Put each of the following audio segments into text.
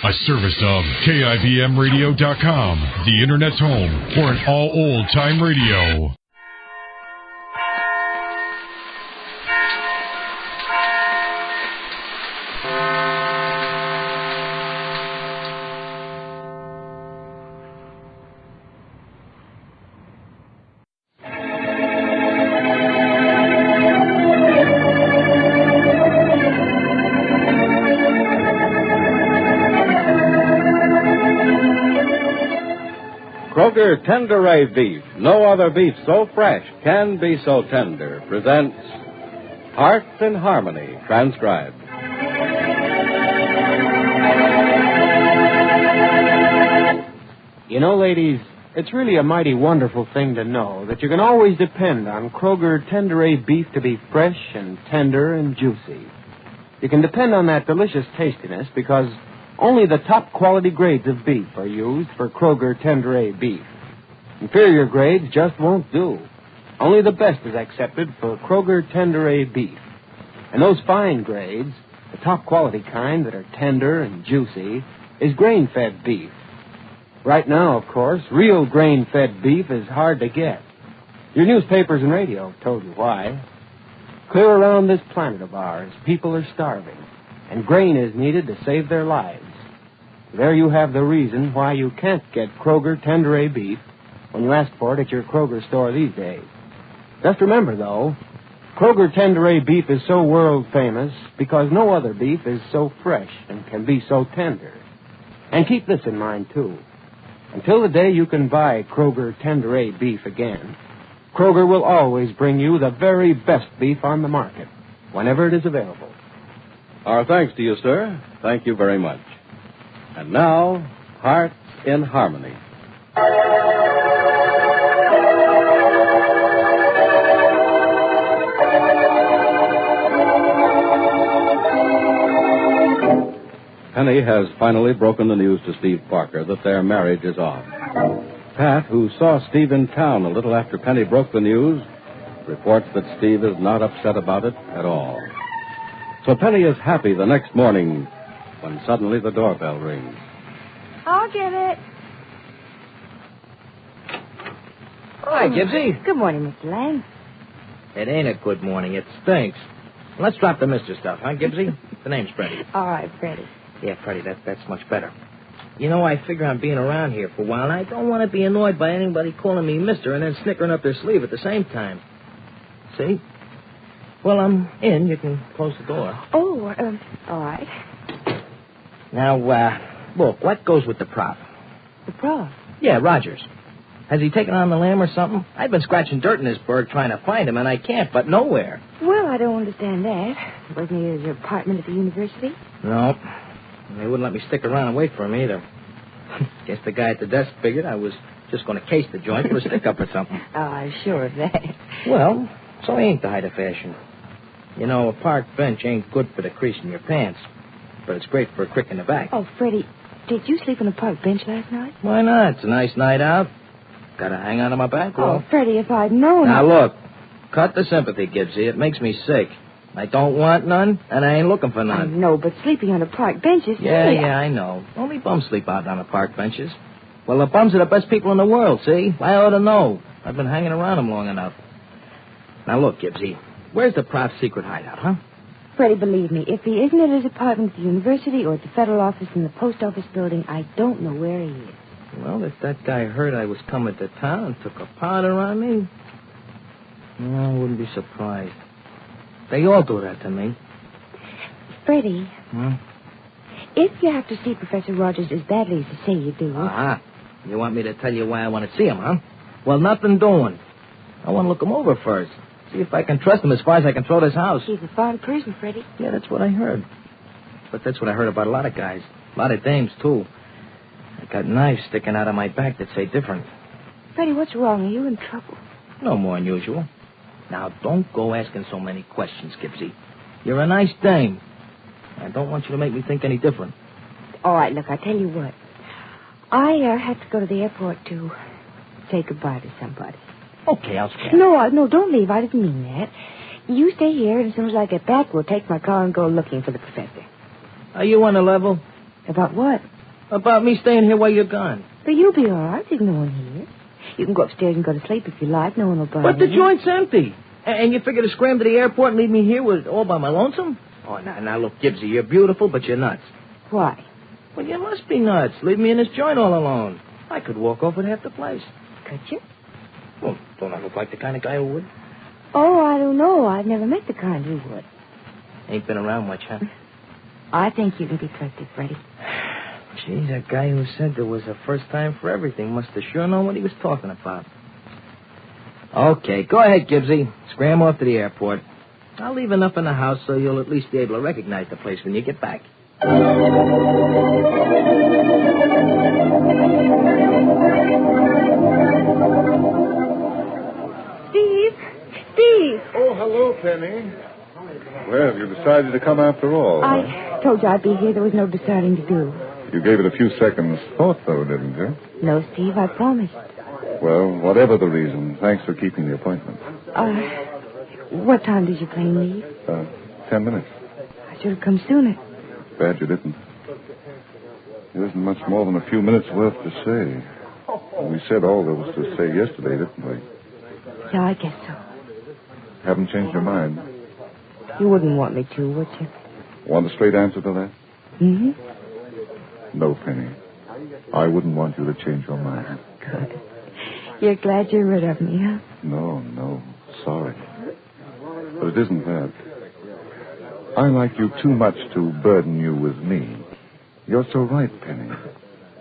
A service of KIBMradio.com, the Internet's home for an all old-time radio. Kroger Tenderay Beef, no other beef so fresh can be so tender, presents Heart and Harmony, transcribed. You know, ladies, it's really a mighty wonderful thing to know that you can always depend on Kroger Tenderay Beef to be fresh and tender and juicy. You can depend on that delicious tastiness because only the top quality grades of beef are used for Kroger Tenderay Beef. Inferior grades just won't do. Only the best is accepted for Kroger Tenderay Beef. And those fine grades, the top quality kind that are tender and juicy, is grain-fed beef. Right now, of course, real grain-fed beef is hard to get. Your newspapers and radio have told you why. Clear around this planet of ours, people are starving, and grain is needed to save their lives. There you have the reason why you can't get Kroger Tenderay Beef when you ask for it at your Kroger store these days. Just remember, though, Kroger Tenderay Beef is so world famous because no other beef is so fresh and can be so tender. And keep this in mind, too. Until the day you can buy Kroger Tenderay Beef again, Kroger will always bring you the very best beef on the market, whenever it is available. Our thanks to you, sir. Thank you very much. And now, Heart in Harmony. Penny has finally broken the news to Steve Parker that their marriage is off. Pat, who saw Steve in town a little after Penny broke the news, reports that Steve is not upset about it at all. So Penny is happy the next morning when suddenly the doorbell rings. I'll get it. Hi, Gibbsy. Good morning, Mr. Lang. It ain't a good morning. It stinks. Let's drop the Mr. stuff, huh, Gibbsy? The name's Freddie. All right, Freddie. Yeah, Freddie, that's much better. You know, I figure I'm being around here for a while, and I don't want to be annoyed by anybody calling me Mister and then snickering up their sleeve at the same time. See? Well, I'm in. You can close the door. Oh, all right. Now, look, what goes with the prop? The prop? Yeah, Rogers. Has he taken on the lamb or something? I've been scratching dirt in this burg trying to find him, and I can't, but nowhere. Well, I don't understand that. Wasn't he at his apartment at the university? No. They wouldn't let me stick around and wait for him either. Guess the guy at the desk figured I was just going to case the joint for a stick-up or something. Oh, I'm sure of that. Well, so he ain't the height of fashion. You know, a park bench ain't good for the crease in your pants, but it's great for a crick in the back. Oh, Freddie, did you sleep on a park bench last night? Why not? It's a nice night out. Got to hang on to my back row. Oh, Freddie, if I'd known... Now, look, cut the sympathy, Gibbsy. It makes me sick. I don't want none, and I ain't looking for none. I know, but sleeping on a park bench is... Yeah, I know. Only bums sleep out on the park benches. Well, the bums are the best people in the world, see? I ought to know. I've been hanging around them long enough. Now, look, Gibbsy, where's the prop's secret hideout, huh? Freddie, believe me, if he isn't at his apartment at the university or at the federal office in the post office building, I don't know where he is. Well, if that guy heard I was coming to town and took a powder on me, I wouldn't be surprised. They all do that to me. Freddie, if you have to see Professor Rogers as badly as you say you do... Uh-huh. You want me to tell you why I want to see him, huh? Well, nothing doing. I want to look him over first. See if I can trust him as far as I can throw this house. He's a fine person, Freddie. Yeah, that's what I heard. But that's what I heard about a lot of guys. A lot of dames, too. I got knives sticking out of my back that say different. Freddie, what's wrong? Are you in trouble? No more than usual. Now, don't go asking so many questions, Gibbsy. You're a nice dame. I don't want you to make me think any different. All right, look, I tell you what. I had to go to the airport to say goodbye to somebody. Okay, I'll stand. No, don't leave. I didn't mean that. You stay here, and as soon as I get back, we'll take my car and go looking for the professor. Are you on the level? About what? About me staying here while you're gone. But you'll be all right. There's no one here. You can go upstairs and go to sleep if you like. No one will bother you. But the joint's empty. And you figure to scram to the airport and leave me here all by my lonesome? Oh, now, look, Gibbsy, you're beautiful, but you're nuts. Why? Well, you must be nuts. Leave me in this joint all alone. I could walk over to half the place. Could you? Well, don't I look like the kind of guy who would? Oh, I don't know. I've never met the kind who would. Ain't been around much, huh? I think you can be trusted, Freddie. Gee, that guy who said there was a first time for everything must have sure known what he was talking about. Okay, go ahead, Gibbsy. Scram off to the airport. I'll leave enough in the house so you'll at least be able to recognize the place when you get back. Steve! Oh, hello, Penny. Well, you decided to come after all. I told you I'd be here. There was no deciding to do. You gave it a few seconds thought, though, didn't you? No, Steve, I promised. Well, whatever the reason, thanks for keeping the appointment. What time does your plane leave? 10 minutes. I should have come sooner. Bad you didn't. There isn't much more than a few minutes worth to say. We said all there was to say yesterday, didn't we? Yeah, I guess so. Haven't changed your mind. You wouldn't want me to, would you? Want a straight answer to that? Mm-hmm. No, Penny. I wouldn't want you to change your mind. Good. You're glad you're rid of me, huh? No. Sorry. But it isn't that. I like you too much to burden you with me. You're so right, Penny.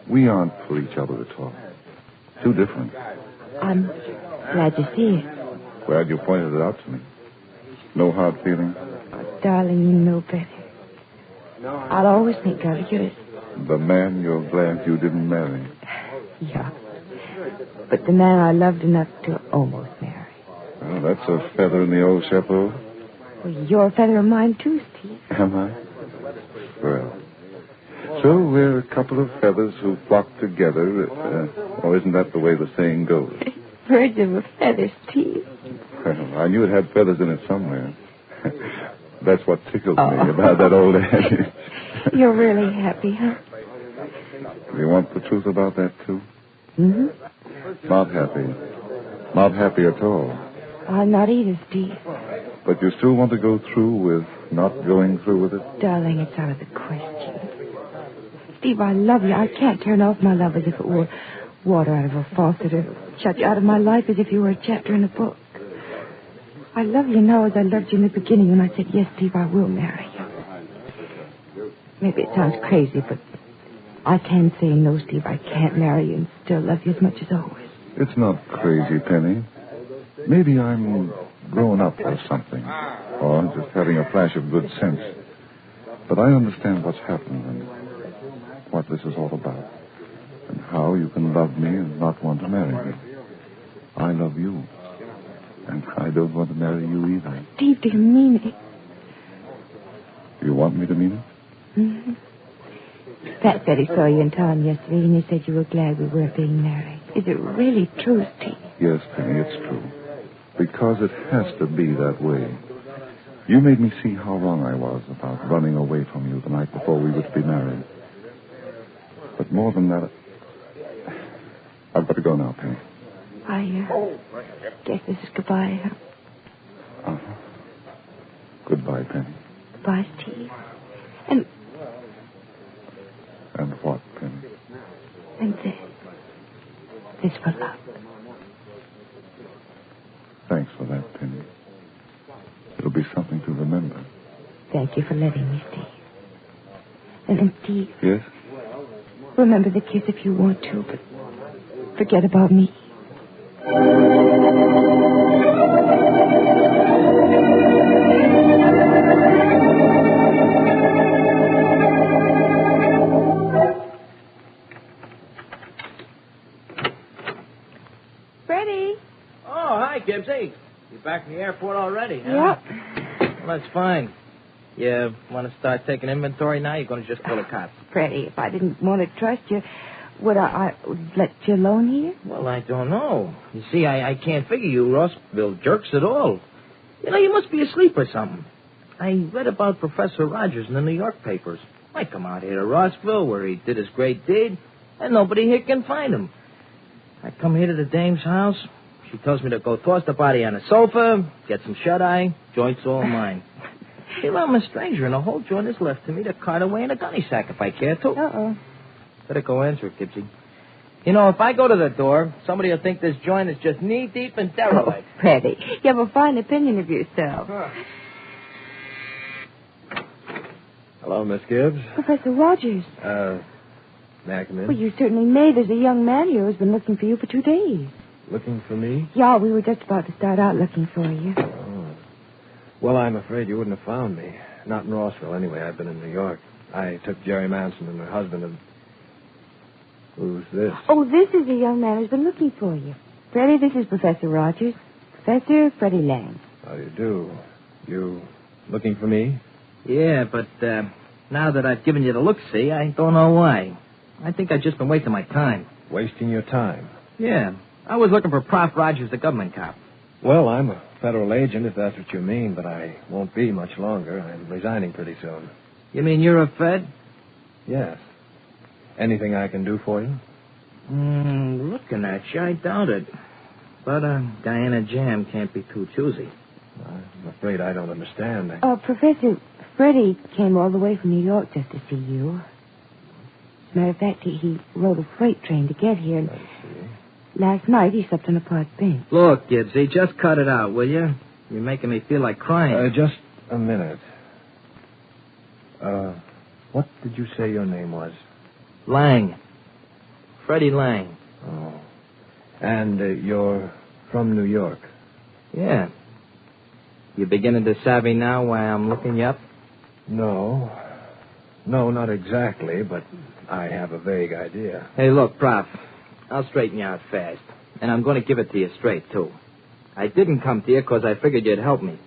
We aren't for each other at all. Too different. I'm glad you see it. Glad you pointed it out to me. No hard feelings? Oh, darling, you know better. I'll always think of you as... The man you're glad you didn't marry. Yeah. But the man I loved enough to almost marry. Well, that's a feather in the old chapeau. Well, you're a feather of mine, too, Steve. Am I? Well. So we're a couple of feathers who flock together. Or isn't that the way the saying goes? Birds of a feather, Steve. Well, I knew it had feathers in it somewhere. That's what tickled me about that old adage. You're really happy, huh? You want the truth about that, too? Mm-hmm. Not happy. Not happy at all. I'm not either, Steve. But you still want to go through with not going through with it? Darling, it's out of the question. Steve, I love you. I can't turn off my love as if it were water out of a faucet or shut you out of my life as if you were a chapter in a book. I love you now as I loved you in the beginning when I said, yes, Steve, I will marry you. Maybe it sounds crazy, but I can say no, Steve. I can't marry you and still love you as much as always. It's not crazy, Penny. Maybe I'm grown up or something, or just having a flash of good sense. But I understand what's happened and what this is all about, and how you can love me and not want to marry me. I love you, and I don't want to marry you either. Steve, do you mean it? You want me to mean it? Mm-hmm. Pat said he saw you in town yesterday, and he said you were glad we were being married. Is it really true, Steve? Yes, Penny, it's true. Because it has to be that way. You made me see how wrong I was about running away from you the night before we were to be married. But more than that, I've got to go now, Penny. I guess this is goodbye, huh? Uh-huh. Goodbye, Penny. Goodbye, Steve. And what, Penny? And this for love. Thanks for that, Penny. It'll be something to remember. Thank you for letting me, Steve. And Steve. Yes? Remember the kiss if you want to, but forget about me. Freddie. Oh, hi, Gibbsy. You back from the airport already, huh? Yep. Well, that's fine. You want to start taking inventory now? You're going to just call the cops. Freddie, if I didn't want to trust you, would I let you alone here? Well, I don't know. You see, I can't figure you Rossville jerks at all. You know, you must be asleep or something. I read about Professor Rogers in the New York papers. I come out here to Rossville where he did his great deed, and nobody here can find him. I come here to the dame's house. She tells me to go toss the body on the sofa, get some shut-eye, joint's all mine. Here I'm a stranger, and the whole joint is left to me to cart away in a gunny sack if I care to. Uh-oh. Better go answer it, Gibbsy. You know, if I go to the door, somebody will think this joint is just knee-deep in derelict. Oh, Freddie, you have a fine opinion of yourself. Huh. Hello, Miss Gibbs. Professor Rogers. May I come in? Well, you certainly may. There's a young man here who's been looking for you for 2 days. Looking for me? Yeah, we were just about to start out looking for you. Oh. Well, I'm afraid you wouldn't have found me. Not in Rossville, anyway. I've been in New York. I took Jerry Manson and her husband and... Who's this? Oh, this is a young man who's been looking for you. Freddie, this is Professor Rogers. Professor Freddie Lang. How do you do? You looking for me? Yeah, but now that I've given you the look-see, I don't know why. I think I've just been wasting my time. Wasting your time. Yeah, I was looking for Prof. Rogers, the government cop. Well, I'm a federal agent, if that's what you mean, but I won't be much longer. I'm resigning pretty soon. You mean you're a Fed? Yes. Anything I can do for you? Looking at you, I doubt it. But Diana Jam can't be too choosy. I'm afraid I don't understand. Professor, Freddie came all the way from New York just to see you. As a matter of fact, he rode a freight train to get here. And I see. last night he slept on a park bench. Look, Gibbsy, just cut it out, will you? You're making me feel like crying. Just a minute. What did you say your name was? Lang. Freddie Lang. Oh. And you're from New York? Yeah. You beginning to savvy now why I'm looking you up? No. No, not exactly, but I have a vague idea. Hey, look, Prof. I'll straighten you out fast. And I'm going to give it to you straight, too. I didn't come to you because I figured you'd help me.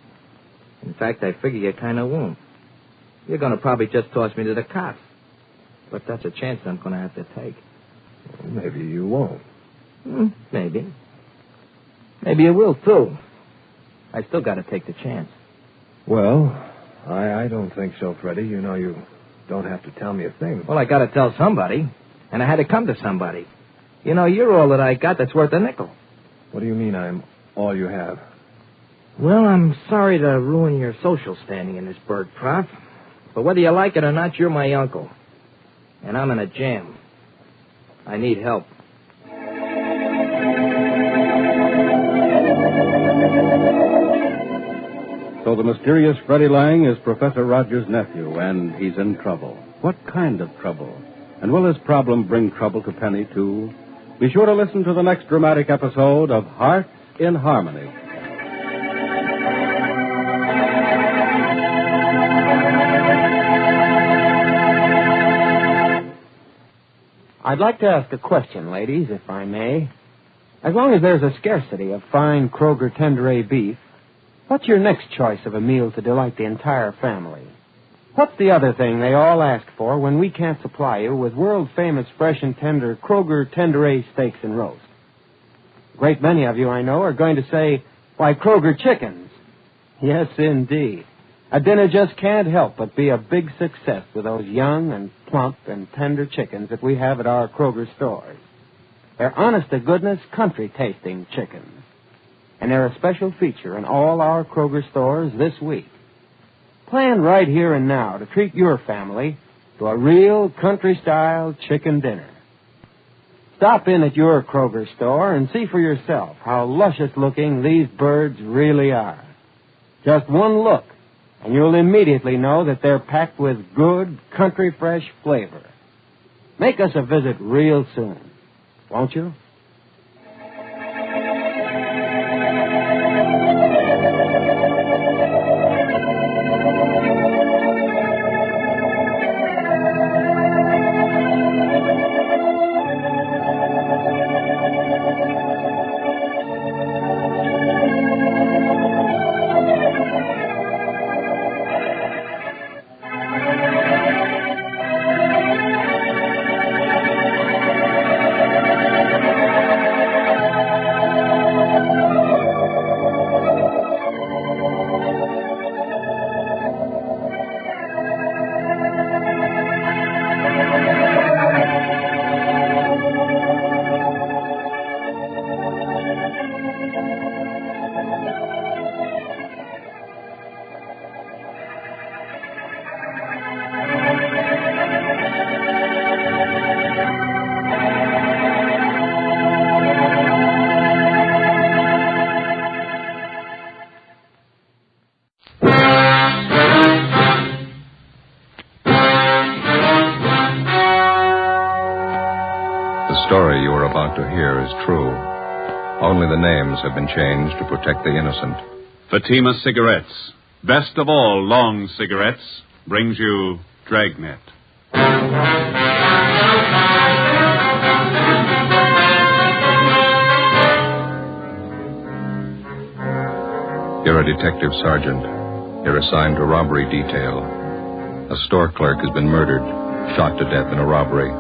In fact, I figure you kind of won't. You're going to probably just toss me to the cops. But that's a chance I'm going to have to take. Well, maybe you won't. Maybe. Maybe you will, too. I still got to take the chance. Well, I don't think so, Freddie. You know, you don't have to tell me a thing. Well, I got to tell somebody. And I had to come to somebody. You know, you're all that I got that's worth a nickel. What do you mean I'm all you have? Well, I'm sorry to ruin your social standing in this burg, Prof. But whether you like it or not, you're my uncle. And I'm in a jam. I need help. So the mysterious Freddie Lang is Professor Rogers' nephew, and he's in trouble. What kind of trouble? And will his problem bring trouble to Penny, too? Be sure to listen to the next dramatic episode of Hearts in Harmony. I'd like to ask a question, ladies, if I may. As long as there's a scarcity of fine Kroger Tenderay beef, what's your next choice of a meal to delight the entire family? What's the other thing they all ask for when we can't supply you with world-famous fresh and tender Kroger Tenderay steaks and roast? A great many of you, I know, are going to say, why, Kroger chickens. Yes, indeed. A dinner just can't help but be a big success with those young and plump and tender chickens that we have at our Kroger stores. They're honest-to-goodness, country-tasting chickens. And they're a special feature in all our Kroger stores this week. Plan right here and now to treat your family to a real country-style chicken dinner. Stop in at your Kroger store and see for yourself how luscious-looking these birds really are. Just one look, and you'll immediately know that they're packed with good, country-fresh flavor. Make us a visit real soon, won't you? story you are about to hear is true. Only the names have been changed to protect the innocent. Fatima Cigarettes, best of all long cigarettes, brings you Dragnet. You're a detective sergeant. You're assigned to robbery detail. A store clerk has been murdered, shot to death in a robbery.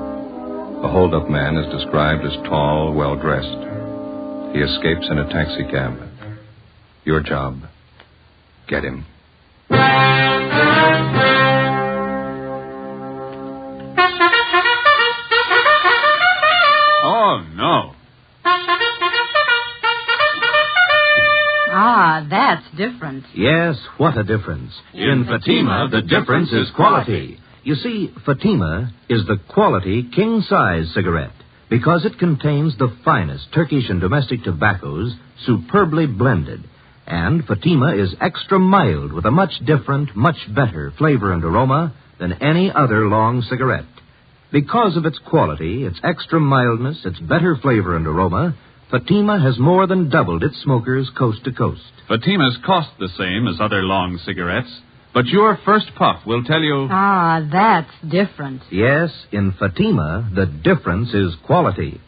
The hold-up man is described as tall, well-dressed. He escapes in a taxicab. Your job, get him. Oh, no. Ah, that's different. Yes, what a difference. In Fatima, the difference is quality. You see, Fatima is the quality king-size cigarette because it contains the finest Turkish and domestic tobaccos superbly blended. And Fatima is extra mild with a much different, much better flavor and aroma than any other long cigarette. Because of its quality, its extra mildness, its better flavor and aroma, Fatima has more than doubled its smokers coast to coast. Fatimas cost the same as other long cigarettes, but your first puff will tell you... Ah, that's different. Yes, in Fatima, the difference is quality.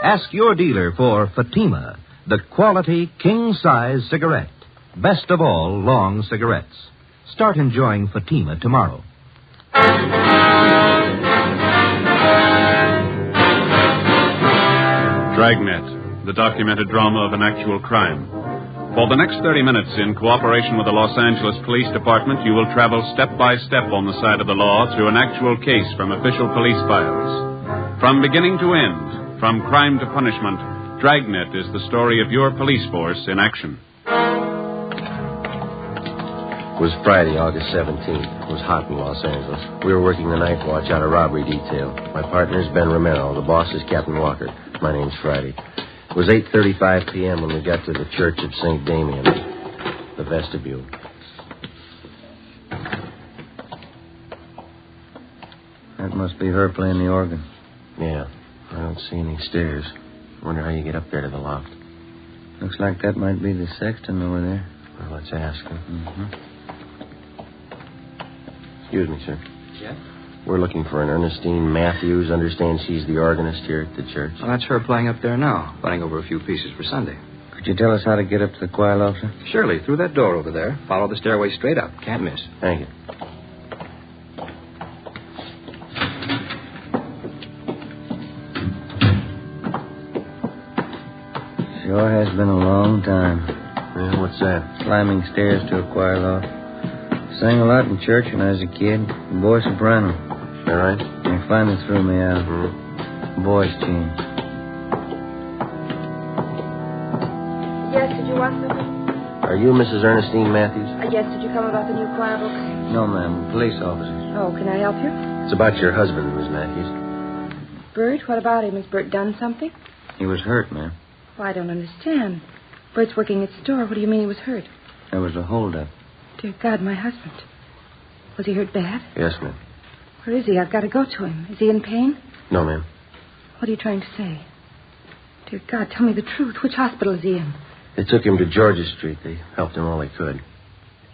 Ask your dealer for Fatima, the quality king-size cigarette. Best of all long cigarettes. Start enjoying Fatima tomorrow. Dragnet, the documented drama of an actual crime. For the next 30 minutes, in cooperation with the Los Angeles Police Department, you will travel step by step on the side of the law through an actual case from official police files. From beginning to end, from crime to punishment, Dragnet is the story of your police force in action. It was Friday, August 17th. It was hot in Los Angeles. We were working the night watch out of robbery detail. My partner's Ben Romero. The boss is Captain Walker. My name's Freddie. It was 8:35 p.m. when we got to the Church of St. Damien, the vestibule. That must be her playing the organ. Yeah, I don't see any stairs. Wonder how you get up there to the loft. Looks like that might be the sexton over there. Well, let's ask him. Mm-hmm. Excuse me, sir. Yeah? We're looking for an Ernestine Matthews. Understand she's the organist here at the church. Well, that's her playing up there now, playing over a few pieces for Sunday. Could you tell us how to get up to the choir loft, sir? Surely, through that door over there. Follow the stairway straight up. Can't miss. Thank you. Sure has been a long time. Yeah, what's that? Climbing stairs to a choir loft. Sang a lot in church when I was a kid. Boy soprano. All right? They finally threw me out. Mm-hmm. Voice changed. Yes, did you want something? Are you Mrs. Ernestine Matthews? Yes, did you come about the new choir book? No, ma'am. Police officers. Oh, can I help you? It's about your husband, Miss Matthews. Bert, what about him? Has Bert done something? He was hurt, ma'am. Oh, I don't understand. Bert's working at the store. What do you mean he was hurt? There was a holdup. Dear God, my husband. Was he hurt bad? Yes, ma'am. Where is he? I've got to go to him. Is he in pain? No, ma'am. What are you trying to say? Dear God, tell me the truth. Which hospital is he in? They took him to Georgia Street. They helped him all they could.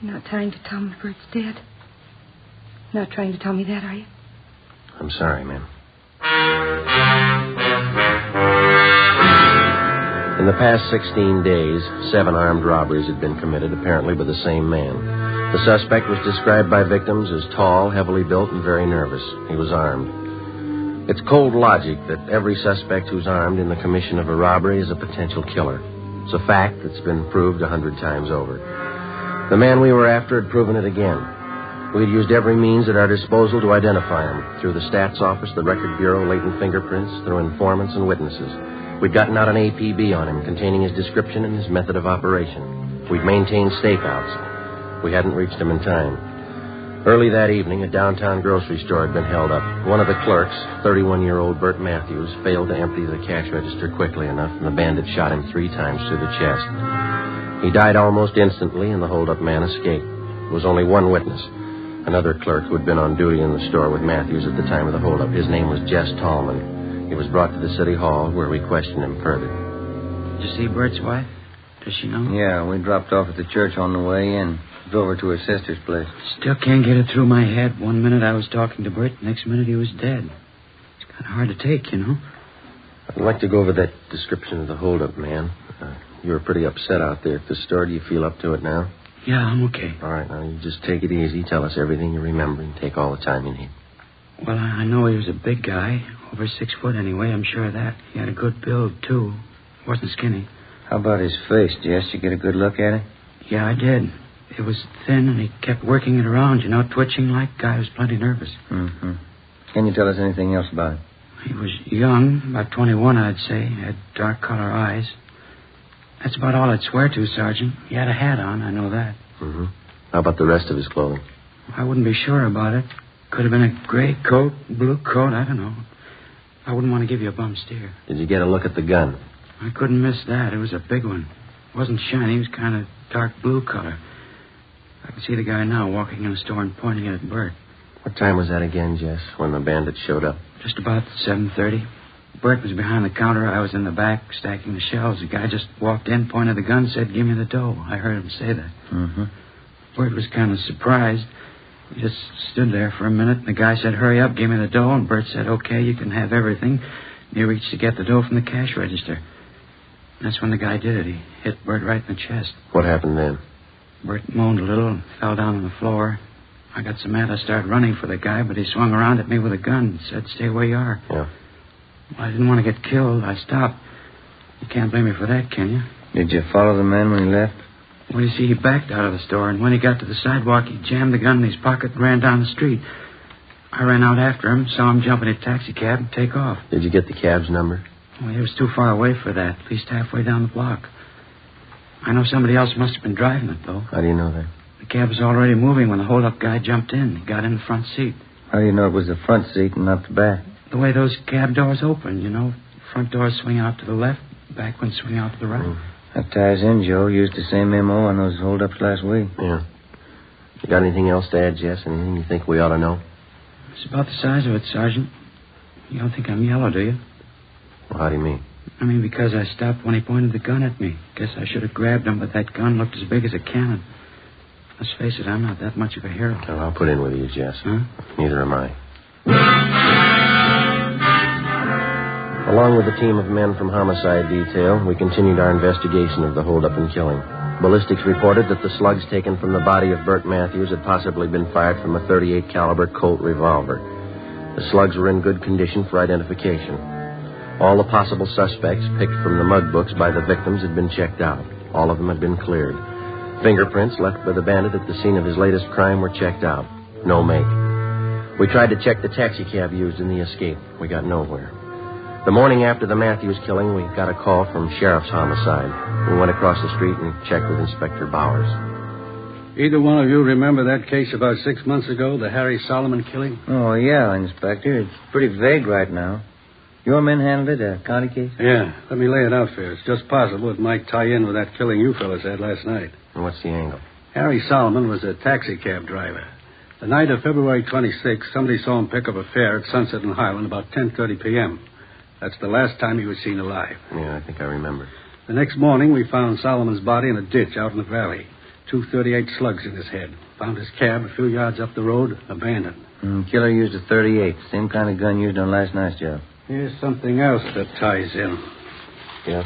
You're not trying to tell me Bert's dead? You're not trying to tell me that, are you? I'm sorry, ma'am. In the past 16 days, 7 armed robberies had been committed, apparently by the same man. The suspect was described by victims as tall, heavily built, and very nervous. He was armed. It's cold logic that every suspect who's armed in the commission of a robbery is a potential killer. It's a fact that's been proved 100 times over. The man we were after had proven it again. We'd used every means at our disposal to identify him, through the stats office, the record bureau, latent fingerprints, through informants and witnesses. We'd gotten out an APB on him containing his description and his method of operation. We'd maintained stakeouts. We hadn't reached him in time. Early that evening, a downtown grocery store had been held up. One of the clerks, 31-year-old Bert Matthews, failed to empty the cash register quickly enough, and the bandit shot him 3 times through the chest. He died almost instantly, and the hold-up man escaped. There was only one witness, Another clerk who had been on duty in the store with Matthews at the time of the holdup. His name was Jess Tallman. He was brought to the city hall where we questioned him further. Did you see Bert's wife? Does she know? Yeah, we dropped off at the church on the way in. Drove her to her sister's place. Still can't get it through my head. 1 minute I was talking to Bert, next minute he was dead. It's kind of hard to take, you know. I'd like to go over that description of the holdup, man. You were pretty upset out there at the store. Do you feel up to it now? Yeah, I'm okay. All right, now you just take it easy. Tell us everything you remember and take all the time you need. Well, I know he was a big guy. Over 6 foot anyway, I'm sure of that. He had a good build, too. Wasn't skinny. How about his face, Jess? You get a good look at it? Yeah, I did. It was thin, and he kept working it around, you know, twitching like. Guy was plenty nervous. Mm-hmm. Can you tell us anything else about him? He was young, about 21, I'd say. Had dark color eyes. That's about all I'd swear to, Sergeant. He had a hat on, I know that. Mm-hmm. How about the rest of his clothing? I wouldn't be sure about it. Could have been a gray coat, blue coat, I don't know. I wouldn't want to give you a bum steer. Did you get a look at the gun? I couldn't miss that. It was a big one. It wasn't shiny. It was kind of dark blue color. I can see the guy now walking in the store and pointing it at Bert. What time was that again, Jess, when the bandits showed up? Just about 7:30. Bert was behind the counter. I was in the back stacking the shelves. The guy just walked in, pointed the gun, said, "Give me the dough." I heard him say that. Mm-hmm. Bert was kind of surprised. He just stood there for a minute, and the guy said, "Hurry up, give me the dough." And Bert said, "Okay, you can have everything." And he reached to get the dough from the cash register. That's when the guy did it. He hit Bert right in the chest. What happened then? Bert moaned a little and fell down on the floor. I got so mad I started running for the guy, but he swung around at me with a gun and said, "Stay where you are." Yeah. Well, I didn't want to get killed. I stopped. You can't blame me for that, can you? Did you follow the man when he left? Well, you see, he backed out of the store, and when he got to the sidewalk, he jammed the gun in his pocket and ran down the street. I ran out after him, saw him jump in a taxi cab and take off. Did you get the cab's number? Well, he was too far away for that, at least halfway down the block. I know somebody else must have been driving it, though. How do you know that? The cab was already moving when the hold-up guy jumped in. He got in the front seat. How do you know it was the front seat and not the back? The way those cab doors open, you know. Front doors swing out to the left, back ones swing out to the right. That ties in, Joe. Used the same MO on those hold-ups last week. Yeah. You got anything else to add, Jess? Anything you think we ought to know? It's about the size of it, Sergeant. You don't think I'm yellow, do you? Well, how do you mean? I mean, because I stopped when he pointed the gun at me. Guess I should have grabbed him, but that gun looked as big as a cannon. Let's face it, I'm not that much of a hero. Well, I'll put in with you, Jess. Huh? Neither am I. Along with a team of men from homicide detail, we continued our investigation of the holdup and killing. Ballistics reported that the slugs taken from the body of Bert Matthews had possibly been fired from a .38 caliber Colt revolver. The slugs were in good condition for identification. All the possible suspects picked from the mug books by the victims had been checked out. All of them had been cleared. Fingerprints left by the bandit at the scene of his latest crime were checked out. No make. We tried to check the taxi cab used in the escape. We got nowhere. The morning after the Matthews killing, we got a call from Sheriff's Homicide. We went across the street and checked with Inspector Bowers. Either one of you remember that case about 6 months ago, the Harry Solomon killing? Oh, yeah, Inspector. It's pretty vague right now. Your men handled it, a county case? Yeah. Let me lay it out for you. It's just possible it might tie in with that killing you fellas had last night. And what's the angle? Harry Solomon was a taxi cab driver. The night of February 26th, somebody saw him pick up a fare at Sunset and Highland about 10:30 p.m. That's the last time he was seen alive. Yeah, I think I remember. The next morning, we found Solomon's body in a ditch out in the valley. 238 slugs in his head. Found his cab a few yards up the road, abandoned. Killer used a .38, same kind of gun used on last night's job. Here's something else that ties in. Yeah?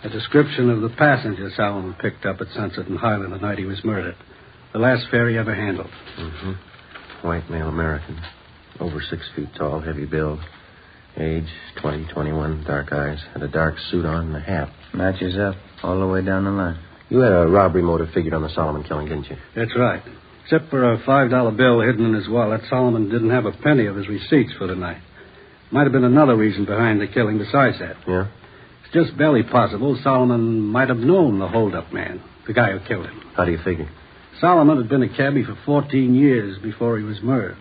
A description of the passenger Solomon picked up at Sunset and Highland the night he was murdered. The last fare he ever handled. Mm-hmm. White male American. Over 6 feet tall, heavy build. Age, 20, 21, dark eyes. Had a dark suit on and a hat. Matches up all the way down the line. You had a robbery motive figured on the Solomon killing, didn't you? That's right. Except for a $5 bill hidden in his wallet, Solomon didn't have a penny of his receipts for the night. Might have been another reason behind the killing besides that. Yeah? It's just barely possible Solomon might have known the hold-up man, the guy who killed him. How do you figure? Solomon had been a cabbie for 14 years before he was murdered.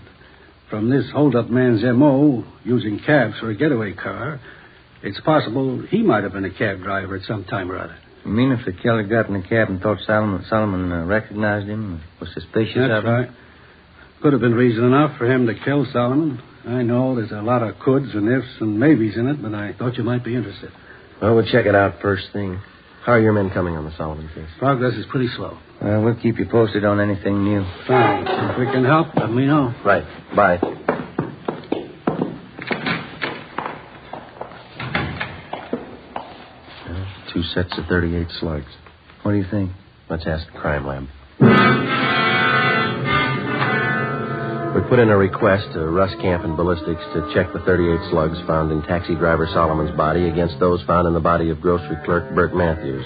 From this hold-up man's M.O., using cabs for a getaway car, it's possible he might have been a cab driver at some time or other. You mean if the killer got in the cab and thought Solomon recognized him, was suspicious of him? That's right. Could have been reason enough for him to kill Solomon. I know there's a lot of coulds and ifs and maybes in it, but I thought you might be interested. Well, we'll check it out first thing. How are your men coming on the Solomon case? Progress is pretty slow. We'll keep you posted on anything new. Fine. If we can help, let me know. Right. Bye. 2 sets of 38 slugs. What do you think? Let's ask the crime lab. We put in a request to Russ Camp and Ballistics to check the 38 slugs found in taxi driver Solomon's body against those found in the body of grocery clerk Bert Matthews.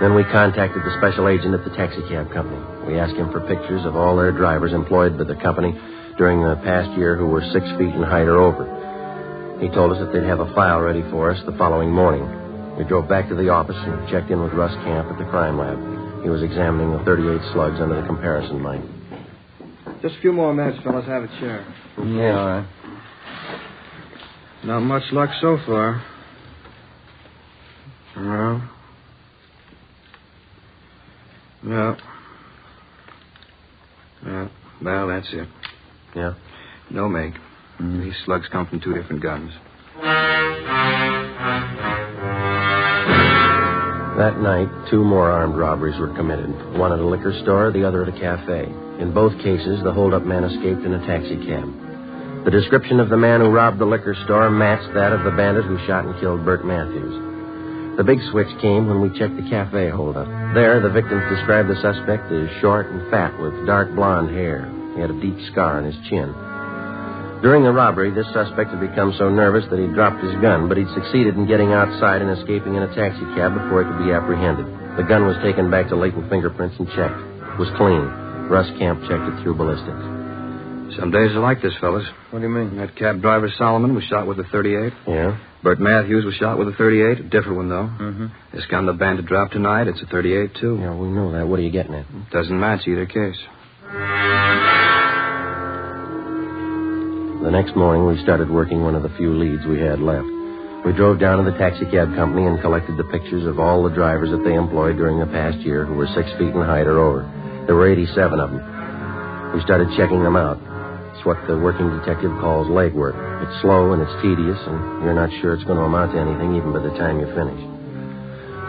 Then we contacted the special agent at the taxi cab company. We asked him for pictures of all their drivers employed by the company during the past year who were 6 feet in height or over. He told us that they'd have a file ready for us the following morning. We drove back to the office and checked in with Russ Camp at the crime lab. He was examining the 38 slugs under the comparison light. Just a few more minutes, fellas. Have a chair. Yeah, all right. Not much luck so far. No. No. Yeah. Well, that's it. Yeah? No make. These slugs come from 2 different guns. That night, 2 more armed robberies were committed. One at a liquor store, the other at a cafe. In both cases, the hold-up man escaped in a taxi cab. The description of the man who robbed the liquor store matched that of the bandit who shot and killed Bert Matthews. The big switch came when we checked the cafe hold-up. There, the victims described the suspect as short and fat with dark blonde hair. He had a deep scar on his chin. During the robbery, this suspect had become so nervous that he dropped his gun, but he'd succeeded in getting outside and escaping in a taxi cab before he could be apprehended. The gun was taken back to latent fingerprints and checked. It was clean. Russ Camp checked it through ballistics. Some days are like this, fellas. What do you mean? That cab driver Solomon was shot with a 38. Yeah? Bert Matthews was shot with a 38. A different one, though. Mm-hmm. This gun the bandit dropped tonight, it's a 38, too. Yeah, we know that. What are you getting at? Doesn't match either case. The next morning, we started working one of the few leads we had left. We drove down to the taxi cab company and collected the pictures of all the drivers that they employed during the past year who were 6 feet in height or over. There were 87 of them. We started checking them out. It's what the working detective calls legwork. It's slow and it's tedious, and you're not sure it's going to amount to anything even by the time you finish.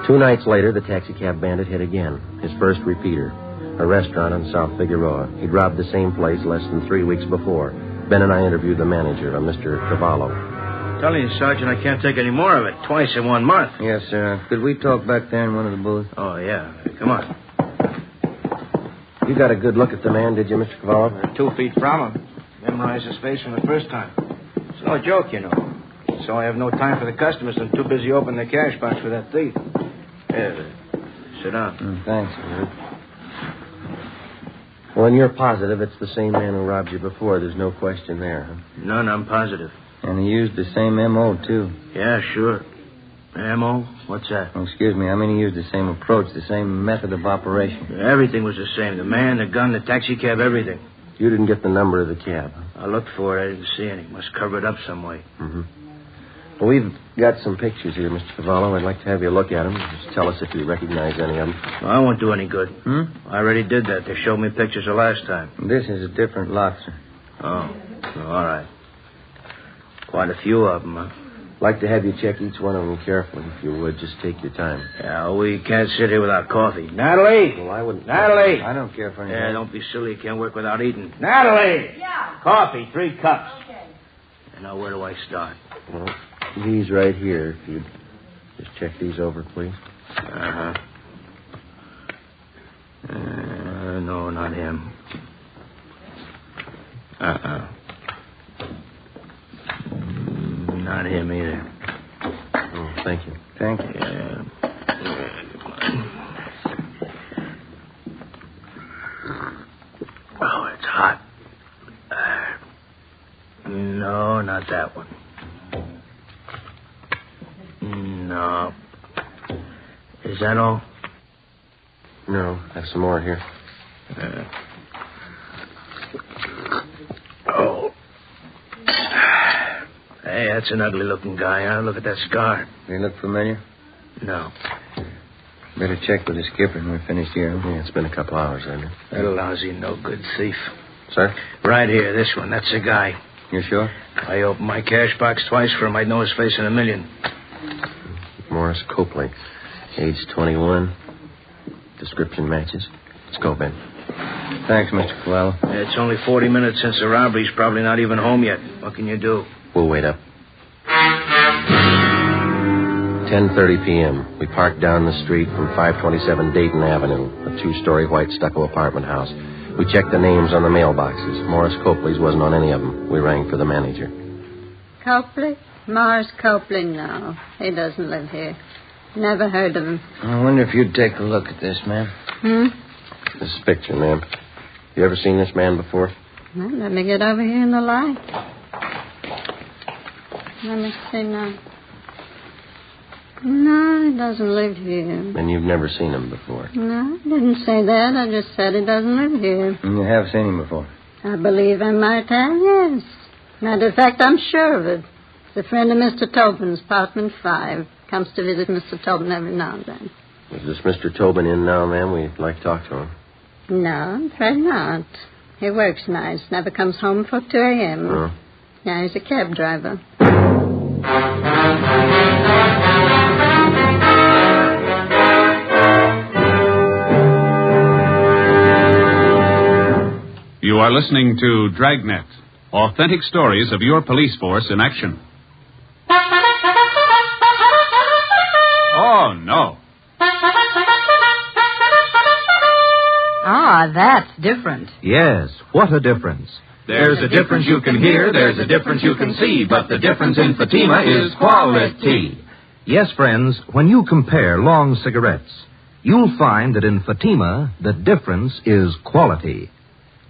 2 nights later, the taxi cab bandit hit again. His first repeater. A restaurant on South Figueroa. He'd robbed the same place less than 3 weeks before. Ben and I interviewed the manager, a Mr. Cavallo. Telling you, Sergeant, I can't take any more of it. Twice in 1 month. Yes, sir. Could we talk back there in one of the booths? Oh, yeah. Come on. You got a good look at the man, did you, Mr. Cavallo? 2 feet from him. Memorized his face from the first time. It's no joke, you know. So I have no time for the customers. I'm too busy opening the cash box for that thief. Here, sit down. Thanks. Well, and you're positive it's the same man who robbed you before. There's no question there, huh? None, I'm positive. And he used the same M.O., too. Yeah, sure. M.O.? What's that? Oh, excuse me. I mean, he used the same approach, the same method of operation. Everything was the same. The man, the gun, the taxi cab, everything. You didn't get the number of the cab. I looked for it. I didn't see any. Must cover it up some way. Mm-hmm. Well, we've got some pictures here, Mr. Cavallo. I'd like to have you look at them. Just tell us if you recognize any of them. Well, I won't do any good. I already did that. They showed me pictures the last time. This is a different lot, sir. Oh, all right. Quite a few of them, huh? I'd like to have you check each one of them carefully, if you would. Just take your time. Yeah, we can't sit here without coffee. Natalie! Well, I wouldn't... Natalie! I don't care for anything. Yeah, don't be silly. You can't work without eating. Natalie! Yeah. Coffee, 3 cups. Okay. And now, where do I start? Well, these right here, if you'd just check these over, please. Uh-huh. No, not him. Not him either. Oh, thank you. Thank you. Yeah. Oh, it's hot. No, not that one. No. Is that all? No, I have some more here. Oh. Hey, that's an ugly-looking guy, huh? Look at that scar. They look familiar? No. Better check with the skipper when we're finished here. Yeah, it's been a couple hours, hasn't it? That lousy, no-good thief. Sir? Right here, this one. That's the guy. You sure? I opened my cash box twice for him. I'd know his face in a million. Morris Copley. Age 21. Description matches. Let's go, Ben. Thanks, Mr. Coelho. It's only 40 minutes since the robbery. He's probably not even home yet. What can you do? We'll wait up. 10:30 p.m. We parked down the street from 527 Dayton Avenue, a 2-story white stucco apartment house. We checked the names on the mailboxes. Morris Copley's wasn't on any of them. We rang for the manager. Copley? Morris Copley, no. He doesn't live here. Never heard of him. I wonder if you'd take a look at this, ma'am. This picture, ma'am. You ever seen this man before? Well, let me get over here in the light. Let me see now. No, he doesn't live here. And you've never seen him before? No, I didn't say that. I just said he doesn't live here. And you have seen him before? I believe I might have, yes. Matter of fact, I'm sure of it. He's a friend of Mr. Tobin's, apartment 5. Comes to visit Mr. Tobin every now and then. Is this Mr. Tobin in now, ma'am? We'd like to talk to him. No, I'm afraid not. He works nights, never comes home before 2 a.m. Oh. Yeah, he's a cab driver. You are listening to Dragnet, authentic stories of your police force in action. Oh, no. Ah, that's different. Yes, what a difference. There's a difference you can hear, there's a difference you can see, but the difference in Fatima is quality. Yes, friends, when you compare long cigarettes, you'll find that in Fatima, the difference is quality.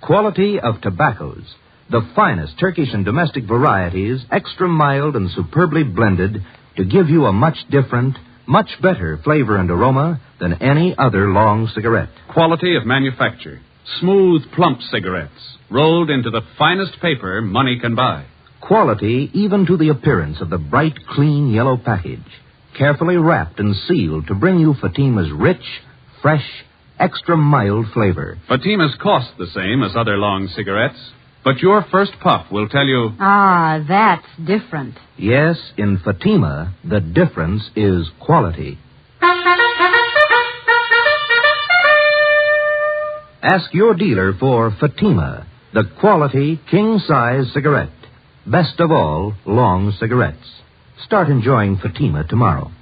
Quality of tobaccos. The finest Turkish and domestic varieties, extra mild and superbly blended to give you a much different, much better flavor and aroma than any other long cigarette. Quality of manufacture. Smooth, plump cigarettes, rolled into the finest paper money can buy. Quality even to the appearance of the bright, clean yellow package, carefully wrapped and sealed to bring you Fatima's rich, fresh, extra mild flavor. Fatima's cost the same as other long cigarettes, but your first puff will tell you... Ah, that's different. Yes, in Fatima, the difference is quality. Ask your dealer for Fatima, the quality king-size cigarette. Best of all, long cigarettes. Start enjoying Fatima tomorrow.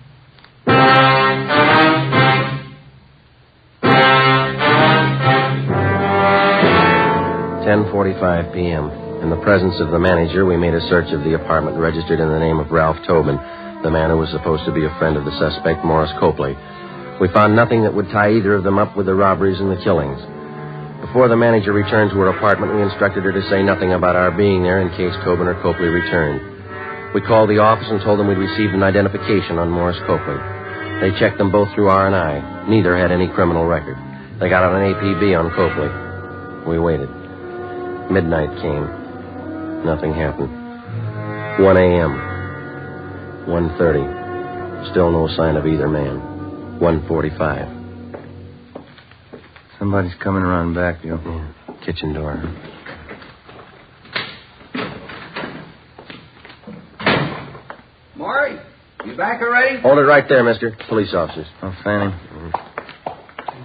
10:45 p.m. In the presence of the manager, we made a search of the apartment registered in the name of Ralph Tobin, the man who was supposed to be a friend of the suspect, Morris Copley. We found nothing that would tie either of them up with the robberies and the killings. Before the manager returned to her apartment, we instructed her to say nothing about our being there in case Tobin or Copley returned. We called the office and told them we'd received an identification on Morris Copley. They checked them both through R&I. Neither had any criminal record. They got out an APB on Copley. We waited. Midnight came. Nothing happened. 1 a.m. 1:30. Still no sign of either man. 1:45. Somebody's coming around back, Joe. Yeah. Kitchen door. Maury, you back already? Hold it right there, mister. Police officers. Oh, Fanning.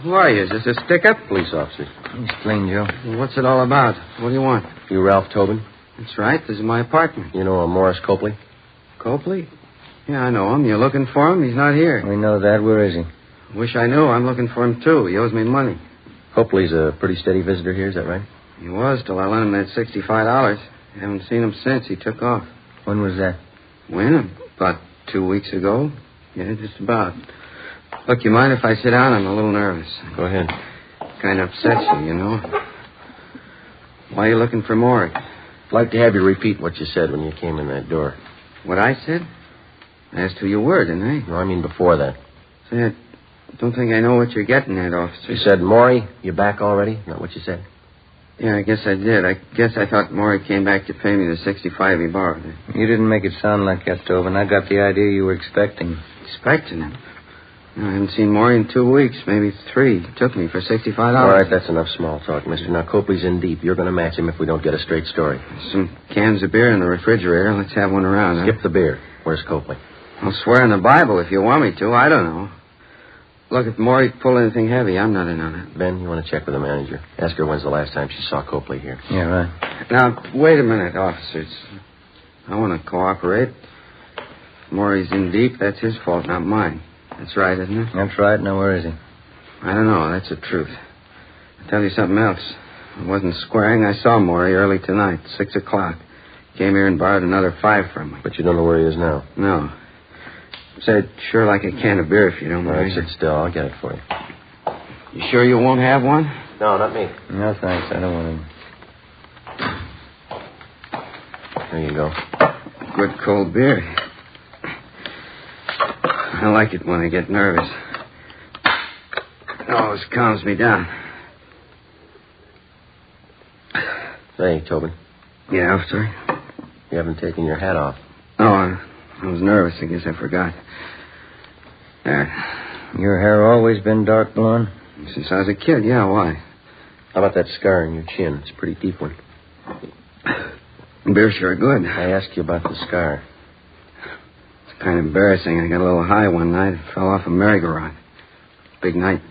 Who are you? Is this a stick-up? Police officers. Explain, Joe. Well, what's it all about? What do you want? You Ralph Tobin? That's right. This is my apartment. You know a Morris Copley? Copley? Yeah, I know him. You're looking for him? He's not here. We know that. Where is he? Wish I knew. I'm looking for him, too. He owes me money. Copley's a pretty steady visitor here, is that right? He was till I lent him that $65. Haven't seen him since. He took off. When was that? When? About 2 weeks ago. Yeah, just about. Look, you mind if I sit down? I'm a little nervous. Go ahead. Kind of upsets you, you know. Why are you looking for Maury? I'd like to have you repeat what you said when you came in that door. What I said? I asked who you were, didn't I? No, I mean before that. Say, I don't think I know what you're getting at, officer. You said, Maury, you back already? Not what you said? Yeah, I guess I did. I guess I thought Maury came back to pay me the $65 he borrowed. You didn't make it sound like that, Tobin. I got the idea you were expecting. Expecting him? I haven't seen Maury in 2 weeks, maybe 3. It took me for $65. All right, that's enough small talk, mister. Now, Copley's in deep. You're going to match him if we don't get a straight story. Some cans of beer in the refrigerator. Let's have one around, Skip the beer. Where's Copley? I'll swear on the Bible if you want me to. I don't know. Look, if Maury pulled anything heavy, I'm not in on it. Ben, you want to check with the manager? Ask her when's the last time she saw Copley here. Yeah, right. Now, wait a minute, officers. I want to cooperate. If Maury's in deep, that's his fault, not mine. That's right, isn't it? That's right. Now, where is he? I don't know. That's the truth. I'll tell you something else. I wasn't squaring. I saw Maury early tonight, 6 o'clock. Came here and borrowed another $5 from me. But you don't know where he is now? No. Said, sure like a can of beer if you don't mind. All right, sit still. I'll get it for you. You sure you won't have one? No, not me. No, thanks. I don't want him. There you go. Good cold beer. I like it when I get nervous. It always calms me down. Say, Tobin. Yeah, officer? You haven't taken your hat off. Oh, I was nervous. I guess I forgot. There. Your hair always been dark blonde? Since I was a kid, yeah. Why? How about that scar on your chin? It's a pretty deep one. Beer's sure good. I asked you about the scar. It's kind of embarrassing. I got a little high one night. Fell off a merry-go-round. Big night.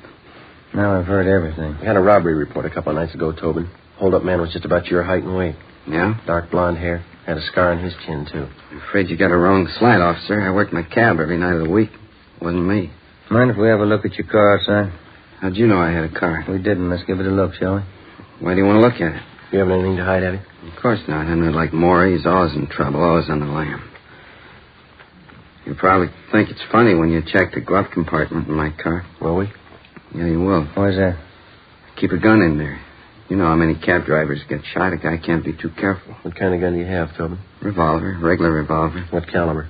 Now I've heard everything. We had a robbery report a couple of nights ago, Tobin. Hold-up man was just about your height and weight. Yeah? Dark blonde hair. Had a scar on his chin, too. I'm afraid you got a wrong slant, officer. I worked my cab every night of the week. It wasn't me. Mind if we have a look at your car outside? How'd you know I had a car? We didn't. Let's give it a look, shall we? Why do you want to look at it? You have anything to hide, have you? Of course not. I'm not like Maury. He's always in trouble, always on the lam. You probably think it's funny when you check the glove compartment in my car. Will we? Yeah, you will. Why's that? Keep a gun in there. You know how many cab drivers get shot. A guy can't be too careful. What kind of gun do you have, Tobin? Revolver. Regular revolver. What caliber?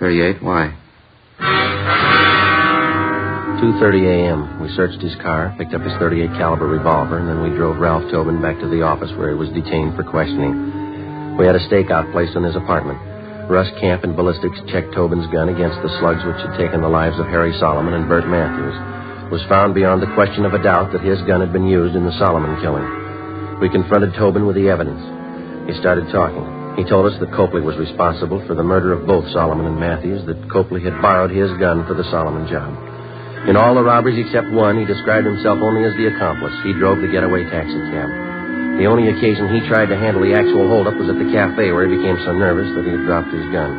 .38. Why? 2:30 a.m. We searched his car, picked up his .38 caliber revolver, and then we drove Ralph Tobin back to the office where he was detained for questioning. We had a stakeout placed on his apartment. Russ Camp and ballistics checked Tobin's gun against the slugs which had taken the lives of Harry Solomon and Bert Matthews. It was found beyond the question of a doubt that his gun had been used in the Solomon killing. We confronted Tobin with the evidence. He started talking. He told us that Copley was responsible for the murder of both Solomon and Matthews, that Copley had borrowed his gun for the Solomon job. In all the robberies except one, he described himself only as the accomplice. He drove the getaway taxi cab. The only occasion he tried to handle the actual holdup was at the cafe, where he became so nervous that he had dropped his gun.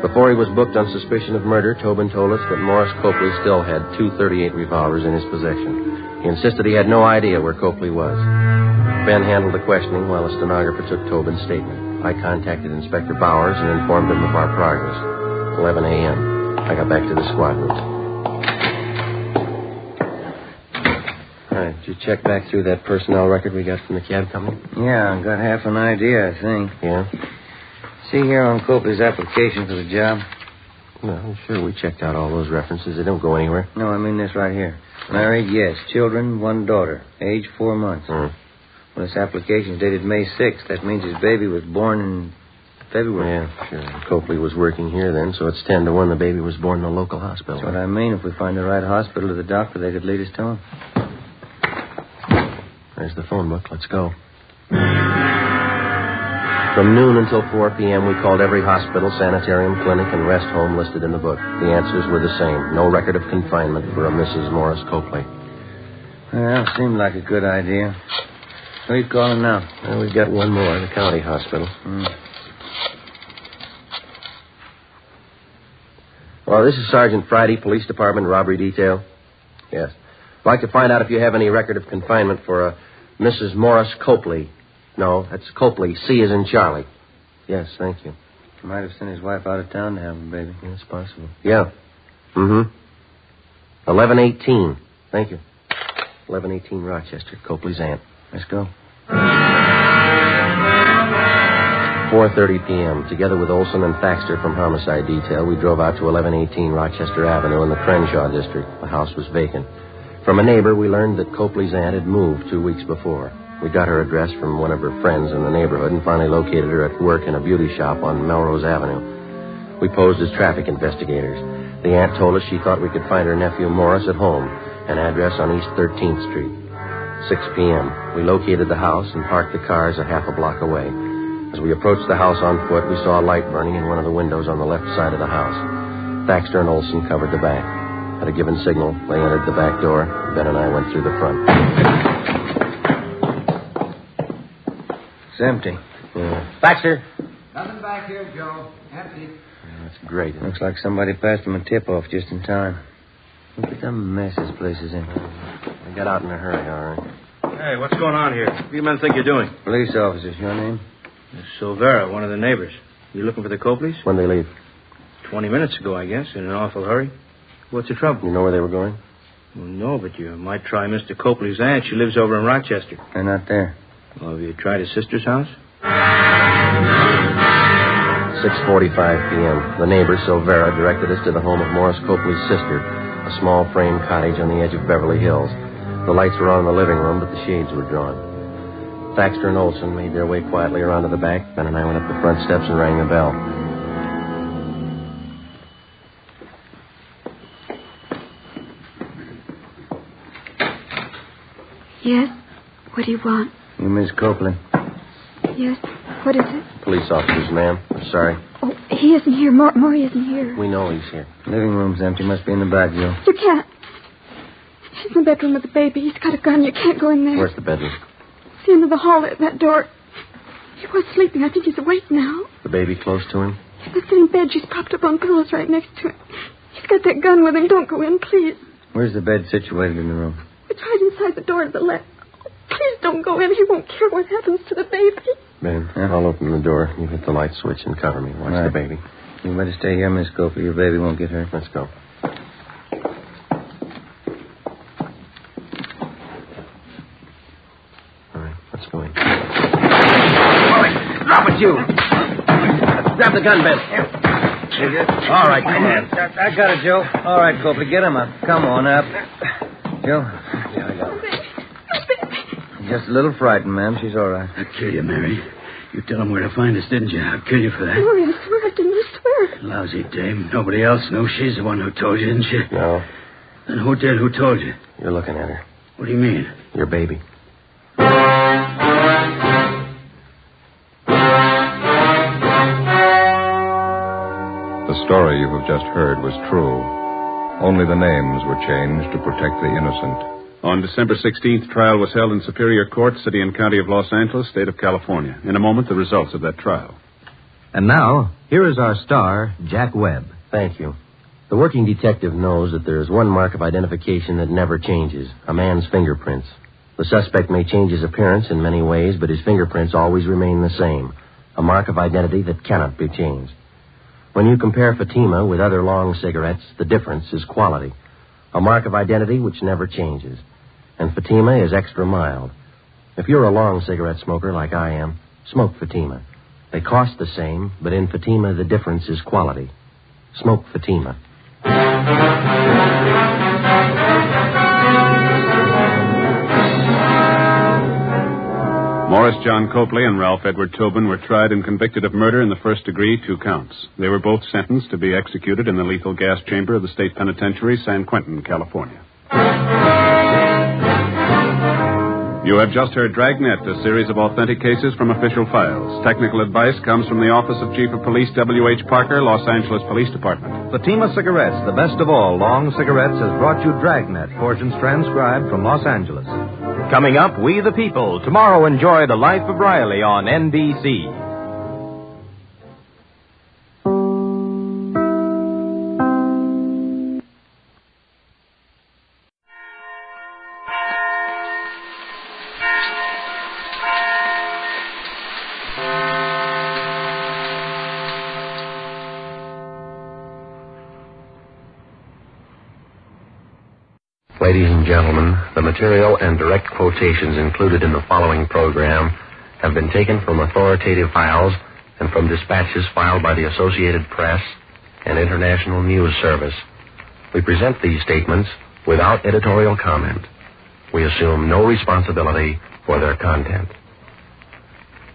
Before he was booked on suspicion of murder, Tobin told us that Morris Copley still had 2 .38 revolvers in his possession. He insisted he had no idea where Copley was. Ben handled the questioning while the stenographer took Tobin's statement. I contacted Inspector Bowers and informed him of our progress. 11 a.m. I got back to the squad room. All right, did you check back through that personnel record we got from the cab company? Yeah, I got half an idea, I think. Yeah? See here on Copley's application for the job? Well, sure, we checked out all those references. They don't go anywhere. No, I mean this right here. Married, yes. Children, 1 daughter. Age 4 months. Well, this application is dated May 6th. That means his baby was born in February. Yeah, sure. Copley was working here then, so it's 10 to 1 the baby was born in a local hospital. That's what I mean. If we find the right hospital or the doctor, they could lead us to him. There's the phone book. Let's go. From noon until 4 p.m., we called every hospital, sanitarium, clinic, and rest home listed in the book. The answers were the same. No record of confinement for a Mrs. Morris Copley. Well, seemed like a good idea. Who are you calling now? Well, we've got one more, the county hospital. Well, this is Sergeant Friday, Police Department, Robbery Detail. Yes. I'd like to find out if you have any record of confinement for a Mrs. Morris Copley. No, that's Copley. C as in Charlie. Yes, thank you. He might have sent his wife out of town to have a baby. That's possible. Yeah. 1118. Thank you. 1118 Rochester, Copley's aunt. Let's go. 4:30 p.m. Together with Olson and Thaxter from Homicide Detail, we drove out to 1118 Rochester Avenue in the Crenshaw district. The house was vacant. From a neighbor, we learned that Copley's aunt had moved 2 weeks before. We got her address from one of her friends in the neighborhood and finally located her at work in a beauty shop on Melrose Avenue. We posed as traffic investigators. The aunt told us she thought we could find her nephew Morris at home, an address on East 13th Street. 6 p.m. We located the house and parked the cars a half a block away. As we approached the house on foot, we saw a light burning in one of the windows on the left side of the house. Thaxter and Olson covered the back. At a given signal, they entered the back door. Ben and I went through the front. It's empty. Yeah. Thaxter! Nothing back here, Joe. Empty. That's great. Looks like somebody passed him a tip-off just in time. Look at the mess this place is in. We got out in a hurry, all right. Hey, what's going on here? What do you men think you're doing? Police officers, your name? Silvera, one of the neighbors. You looking for the Copleys? When'd they leave? 20 minutes ago, I guess, in an awful hurry. What's the trouble? You know where they were going? Well, no, but you might try Mr. Copley's aunt. She lives over in Rochester. They're not there. Well, have you tried his sister's house? 6:45 p.m. The neighbor, Silvera, directed us to the home of Morris Copley's sister, a small frame cottage on the edge of Beverly Hills. The lights were on in the living room, but the shades were drawn. Thaxter and Olson made their way quietly around to the back. Ben and I went up the front steps and rang the bell. Yes? What do you want? You Miss Copley? Yes? What is it? Police officers, ma'am. I'm sorry. Oh, he isn't here. Maury isn't here. We know he's here. Living room's empty. Must be in the back, Joe. You can't. He's in the bedroom with the baby. He's got a gun. You can't go in there. Where's the bedroom? It's the end of the hall at that door. He was sleeping. I think he's awake now. The baby close to him? He's sitting in bed. She's propped up on pillows right next to him. He's got that gun with him. Don't go in, please. Where's the bed situated in the room? It's right inside the door to the left. Oh, please don't go in. He won't care what happens to the baby. Ben, I'll open the door. You hit the light switch and cover me. Watch the baby. You better stay here, Miss Copley. Your baby won't get hurt. Let's go. All right, let's go in. Drop it, you! Grab the gun, Ben. All right, come on. I got it, Joe. All right, Copley, get him up. Come on up. Joe? Yeah, I got it. Just a little frightened, ma'am. She's all right. I'll kill you, Mary. You tell him where to find us, didn't you? I'll kill you for that. Maury, I swear I didn't. I swear. Lousy dame. Nobody else knows she's the one who told you, didn't she? No. Then who did? Who told you? You're looking at her. What do you mean? Your baby. The story you have just heard was true. Only the names were changed to protect the innocent. On December 16th, trial was held in Superior Court, City and County of Los Angeles, State of California. In a moment, the results of that trial. And now, here is our star, Jack Webb. Thank you. The working detective knows that there is one mark of identification that never changes, a man's fingerprints. The suspect may change his appearance in many ways, but his fingerprints always remain the same, a mark of identity that cannot be changed. When you compare Fatima with other long cigarettes, the difference is quality, a mark of identity which never changes. And Fatima is extra mild. If you're a long cigarette smoker like I am, smoke Fatima. They cost the same, but in Fatima the difference is quality. Smoke Fatima. Morris John Copley and Ralph Edward Tobin were tried and convicted of murder in the first degree, 2 counts. They were both sentenced to be executed in the lethal gas chamber of the state penitentiary, San Quentin, California. You have just heard Dragnet, a series of authentic cases from official files. Technical advice comes from the Office of Chief of Police W.H. Parker, Los Angeles Police Department. Fatima Cigarettes, the best of all long cigarettes, has brought you Dragnet, portions transcribed from Los Angeles. Coming up, We the People. Tomorrow, enjoy The Life of Riley on NBC. Ladies and gentlemen, the material and direct quotations included in the following program have been taken from authoritative files and from dispatches filed by the Associated Press and International News Service. We present these statements without editorial comment. We assume no responsibility for their content.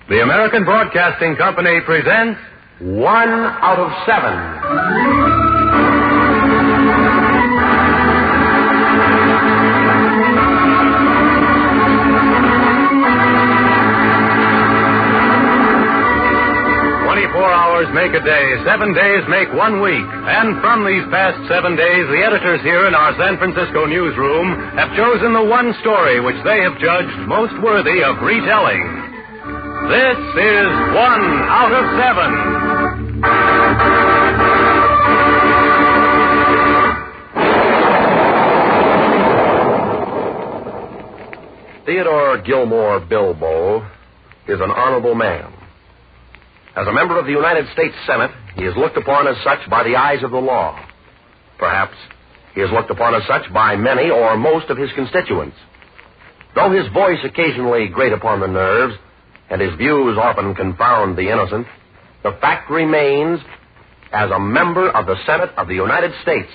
The American Broadcasting Company presents 1 out of 7. hours make a day. 7 days make 1 week. And from these past 7 days, the editors here in our San Francisco newsroom have chosen the one story which they have judged most worthy of retelling. This is 1 out of 7. Theodore Gilmore Bilbo is an honorable man. As a member of the United States Senate, he is looked upon as such by the eyes of the law. Perhaps he is looked upon as such by many or most of his constituents. Though his voice occasionally grate upon the nerves, and his views often confound the innocent, the fact remains, as a member of the Senate of the United States,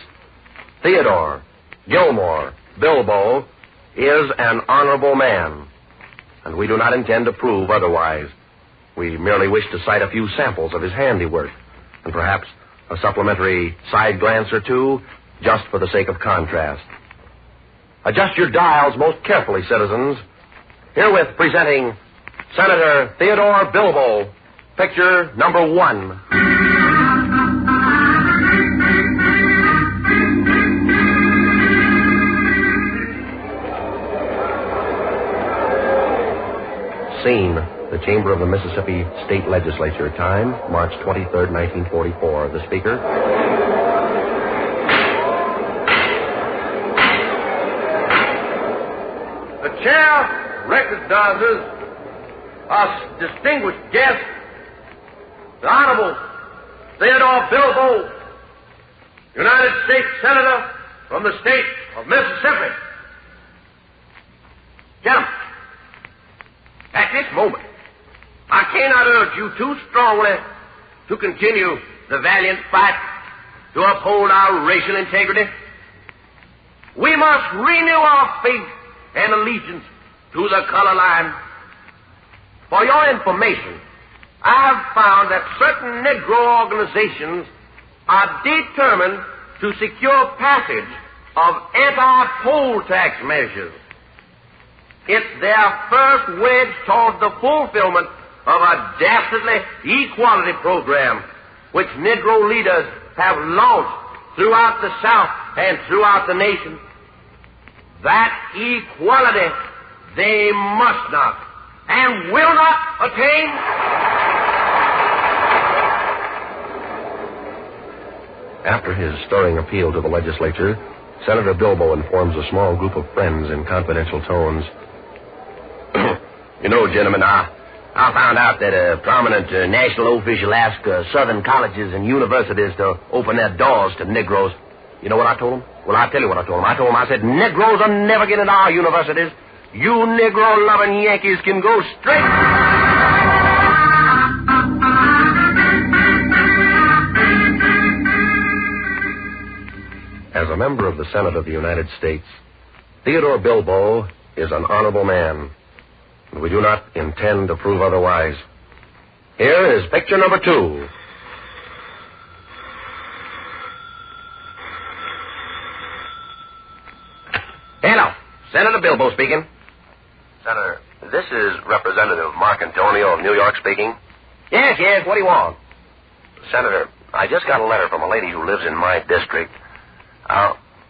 Theodore Gilmore Bilbo is an honorable man, and we do not intend to prove otherwise. We merely wish to cite a few samples of his handiwork, and perhaps a supplementary side glance or two, just for the sake of contrast. Adjust your dials most carefully, citizens. Herewith presenting Senator Theodore Bilbo, picture number 1. Scene, the chamber of the Mississippi State Legislature. Time, March 23rd, 1944. The Speaker. The chair recognizes our distinguished guest, the Honorable Theodore Bilbo, United States Senator from the state of Mississippi. Gentlemen, at this moment, I cannot urge you too strongly to continue the valiant fight to uphold our racial integrity. We must renew our faith and allegiance to the color line. For your information, I have found that certain Negro organizations are determined to secure passage of anti-poll tax measures. It's their first wedge toward the fulfillment of a dastardly equality program which Negro leaders have launched throughout the South and throughout the nation. That equality they must not and will not attain. After his stirring appeal to the legislature, Senator Bilbo informs a small group of friends in confidential tones. You know, gentlemen, I found out that a prominent national official asked Southern colleges and universities to open their doors to Negroes. You know what I told him? Well, I'll tell you what I told him. I said, Negroes will never get into our universities. You Negro-loving Yankees can go straight. As a member of the Senate of the United States, Theodore Bilbo is an honorable man. We do not intend to prove otherwise. Here is picture number 2. Hello. Senator Bilbo speaking. Senator, this is Representative Mark Antonio of New York speaking. Yes. What do you want? Senator, I just got a letter from a lady who lives in my district.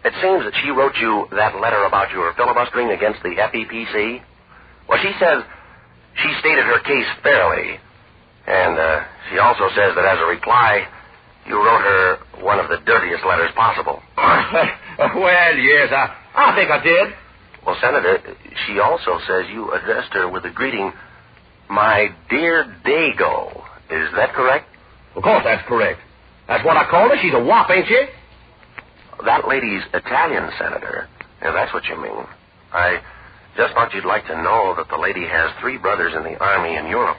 It seems that she wrote you that letter about your filibustering against the FEPC. Well, she says she stated her case fairly. And she also says that as a reply, you wrote her one of the dirtiest letters possible. Well, yes, I think I did. Well, Senator, she also says you addressed her with the greeting, "My dear Dago." Is that correct? Of course that's correct. That's what I called her. She's a wop, ain't she? That lady's Italian, Senator, if that's what you mean. I just thought you'd like to know that the lady has 3 brothers in the Army in Europe.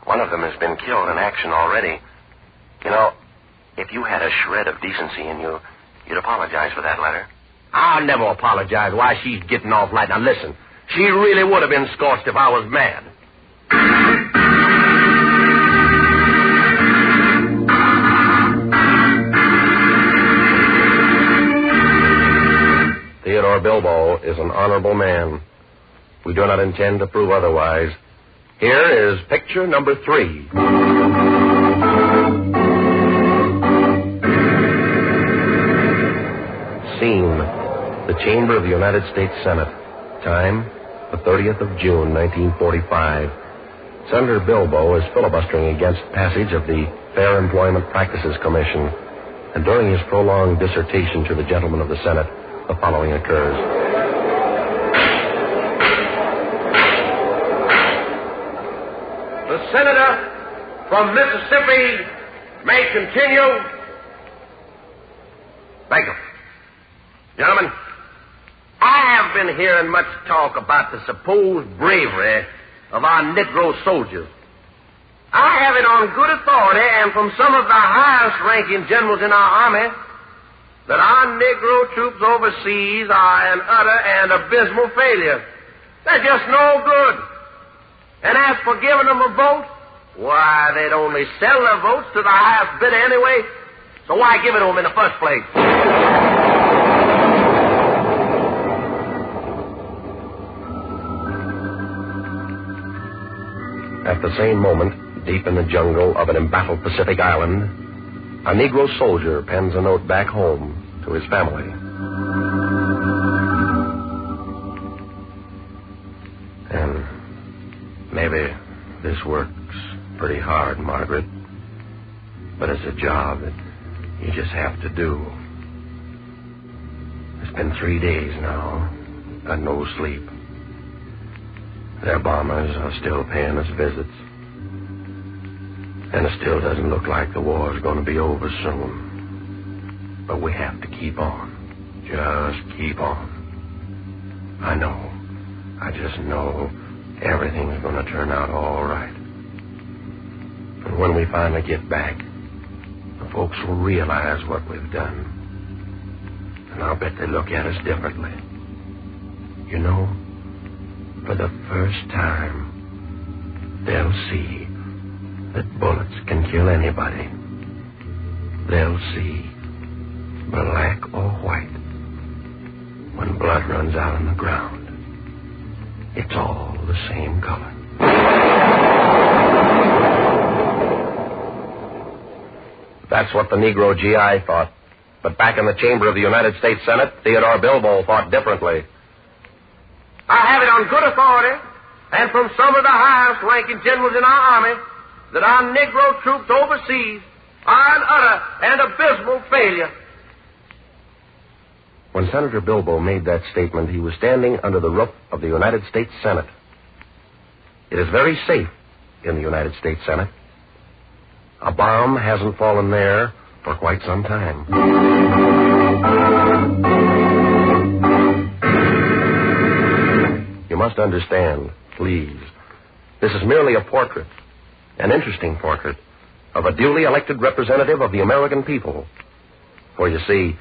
One of them has been killed in action already. You know, if you had a shred of decency in you, you'd apologize for that letter. I'll never apologize why she's getting off light. Now, listen, she really would have been scorched if I was mad. Theodore Bilbo is an honorable man. We do not intend to prove otherwise. Here is picture number 3. Scene, the chamber of the United States Senate. Time, the 30th of June, 1945. Senator Bilbo is filibustering against passage of the Fair Employment Practices Commission. And during his prolonged dissertation to the gentlemen of the Senate, the following occurs. The senator from Mississippi may continue. Thank you. Gentlemen, I have been hearing much talk about the supposed bravery of our Negro soldiers. I have it on good authority and from some of the highest-ranking generals in our army that our Negro troops overseas are an utter and abysmal failure. They're just no good. And as for giving them a vote, why, they'd only sell their votes to the highest bidder anyway, so why give it to them in the first place? At the same moment, deep in the jungle of an embattled Pacific island, a Negro soldier pens a note back home to his family. And maybe this works pretty hard, Margaret, but it's a job that you just have to do. It's been 3 days now, got no sleep. Their bombers are still paying us visits. And it still doesn't look like the war's going to be over soon. But we have to keep on. Just keep on. I know. I just know everything's going to turn out all right. And when we finally get back, the folks will realize what we've done. And I'll bet they look at us differently. You know, for the first time, they'll see that bullets can kill anybody. They'll see, black or white, when blood runs out on the ground, it's all the same color. That's what the Negro GI thought. But back in the chamber of the United States Senate, Theodore Bilbo thought differently. I have it on good authority and from some of the highest-ranking generals in our army that our Negro troops overseas are an utter and abysmal failure. When Senator Bilbo made that statement, he was standing under the roof of the United States Senate. It is very safe in the United States Senate. A bomb hasn't fallen there for quite some time. You must understand, please, this is merely a portrait, an interesting portrait, of a duly elected representative of the American people. For you see,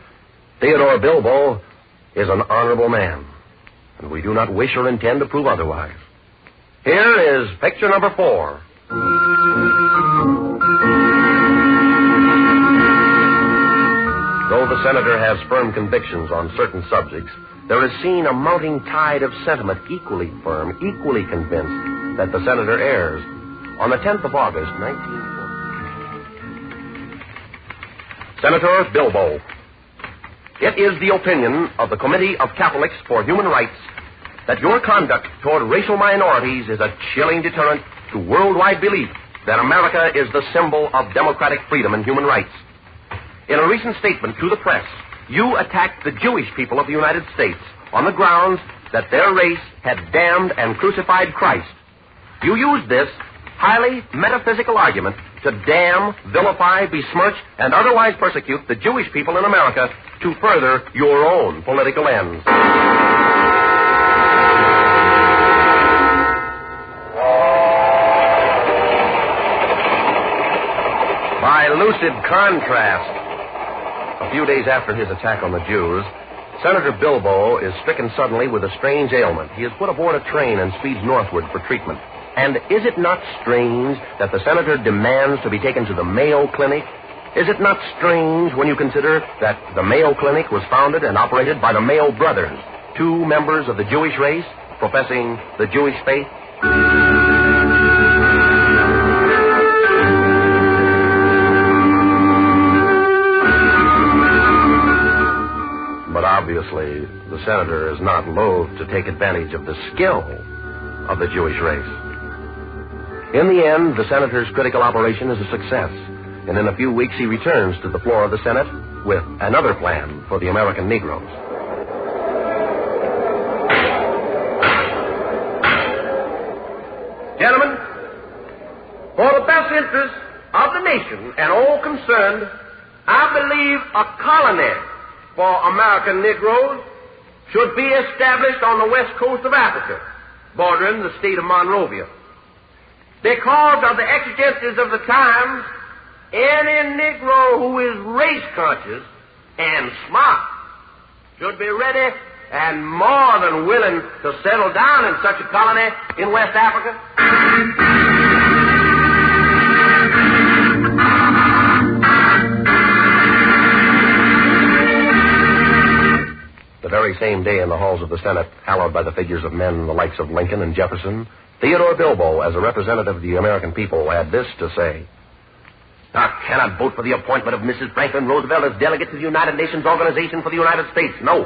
Theodore Bilbo is an honorable man, and we do not wish or intend to prove otherwise. Here is picture number 4. Though the senator has firm convictions on certain subjects, there is seen a mounting tide of sentiment equally firm, equally convinced that the senator errs. On the 10th of August, 1940. Senator Bilbo, it is the opinion of the Committee of Catholics for Human Rights that your conduct toward racial minorities is a chilling deterrent to worldwide belief that America is the symbol of democratic freedom and human rights. In a recent statement to the press, you attacked the Jewish people of the United States on the grounds that their race had damned and crucified Christ. You used this highly metaphysical argument to damn, vilify, besmirch, and otherwise persecute the Jewish people in America to further your own political ends. By lucid contrast, a few days after his attack on the Jews, Senator Bilbo is stricken suddenly with a strange ailment. He is put aboard a train and speeds northward for treatment. And is it not strange that the senator demands to be taken to the Mayo Clinic? Is it not strange when you consider that the Mayo Clinic was founded and operated by the Mayo brothers, 2 members of the Jewish race professing the Jewish faith? But our senator is not loath to take advantage of the skill of the Jewish race. In the end, the senator's critical operation is a success, and in a few weeks he returns to the floor of the Senate with another plan for the American Negroes. Gentlemen, for the best interest of the nation and all concerned, I believe a colony for American Negroes should be established on the west coast of Africa, bordering the state of Monrovia. Because of the exigencies of the times, any Negro who is race conscious and smart should be ready and more than willing to settle down in such a colony in West Africa. The very same day in the halls of the Senate, hallowed by the figures of men the likes of Lincoln and Jefferson, Theodore Bilbo, as a representative of the American people, had this to say. I cannot vote for the appointment of Mrs. Franklin Roosevelt as delegate to the United Nations Organization for the United States. No.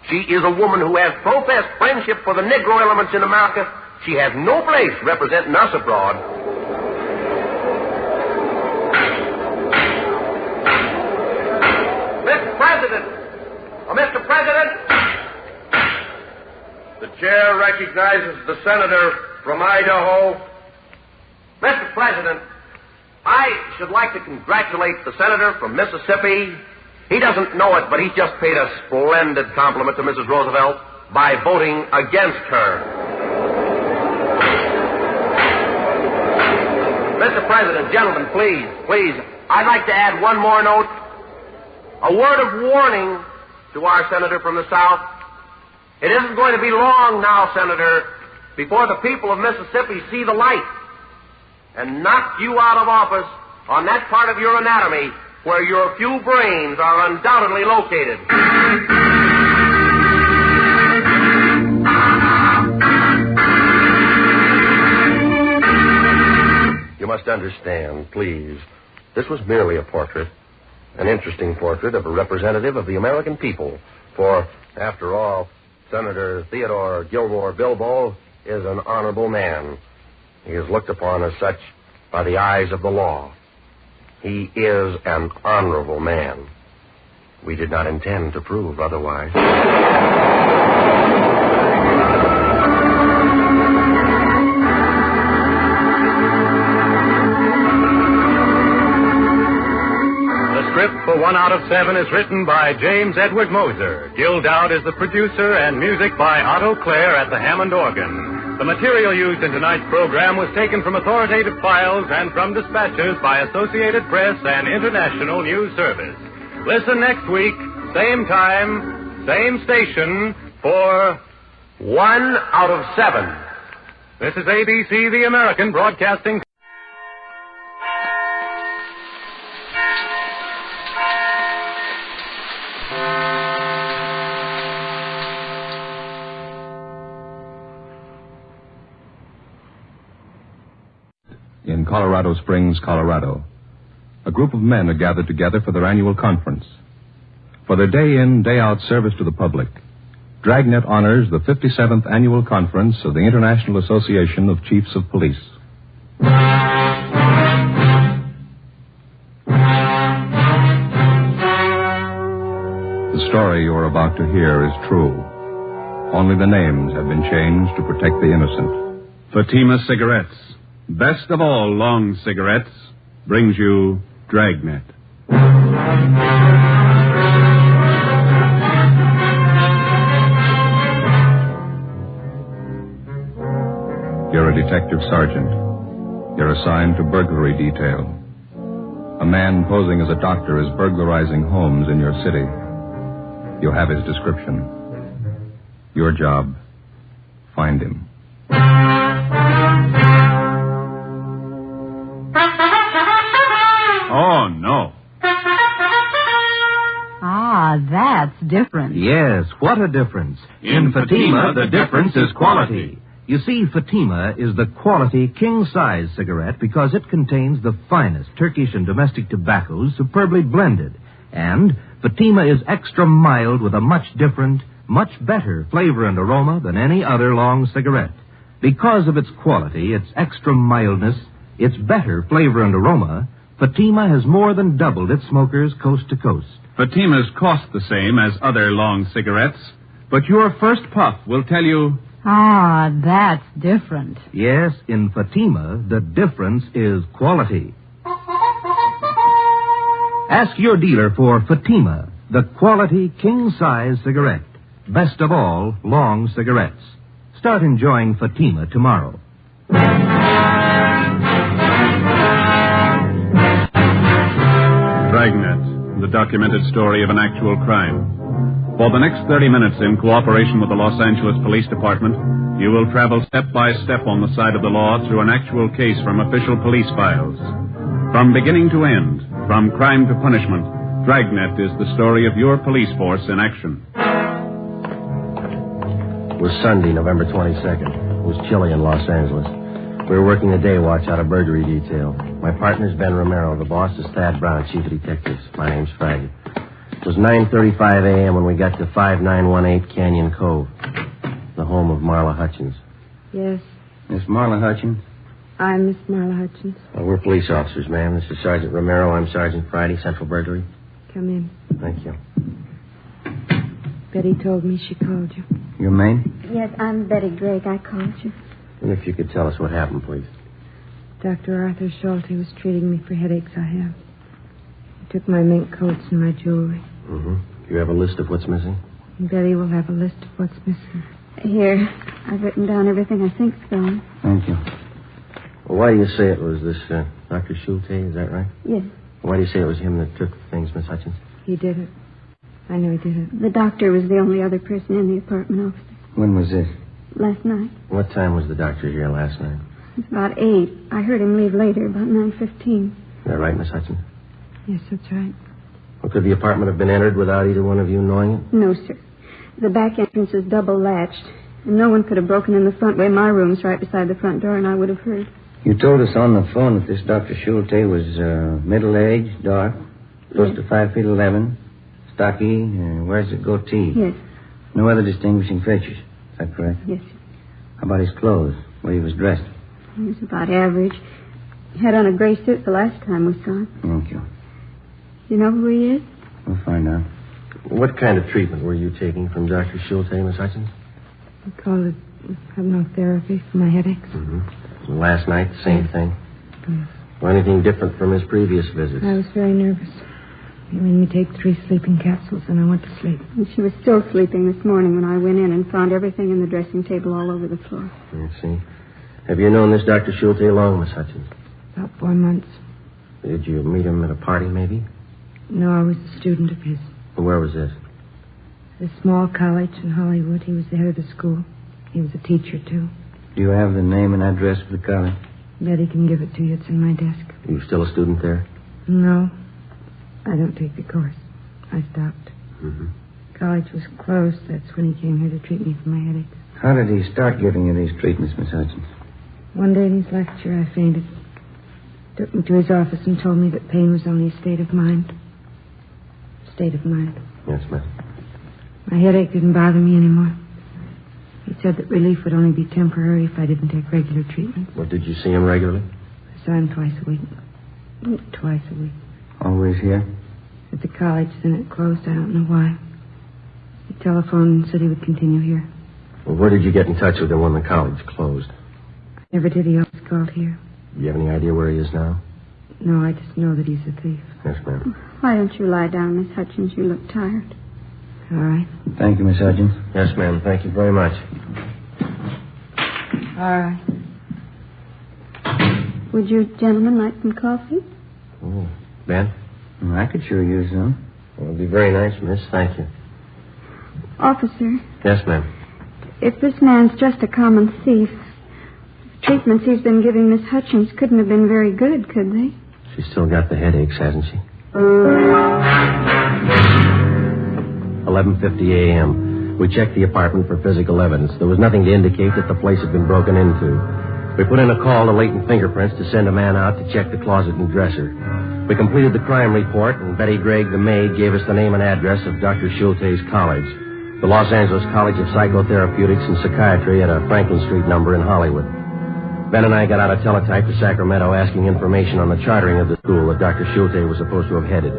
She is a woman who has professed friendship for the Negro elements in America. She has no place representing us abroad. Mr. President, the chair recognizes the senator from Idaho. Mr. President, I should like to congratulate the senator from Mississippi. He doesn't know it, but he just paid a splendid compliment to Mrs. Roosevelt by voting against her. Mr. President, gentlemen, please, I'd like to add one more note. A word of warning to our senator from the South. It isn't going to be long now, Senator, before the people of Mississippi see the light and knock you out of office on that part of your anatomy where your few brains are undoubtedly located. You must understand, please, this was merely a portrait, an interesting portrait of a representative of the American people. For, after all, Senator Theodore Gilmore Bilbo is an honorable man. He is looked upon as such by the eyes of the law. He is an honorable man. We did not intend to prove otherwise. For 1 out of 7 is written by James Edward Moser. Gil Dowd is the producer, and music by Otto Clare at the Hammond organ. The material used in tonight's program was taken from authoritative files and from dispatches by Associated Press and International News Service. Listen next week, same time, same station, for 1 out of 7. This is ABC, the American Broadcasting. In Colorado Springs, Colorado, a group of men are gathered together for their annual conference. For their day-in, day-out service to the public, Dragnet honors the 57th annual conference of the International Association of Chiefs of Police. The story you are about to hear is true. Only the names have been changed to protect the innocent. Fatima Cigarettes, best of all long cigarettes, brings you Dragnet. You're a detective sergeant. You're assigned to burglary detail. A man posing as a doctor is burglarizing homes in your city. You have his description. Your job, find him. Oh, no. Ah, that's different. Yes, what a difference. In Fatima, the difference is quality. You see, Fatima is the quality king-size cigarette because it contains the finest Turkish and domestic tobaccos superbly blended. And Fatima is extra mild with a much different, much better flavor and aroma than any other long cigarette. Because of its quality, its extra mildness, its better flavor and aroma, Fatima has more than doubled its smokers coast to coast. Fatimas cost the same as other long cigarettes, but your first puff will tell you... Ah, that's different. Yes, in Fatima, the difference is quality. Ask your dealer for Fatima, the quality king-size cigarette. Best of all, long cigarettes. Start enjoying Fatima tomorrow. Dragnet, the documented story of an actual crime. For the next 30 minutes, in cooperation with the Los Angeles Police Department, you will travel step by step on the side of the law through an actual case from official police files. From beginning to end, from crime to punishment, Dragnet is the story of your police force in action. It was Sunday, November 22nd. It was chilly in Los Angeles. We were working the day watch out of burglary detail. My partner's Ben Romero. The boss is Thad Brown, chief of detectives. My name's Freddie. It was 9:35 a.m. when we got to 5918 Canyon Cove, the home of Marla Hutchins. Yes, Miss Marla Hutchins? I'm Miss Marla Hutchins. We're police officers, ma'am. This is Sergeant Romero. I'm Sergeant Friday, Central Burglary. Come in. Thank you. Betty told me she called you. Your name? Yes, I'm Betty Gregg. I called you. And if you could tell us what happened, please. Dr. Arthur Schulte was treating me for headaches I have. He took my mink coats and my jewelry. Mm-hmm. Do you have a list of what's missing? And Betty will have a list of what's missing. Here, I've written down everything I think's gone. Thank you. Well, why do you say it was this Dr. Schulte? Is that right? Yes. Why do you say it was him that took things, Miss Hutchins? He did it. I know he did it. The doctor was the only other person in the apartment, officer. When was this? Last night. What time was the doctor here last night? It's about 8. I heard him leave later, about 9:15. Is that right, Miss Hutchins? Yes, that's right. Well, could the apartment have been entered without either one of you knowing it? No, sir. The back entrance is double latched, and no one could have broken in the front way. My room's right beside the front door, and I would have heard. You told us on the phone that this Dr. Schulte was middle-aged, dark, close to 5'11", stocky, wears a goatee. Yes. No other distinguishing features. Is that correct? Yes, sir. How about his clothes, where he was dressed? He was about average. He had on a gray suit the last time we saw him. Thank you. You know who he is? We'll find out. What kind of treatment were you taking from Dr. Schulte, Miss Hutchins? We call it hypnotherapy for my headaches. Mm-hmm. Last night, same thing? Yes. Or anything different from his previous visits? I was very nervous. He made me take 3 sleeping capsules, and I went to sleep. And she was still sleeping this morning when I went in and found everything in the dressing table all over the floor. I see. Have you known this Dr. Schulte long, Miss Hutchins? About 4 months. Did you meet him at a party, maybe? No, I was a student of his. Where was this? At a small college in Hollywood. He was the head of the school. He was a teacher, too. Do you have the name and address of the college? Betty can give it to you. It's in my desk. Are you still a student there? No. I don't take the course. I stopped. Mm-hmm. College was closed. That's when he came here to treat me for my headaches. How did he start giving you these treatments, Miss Hutchins? One day in his lecture, I fainted. Took me to his office and told me that pain was only a state of mind. State of mind. Yes, ma'am. My headache didn't bother me anymore. He said that relief would only be temporary if I didn't take regular treatment. Well, did you see him regularly? I saw him twice a week. Twice a week. Always here? At the college, then it closed. I don't know why. He telephoned and said he would continue here. Well, where did you get in touch with him when the college closed? I never did. He always called here. Do you have any idea where he is now? No, I just know that he's a thief. Yes, ma'am. Why don't you lie down, Miss Hutchins? You look tired. All right. Thank you, Miss Hutchins. Yes, ma'am. Thank you very much. All right. Would you gentlemen like some coffee? Oh, Ben? I could sure use some. Well, it'd be very nice, miss. Thank you. Officer. Yes, ma'am. If this man's just a common thief, the treatments he's been giving Miss Hutchins couldn't have been very good, could they? She's still got the headaches, hasn't she? 11:50 a.m. We checked the apartment for physical evidence. There was nothing to indicate that the place had been broken into. We put in a call to Latent Fingerprints to send a man out to check the closet and dresser. We completed the crime report, and Betty Gregg, the maid, gave us the name and address of Dr. Schulte's college. the Los Angeles College of Psychotherapeutics and Psychiatry at a Franklin Street number in Hollywood. Ben and I got out a teletype to Sacramento asking information on the chartering of the school that Dr. Schulte was supposed to have headed.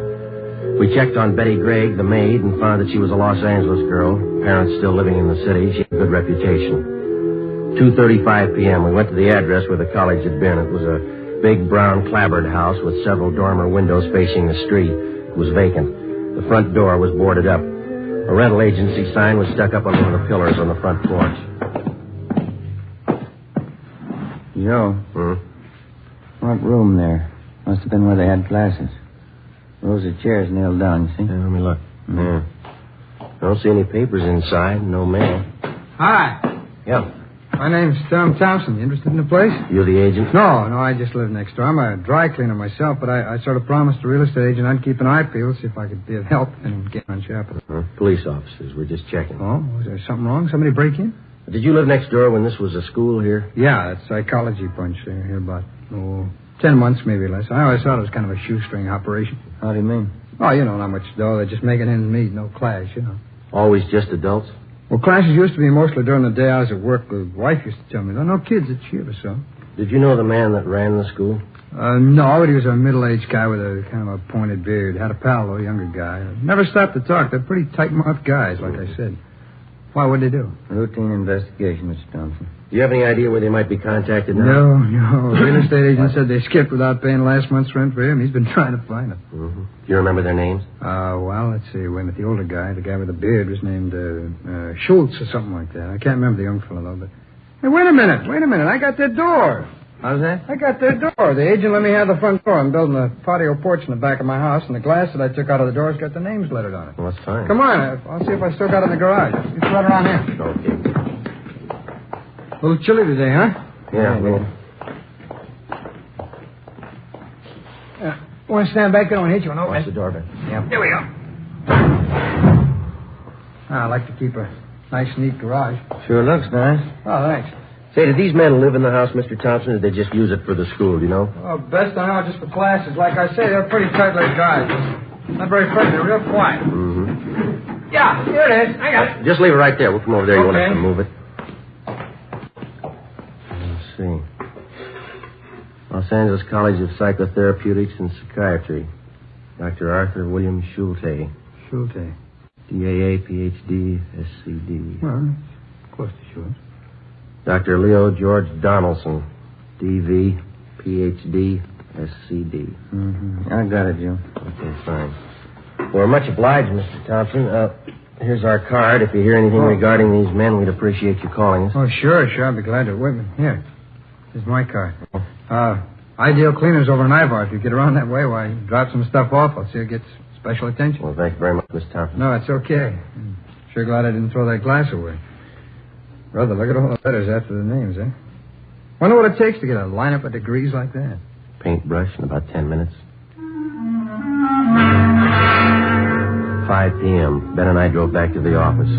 We checked on Betty Gregg, the maid, and found that she was a Los Angeles girl, parents still living in the city. She had a good reputation. 2:35 p.m., we went to the address where the college had been. It was a big brown clapboard house with several dormer windows facing the street. It was vacant. The front door was boarded up. A rental agency sign was stuck up on one of the pillars on the front porch. Joe. What room there? Must have been where they had classes. Rows of chairs nailed down, you see? Yeah, let me look. Yeah. I don't see any papers inside. No mail. Hi. Yeah. My name's Tom Thompson. You interested in the place? You're the agent? No, I just live next door. I'm a dry cleaner myself, but I sort of promised the real estate agent I'd keep an eye peeled, see if I could be of help and get on Chapel. Police officers. We're just checking. Oh, was there something wrong? Somebody break in? Did you live next door when this was a school here? Yeah, that psychology bunch there, here about, 10 months, maybe less. I always thought it was kind of a shoestring operation. How do you mean? Oh, not much dough. They're just making ends meet, no class, Always just adults? Well, classes used to be mostly during the day I was at work. The wife used to tell me, no kids at year or so. Did you know the man that ran the school? No, but he was a middle-aged guy with a kind of a pointed beard. Had a pal, though, a younger guy. Never stopped to talk. They're pretty tight-mouthed guys, like I said. Why, what'd they do? Routine investigation, Mr. Thompson. Do you have any idea where they might be contacted now? No. The real estate agent said they skipped without paying last month's rent for him. He's been trying to find them. Mm-hmm. Do you remember their names? Well, let's see. Wait a minute. The older guy, the guy with the beard, was named Schultz or something like that. I can't remember the young fellow, though, but... Hey, wait a minute. I got their door. How's that? I got their door. The agent let me have the front door. I'm building a patio porch in the back of my house, and the glass that I took out of the door's got the names lettered on it. Well, that's fine. Come on. I'll see if I still got it in the garage. You throw it around here. Okay. A little chilly today, huh? Yeah, well. Want to stand back there and hit you an Watch the doorbell. Yeah. Here we go. I like to keep a nice, neat garage. Sure looks nice. Oh, thanks. Say, did these men live in the house, Mr. Thompson, or did they just use it for the school, do you know? Oh, best I know, just for classes. Like I say, they're pretty tight-lipped guys. Not very friendly. They're real quiet. Mm-hmm. Yeah, here it is. I got it. Just leave it right there. We'll come over there. You won't have to move it. See. Los Angeles College of Psychotherapeutics and Psychiatry. Dr. Arthur William Schulte. Schulte. DAA, PhD, SCD. Well, close to Schultz. Dr. Leo George Donaldson. DV, PhD, SCD. Mm-hmm. I got it, Joe. Okay, fine. Well, we're much obliged, Mr. Thompson. Here's our card. If you hear anything regarding these men, we'd appreciate you calling us. Oh, sure. I'll be glad to. Wait a minute. Here. Here's my card. Ideal Cleaners over in Ivar. If you get around that way, why, drop some stuff off. I'll see it gets special attention. Well, thank you very much, Mr. Thompson. No, it's okay. I'm sure glad I didn't throw that glass away. Brother, look at all the letters after the names, eh? Wonder what it takes to get a lineup of degrees like that. Paintbrush in about 10 minutes. 5 p.m. Ben and I drove back to the office.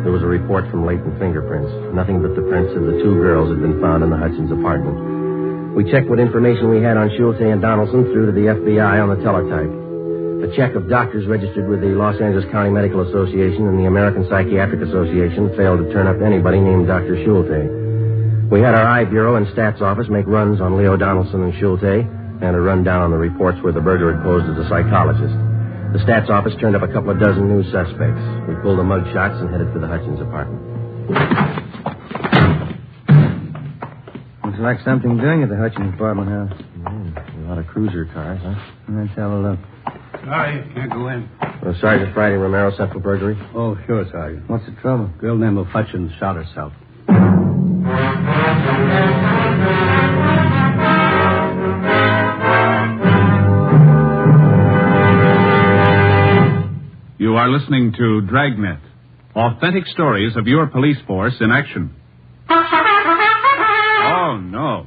There was a report from latent fingerprints. Nothing but the prints of the two girls had been found in the Hutchins apartment. We checked what information we had on Schulte and Donaldson through to the FBI on the teletype. A check of doctors registered with the Los Angeles County Medical Association and the American Psychiatric Association failed to turn up anybody named Dr. Schulte. We had our I Bureau and Stats Office make runs on Leo Donaldson and Schulte and a rundown on the reports where the burglar had posed as a psychologist. The Stats Office turned up a couple of dozen new suspects. We pulled the mug shots and headed for the Hutchins apartment. Looks like something doing at the Hutchins apartment house. A lot of cruiser cars, huh? Let's have a look. Sorry, can't go in. Sergeant Friday Romero, Central Burglary. Oh, sure, Sergeant. What's the trouble? Girl named Hutchins shot herself. You are listening to Dragnet, authentic stories of your police force in action. Oh, no.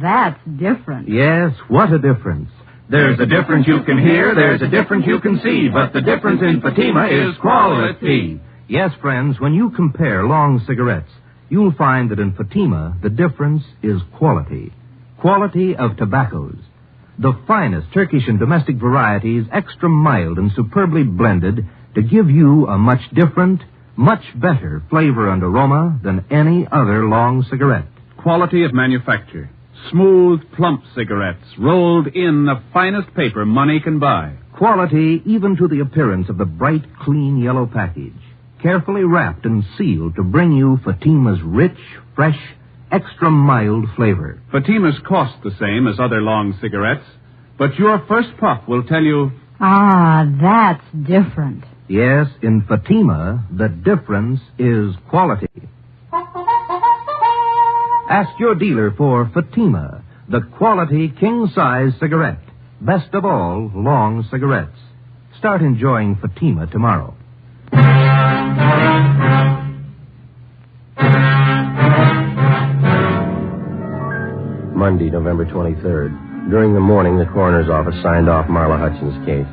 That's different. Yes, what a difference. There's a difference you can hear, there's a difference you can see, but the difference in Fatima is quality. Yes, friends, when you compare long cigarettes, you'll find that in Fatima, the difference is quality. Quality of tobaccos. The finest Turkish and domestic varieties, extra mild and superbly blended, to give you a much different, much better flavor and aroma than any other long cigarette. Quality of manufacture. Smooth, plump cigarettes rolled in the finest paper money can buy. Quality even to the appearance of the bright, clean yellow package. Carefully wrapped and sealed to bring you Fatima's rich, fresh, extra mild flavor. Fatima's cost the same as other long cigarettes, but your first puff will tell you... Ah, that's different. Yes, in Fatima, the difference is quality. Ask your dealer for Fatima, the quality king-size cigarette. Best of all, long cigarettes. Start enjoying Fatima tomorrow. Monday, November 23rd. During the morning, the coroner's office signed off Marla Hutchins' case.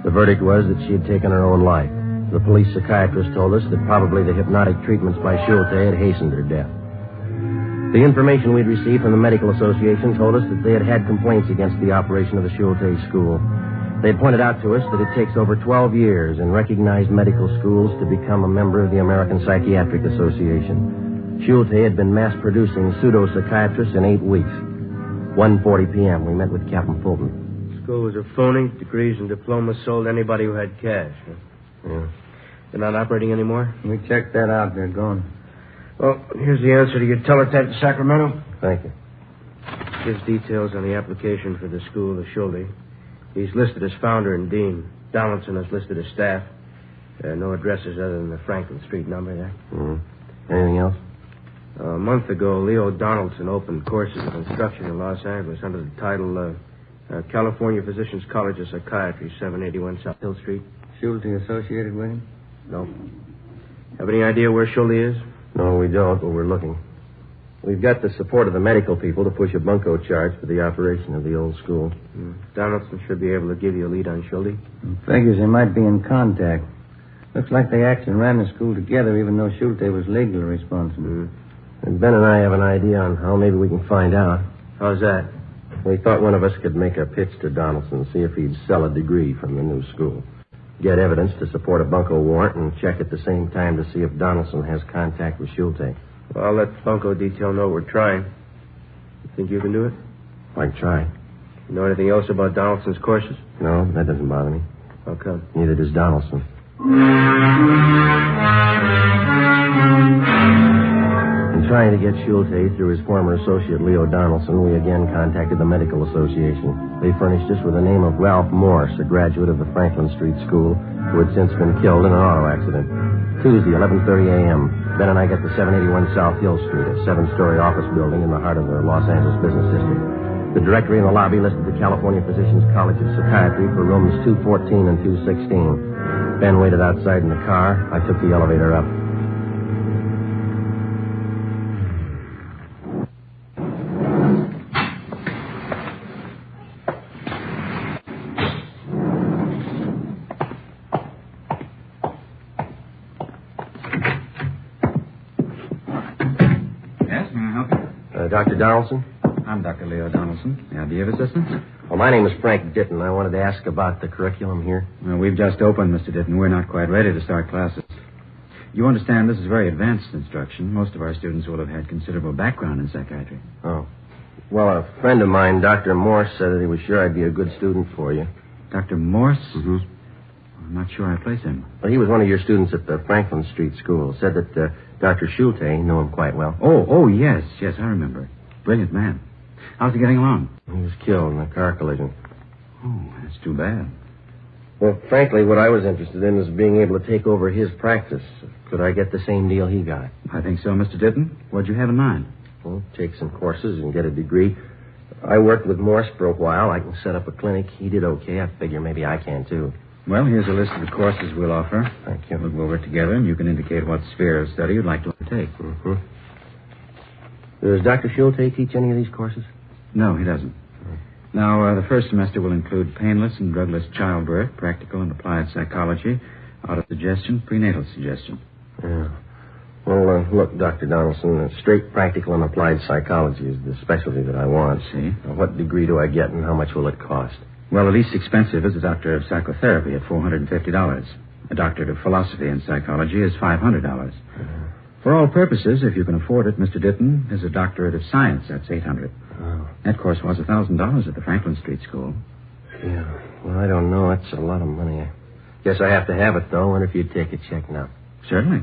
The verdict was that she had taken her own life. The police psychiatrist told us that probably the hypnotic treatments by Schulte had hastened her death. The information we'd received from the Medical Association told us that they had had complaints against the operation of the Schulte School. They had pointed out to us that it takes over 12 years in recognized medical schools to become a member of the American Psychiatric Association. Schulte had been mass-producing pseudo-psychiatrists in 8 weeks. 1:40 p.m., we met with Captain Fulton. School was a phony. Degrees and diplomas sold anybody who had cash. Yeah. They're not operating anymore? We checked that out. They're gone. Well, here's the answer to your teletype to Sacramento. Thank you. Gives details on the application for the school of Schulte. He's listed as founder and dean. Donaldson is listed as staff. No addresses other than the Franklin Street number there. Mm-hmm. Anything else? A month ago, Leo Donaldson opened courses of instruction in Los Angeles under the title California Physicians College of Psychiatry, 781 South Hill Street. Schulte associated with him? No. Have any idea where Schulte is? No, we don't, but we're looking. We've got the support of the medical people to push a bunco charge for the operation of the old school. Donaldson should be able to give you a lead on Schulte. Figures they might be in contact. Looks like they actually ran the school together, even though Schulte was legally responsible. And Ben and I have an idea on how maybe we can find out. How's that? We thought one of us could make a pitch to Donaldson, see if he'd sell a degree from the new school. Get evidence to support a bunco warrant and check at the same time to see if Donaldson has contact with Schulte. Well, I'll let bunco detail know we're trying. You think you can do it? I can try. You know anything else about Donaldson's courses? No, that doesn't bother me. How come? Neither does Donaldson. In trying to get Schulte through his former associate Leo Donaldson, we again contacted the Medical Association. They furnished us with the name of Ralph Morse, a graduate of the Franklin Street School, who had since been killed in an auto accident. Tuesday, 11:30 a.m., Ben and I got to 781 South Hill Street, a 7-story office building in the heart of the Los Angeles business district. The directory in the lobby listed the California Physicians College of Psychiatry for rooms 214 and 216. Ben waited outside in the car. I took the elevator up. Dr. Donaldson? I'm Dr. Leo Donaldson. May I be of assistance? Well, my name is Frank Ditton. I wanted to ask about the curriculum here. Well, we've just opened, Mr. Ditton. We're not quite ready to start classes. You understand this is very advanced instruction. Most of our students will have had considerable background in psychiatry. Oh. Well, a friend of mine, Dr. Morse, said that he was sure I'd be a good student for you. Dr. Morse? Mm-hmm. I'm not sure I place him. Well, he was one of your students at the Franklin Street School. Said that Dr. Schulte knew him quite well. Oh, yes, I remember. Brilliant man. How's he getting along? He was killed in a car collision. Oh, that's too bad. Well, frankly, what I was interested in is being able to take over his practice. Could I get the same deal he got? I think so, Mr. Ditton. What'd you have in mind? Well, take some courses and get a degree. I worked with Morse for a while. I can set up a clinic. He did okay. I figure maybe I can, too. Well, here's a list of the courses we'll offer. Thank you. We'll go over it together, and you can indicate what sphere of study you'd like to undertake. Mm-hmm. Does Dr. Schulte teach any of these courses? No, he doesn't. Now, the first semester will include painless and drugless childbirth, practical and applied psychology, autosuggestion, prenatal suggestion. Yeah. Well, look, Dr. Donaldson, straight practical and applied psychology is the specialty that I want. See? Now, what degree do I get and how much will it cost? Well, the least expensive is a doctor of psychotherapy at $450. A doctorate of philosophy and psychology is $500. For all purposes, if you can afford it, Mr. Ditton, is a doctorate of science. That's $800. Oh. That course was $1,000 at the Franklin Street School. Yeah. Well, I don't know. That's a lot of money. I guess I have to have it, though. Wonder if you'd take a check now. Certainly.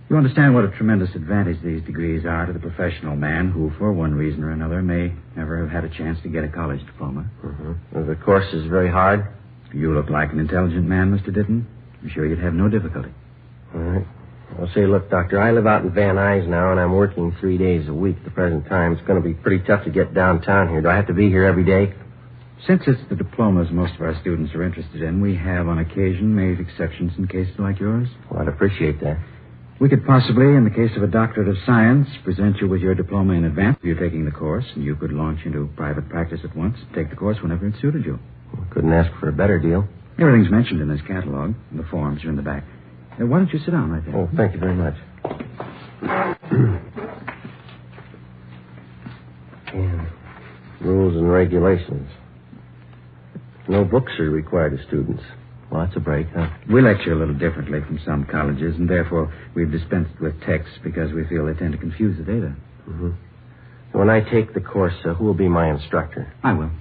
You understand what a tremendous advantage these degrees are to the professional man who, for one reason or another, may never have had a chance to get a college diploma. Well, the course is very hard. You look like an intelligent man, Mr. Ditton. I'm sure you'd have no difficulty. All right. Well, say, look, Doctor, I live out in Van Nuys now, and I'm working 3 days a week at the present time. It's going to be pretty tough to get downtown here. Do I have to be here every day? Since it's the diplomas most of our students are interested in, we have, on occasion, made exceptions in cases like yours. Well, I'd appreciate that. We could possibly, in the case of a doctorate of science, present you with your diploma in advance of you taking the course, and you could launch into private practice at once and take the course whenever it suited you. Well, couldn't ask for a better deal. Everything's mentioned in this catalog. The forms are in the back. Why don't you sit down right there? Oh, thank you very much. And rules and regulations. No books are required of students. Well, that's a break, huh? We lecture a little differently from some colleges, and therefore we've dispensed with texts because we feel they tend to confuse the data. When I take the course, who will be my instructor? I will.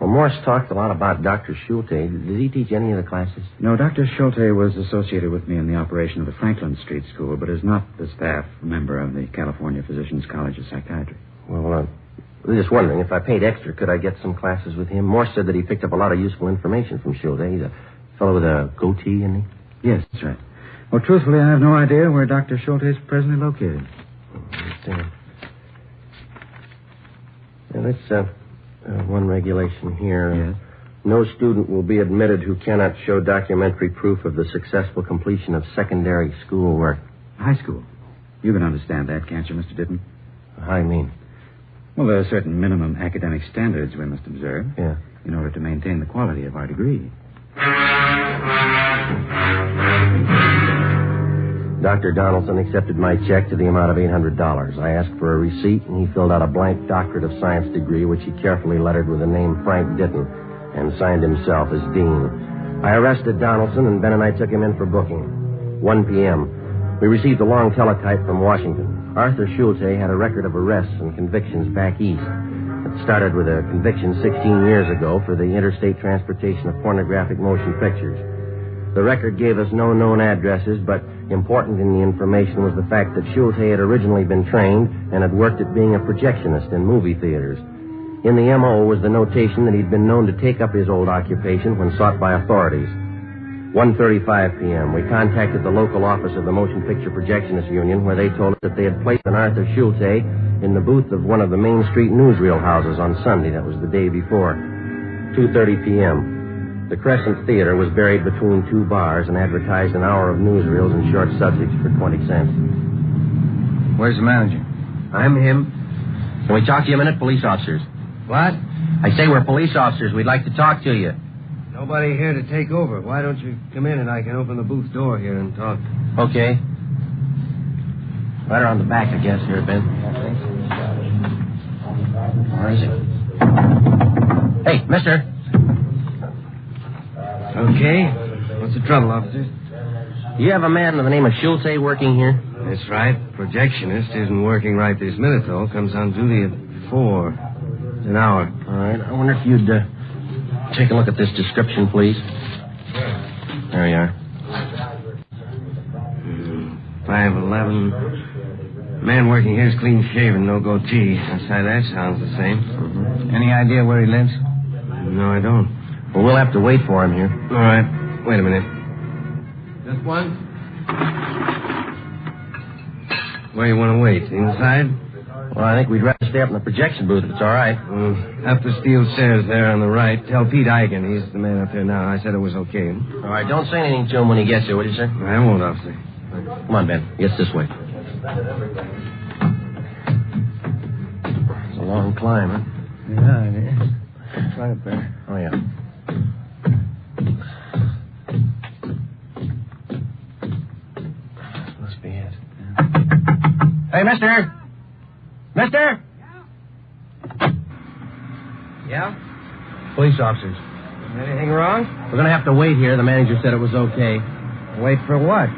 Well, Morris talked a lot about Dr. Schulte. Did he teach any of the classes? No, Dr. Schulte was associated with me in the operation of the Franklin Street School, but is not the staff member of the California Physicians College of Psychiatry. Well, I'm just wondering, if I paid extra, could I get some classes with him? Morris said that he picked up a lot of useful information from Schulte. He's a fellow with a goatee, isn't he? Yes, that's right. Well, truthfully, I have no idea where Dr. Schulte is presently located. I understand. Now, let's, one regulation here. Yes? No student will be admitted who cannot show documentary proof of the successful completion of secondary school work. High school. You can understand that, can't you, Mr. Ditton? How do you mean? Well, there are certain minimum academic standards we must observe. Yeah. In order to maintain the quality of our degree. Dr. Donaldson accepted my check to the amount of $800. I asked for a receipt, and he filled out a blank doctorate of science degree, which he carefully lettered with the name Frank Ditton, and signed himself as dean. I arrested Donaldson, and Ben and I took him in for booking. 1 p.m. We received a long teletype from Washington. Arthur Schulte had a record of arrests and convictions back east. It started with a conviction 16 years ago for the interstate transportation of pornographic motion pictures. The record gave us no known addresses, but important in the information was the fact that Schulte had originally been trained and had worked at being a projectionist in movie theaters. In the M.O. was the notation that he'd been known to take up his old occupation when sought by authorities. 1:35 p.m., we contacted the local office of the Motion Picture Projectionist Union, where they told us that they had placed an Arthur Schulte in the booth of one of the Main Street newsreel houses on Sunday. That was the day before. 2:30 p.m. The Crescent Theater was buried between two bars and advertised an hour of newsreels and short subjects for 20 cents. Where's the manager? I'm him. Can we talk to you a minute, police officers? What? I say we're police officers. We'd like to talk to you. Nobody here to take over. Why don't you come in and I can open the booth door here and talk? Okay. Right around the back, I guess, here, Ben. Where is it? Hey, mister. Okay. What's the trouble, officer? You have a man by the name of Schulte working here? That's right. Projectionist isn't working right this minute, though. Comes on duty at 4. It's an hour. All right. I wonder if you'd take a look at this description, please. There you are. 5'11". Man working here is clean shaven, no goatee. Outside that sounds the same. Any idea where he lives? No, I don't. Well, we'll have to wait for him here. All right. Wait a minute. Just one? Where you want to wait? Inside? Well, I think we'd rather stay up in the projection booth if it's all right. Up the steel stairs there on the right. Tell Pete Eichen. He's the man up there now. I said it was okay. All right. Don't say anything to him when he gets here, will you, sir? I won't, officer. Come on, Ben. Gets this way. It's a long climb, huh? Yeah, it is. It's right up there. Oh, yeah. Must be it. Hey, mister! Mister! Yeah? Police officers. Anything wrong? We're going to have to wait here. The manager said it was okay. Wait for what?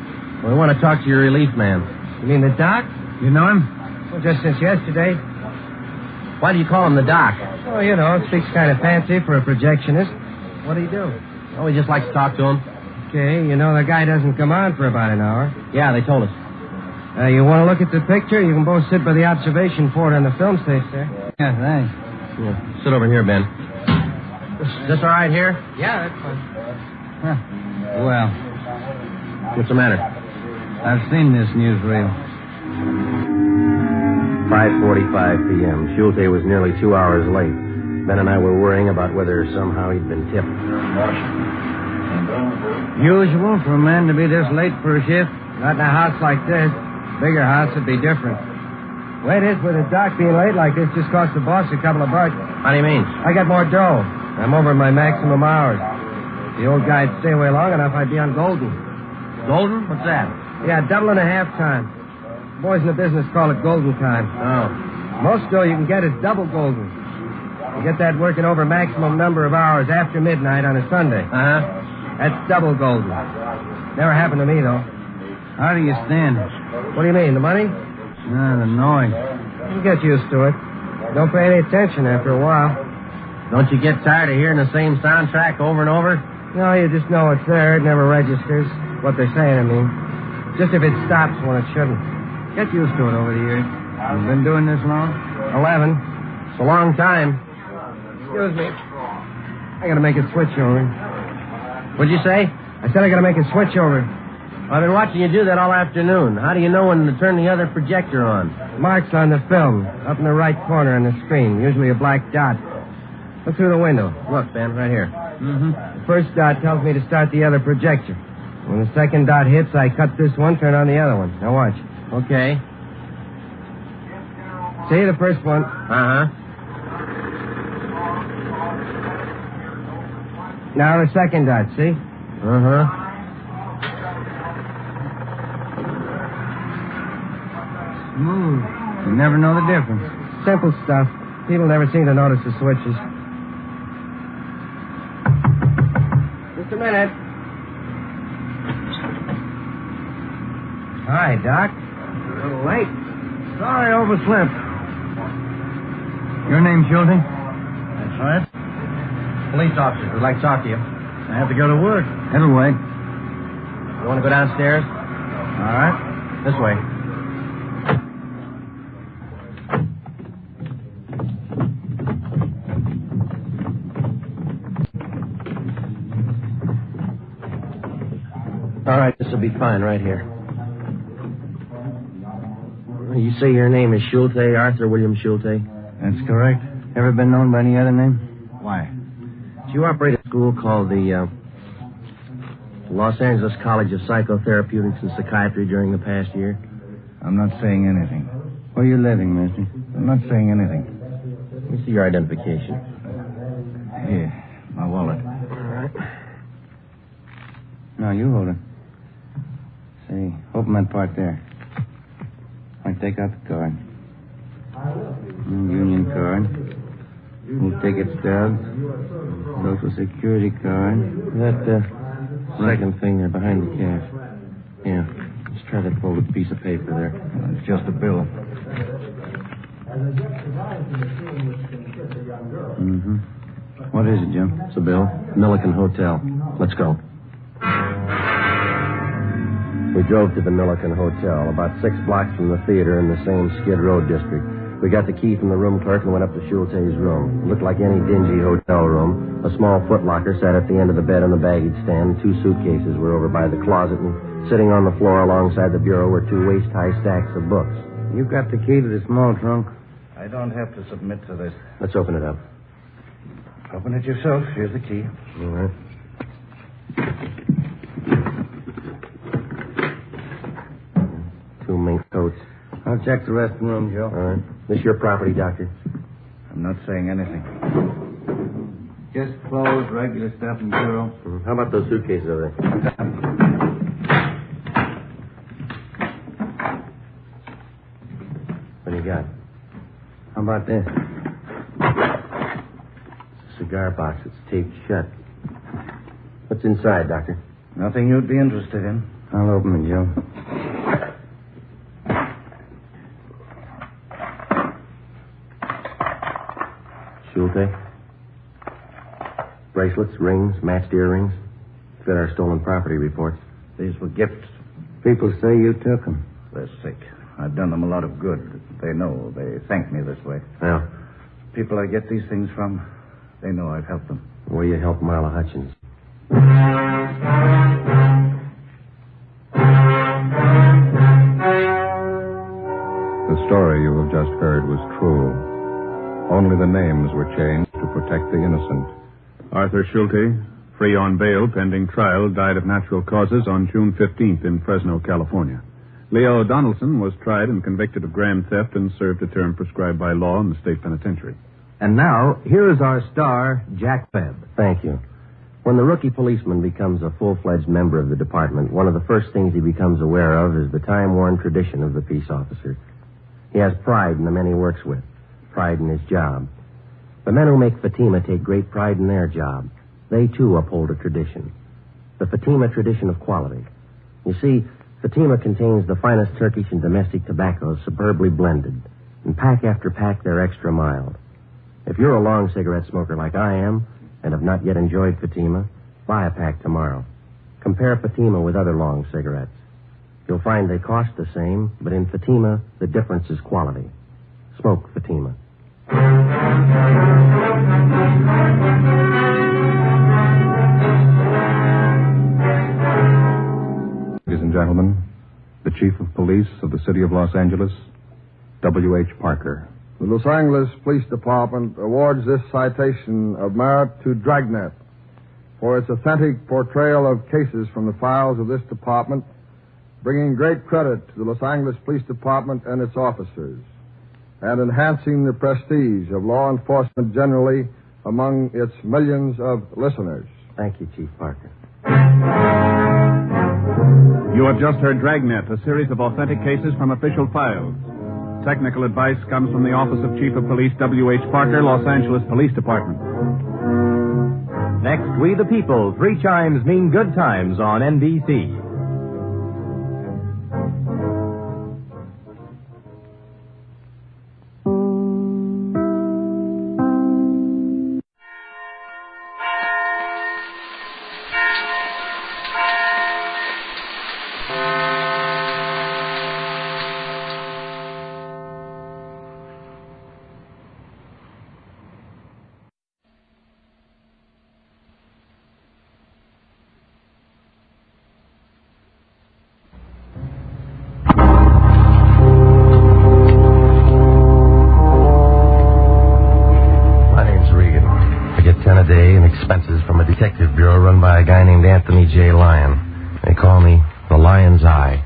We want to talk to your relief man. You mean the doc? You know him? Well, just since yesterday. Why do you call him the doc? Oh, you know, speaks kind of fancy for a projectionist. What do you do? Oh, he just likes to talk to him. Okay, you know the guy doesn't come on for about an hour. Yeah, they told us. You want to look at the picture? You can both sit by the observation port on the film stage there. Yeah, thanks. Yeah, sit over here, Ben. Is this all right here? Yeah, that's fine. Huh. Well, what's the matter? I've seen this newsreel. 5:45 p.m. Schulte was nearly 2 hours late. Ben and I were worrying about whether somehow he'd been tipped. Usual for a man to be this late for a shift? Not in a house like this. Bigger house would be different. Way it is with a doc being late like this just cost the boss a couple of bucks. How do you mean? I got more dough. I'm over my maximum hours. If the old guy'd stay away long enough, I'd be on Golden. Golden? What's that? Yeah, double and a half time. Boys in the business call it Golden time. Oh. Most dough you can get is double Golden. You get that working over maximum number of hours after midnight on a Sunday. Uh-huh. That's double Golden. Never happened to me, though. How do you stand? What do you mean, the money? No, the noise. You get used to it. Don't pay any attention after a while. Don't you get tired of hearing the same soundtrack over and over? No, you just know it's there. It never registers. What they're saying, I mean. Just if it stops when it shouldn't. Get used to it over the years. You've been doing this long? 11. It's a long time. Excuse me. I gotta make a switch over. What'd you say? I said I gotta make a switch over. I've been watching you do that all afternoon. How do you know when to turn the other projector on? Marks on the film, up in the right corner on the screen, usually a black dot. Look through the window. Look, Ben, right here. Mm-hmm. The first dot tells me to start the other projector. When the second dot hits, I cut this one, turn on the other one. Now watch. Okay. See the first one? Uh-huh. Now the second dot, see? Uh-huh. Smooth. You never know the difference. Simple stuff. People never seem to notice the switches. Just a minute. Hi, Doc. A little late. Sorry, I overslept. Your name, Schulte? That's right. Police officers would like to talk to you. I have to go to work. It'll wait. You want to go downstairs? All right. This way. All right, this will be fine right here. You say your name is Schulte, Arthur William Schulte? That's correct. Ever been known by any other name? Why? Do you operate a school called the Los Angeles College of Psychotherapeutics and Psychiatry during the past year? I'm not saying anything. Where are you living, mister? I'm not saying anything. Let me see your identification. Here, my wallet. All right. No, you hold it. Say, open that part there. I take out the card. Union card. We'll take it stubs. Social Security card. That second thing there behind the cash. Yeah. Let's try that folded piece of paper there. It's just a bill. Mm-hmm. What is it, Jim? It's a bill. Milliken Hotel. Let's go. We drove to the Milliken Hotel, about 6 blocks from the theater in the same Skid Row district. We got the key from the room clerk and went up to Schulte's room. It looked like any dingy hotel room. A small footlocker sat at the end of the bed on the baggage stand. 2 suitcases were over by the closet, and sitting on the floor alongside the bureau were 2 waist-high stacks of books. You got the key to the small trunk? I don't have to submit to this. Let's open it up. Open it yourself. Here's the key. All right. 2 mink coats. I'll check the rest of the room, Joe. All right. This your property, Doctor? I'm not saying anything. Just clothes, regular stuff in the bureau. How about those suitcases over there? What do you got? How about this? It's a cigar box. It's taped shut. What's inside, Doctor? Nothing you'd be interested in. I'll open it, Joe. Schulte? Bracelets, rings, matched earrings. Fit our stolen property reports. These were gifts. People say you took them. They're sick. I've done them a lot of good. They know. They thank me this way. Yeah. People I get these things from, they know I've helped them. Will you help Marla Hutchins? The story you have just heard was true. Only the names were changed to protect the innocent. Arthur Schulte, free on bail pending trial, died of natural causes on June 15th in Fresno, California. Leo Donaldson was tried and convicted of grand theft and served a term prescribed by law in the state penitentiary. And now, here is our star, Jack Webb. Thank you. When the rookie policeman becomes a full-fledged member of the department, one of the first things he becomes aware of is the time-worn tradition of the peace officer. He has pride in the men he works with, pride in his job. The men who make Fatima take great pride in their job. They, too, uphold a tradition. The Fatima tradition of quality. You see, Fatima contains the finest Turkish and domestic tobaccos superbly blended. And pack after pack, they're extra mild. If you're a long cigarette smoker like I am, and have not yet enjoyed Fatima, buy a pack tomorrow. Compare Fatima with other long cigarettes. You'll find they cost the same, but in Fatima, the difference is quality. Smoke Fatima. Ladies and gentlemen, the Chief of Police of the City of Los Angeles, W.H. Parker. The Los Angeles Police Department awards this citation of merit to Dragnet for its authentic portrayal of cases from the files of this department, bringing great credit to the Los Angeles Police Department and its officers, and enhancing the prestige of law enforcement generally among its millions of listeners. Thank you, Chief Parker. You have just heard Dragnet, a series of authentic cases from official files. Technical advice comes from the Office of Chief of Police W.H. Parker, Los Angeles Police Department. Next, We the People. 3 chimes mean good times on NBC. Expenses from a detective bureau run by a guy named Anthony J. Lyon. They call me the Lion's Eye.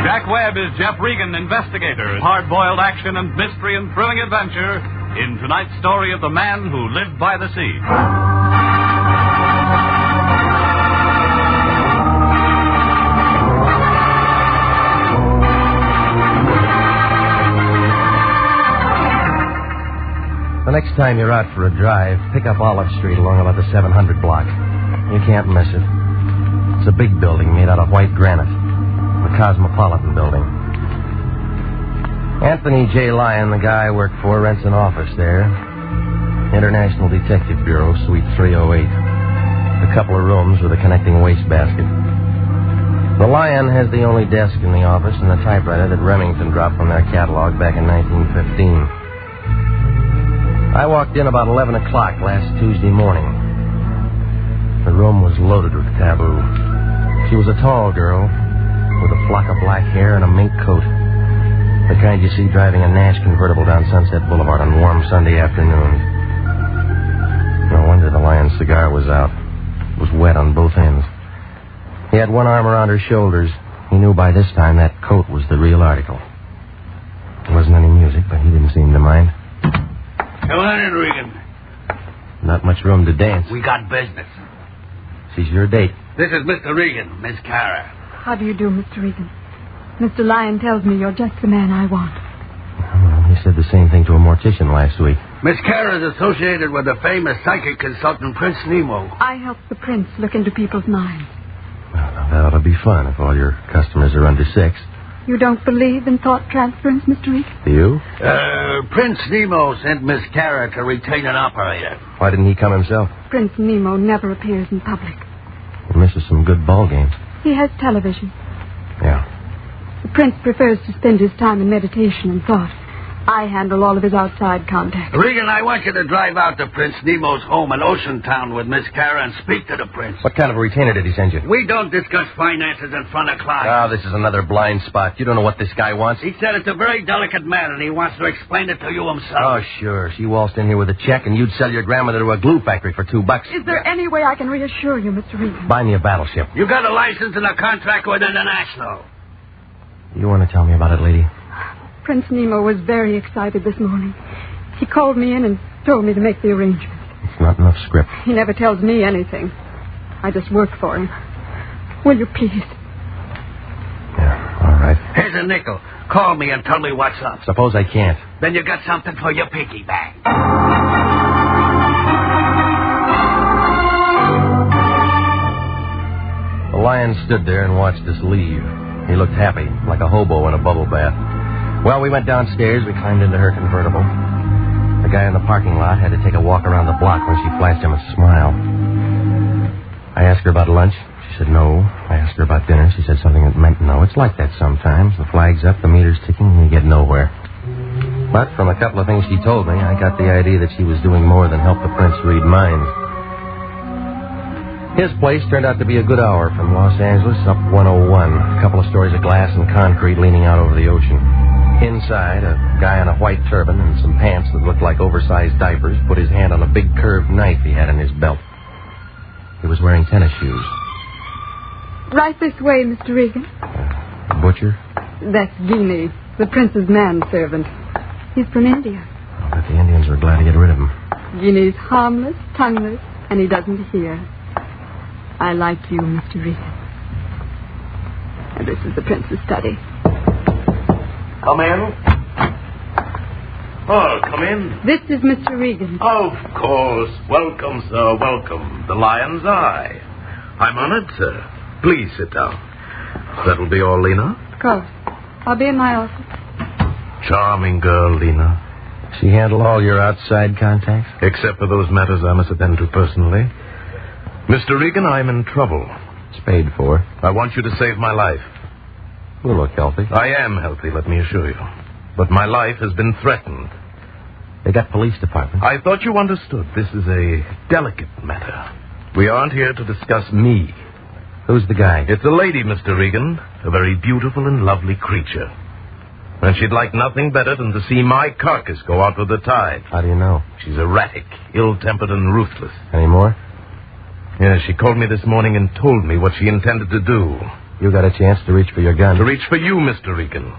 Jack Webb is Jeff Regan, Investigator. Hard-boiled action and mystery and thrilling adventure in tonight's story of the man who lived by the sea. The next time you're out for a drive, pick up Olive Street along about the 700 block. You can't miss it. It's a big building made out of white granite. The Cosmopolitan Building. Anthony J. Lyon, the guy I work for, rents an office there. International Detective Bureau, Suite 308. A couple of rooms with a connecting wastebasket. The Lion has the only desk in the office and the typewriter that Remington dropped from their catalog back in 1915. I walked in about 11 o'clock last Tuesday morning. The room was loaded with taboo. She was a tall girl with a flock of black hair and a mink coat. The kind you see driving a Nash convertible down Sunset Boulevard on warm Sunday afternoons. No wonder the Lion's cigar was out. It was wet on both ends. He had one arm around her shoulders. He knew by this time that coat was the real article. There wasn't any music, but he didn't seem to mind. Come on in, Regan. Not much room to dance. We got business. She's your date. This is Mr. Regan, Miss Kara. How do you do, Mr. Regan? Mr. Lyon tells me you're just the man I want. Well, you said the same thing to a mortician last week. Miss Kara is associated with the famous psychic consultant Prince Nemo. I help the prince look into people's minds. Well, that ought to be fun if all your customers are under 6. You don't believe in thought transference, Mr. Regan? Do you? Prince Nemo sent Miss Kara to retain an operator. Why didn't he come himself? Prince Nemo never appears in public. He misses some good ball games. He has television. Yeah. The prince prefers to spend his time in meditation and thought. I handle all of his outside contacts. Regan, I want you to drive out to Prince Nemo's home in Ocean Town with Miss Kara and speak to the prince. What kind of a retainer did he send you? We don't discuss finances in front of clients. Ah, this is another blind spot. You don't know what this guy wants. He said it's a very delicate matter, and he wants to explain it to you himself. Oh, sure. She waltzed in here with a check, and you'd sell your grandmother to a glue factory for $2. Is there any way I can reassure you, Mr. Regan? Buy me a battleship. You got a license and a contract with International. You want to tell me about it, lady? Prince Nemo was very excited this morning. He called me in and told me to make the arrangements. It's not enough script. He never tells me anything. I just work for him. Will you please? Yeah, all right. Here's a nickel. Call me and tell me what's up. Suppose I can't. Then you got something for your piggy bank. The lion stood there and watched us leave. He looked happy, like a hobo in a bubble bath. Well, we went downstairs. We climbed into her convertible. The guy in the parking lot had to take a walk around the block when she flashed him a smile. I asked her about lunch. She said no. I asked her about dinner. She said something that meant no. It's like that sometimes. The flag's up, the meter's ticking, and you get nowhere. But from a couple of things she told me, I got the idea that she was doing more than help the prince read minds. His place turned out to be a good hour from Los Angeles up 101. A couple of stories of glass and concrete leaning out over the ocean. Inside, a guy in a white turban and some pants that looked like oversized diapers put his hand on a big curved knife he had in his belt. He was wearing tennis shoes. Right this way, Mr. Regan. Butcher? That's Guinea, the prince's manservant. He's from India. I bet the Indians were glad to get rid of him. Guinea's harmless, tongueless, and he doesn't hear. I like you, Mr. Regan. And this is the prince's study. Come in. Oh, come in. This is Mr. Regan. Of course. Welcome, sir, welcome. The Lion's Eye. I'm honored, sir. Please sit down. That'll be all, Lena? Of course. I'll be in my office. Charming girl, Lena. She handle all your outside contacts? Except for those matters I must attend to personally. Mr. Regan, I'm in trouble. It's paid for. I want you to save my life. You look healthy. I am healthy, let me assure you. But my life has been threatened. They got police department. I thought you understood. This is a delicate matter. We aren't here to discuss me. Who's the guy? It's a lady, Mr. Regan. A very beautiful and lovely creature. And she'd like nothing better than to see my carcass go out with the tide. How do you know? She's erratic, ill-tempered, and ruthless. Any more? Yes, she called me this morning and told me what she intended to do. You got a chance to reach for your gun. To reach for you, Mr. Regan.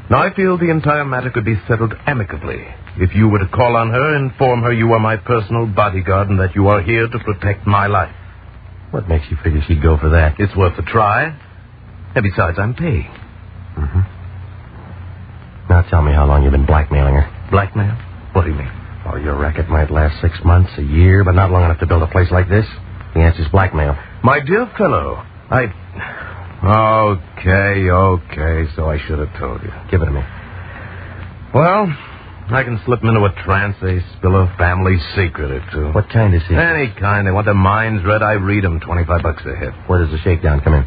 Now, I feel the entire matter could be settled amicably if you were to call on her and inform her you are my personal bodyguard and that you are here to protect my life. What makes you figure she'd go for that? It's worth a try. And besides, I'm paying. Mm-hmm. Now tell me how long you've been blackmailing her. Blackmail? What do you mean? Oh, your racket might last 6 months, a year, but not long enough to build a place like this. The answer's blackmail. My dear fellow, Okay, so I should have told you. Give it to me. Well, I can slip them into a trance. They spill a family secret or two. What kind of secret? Any kind. They want their minds read. I read them. $25 a hit. Where does the shakedown come in?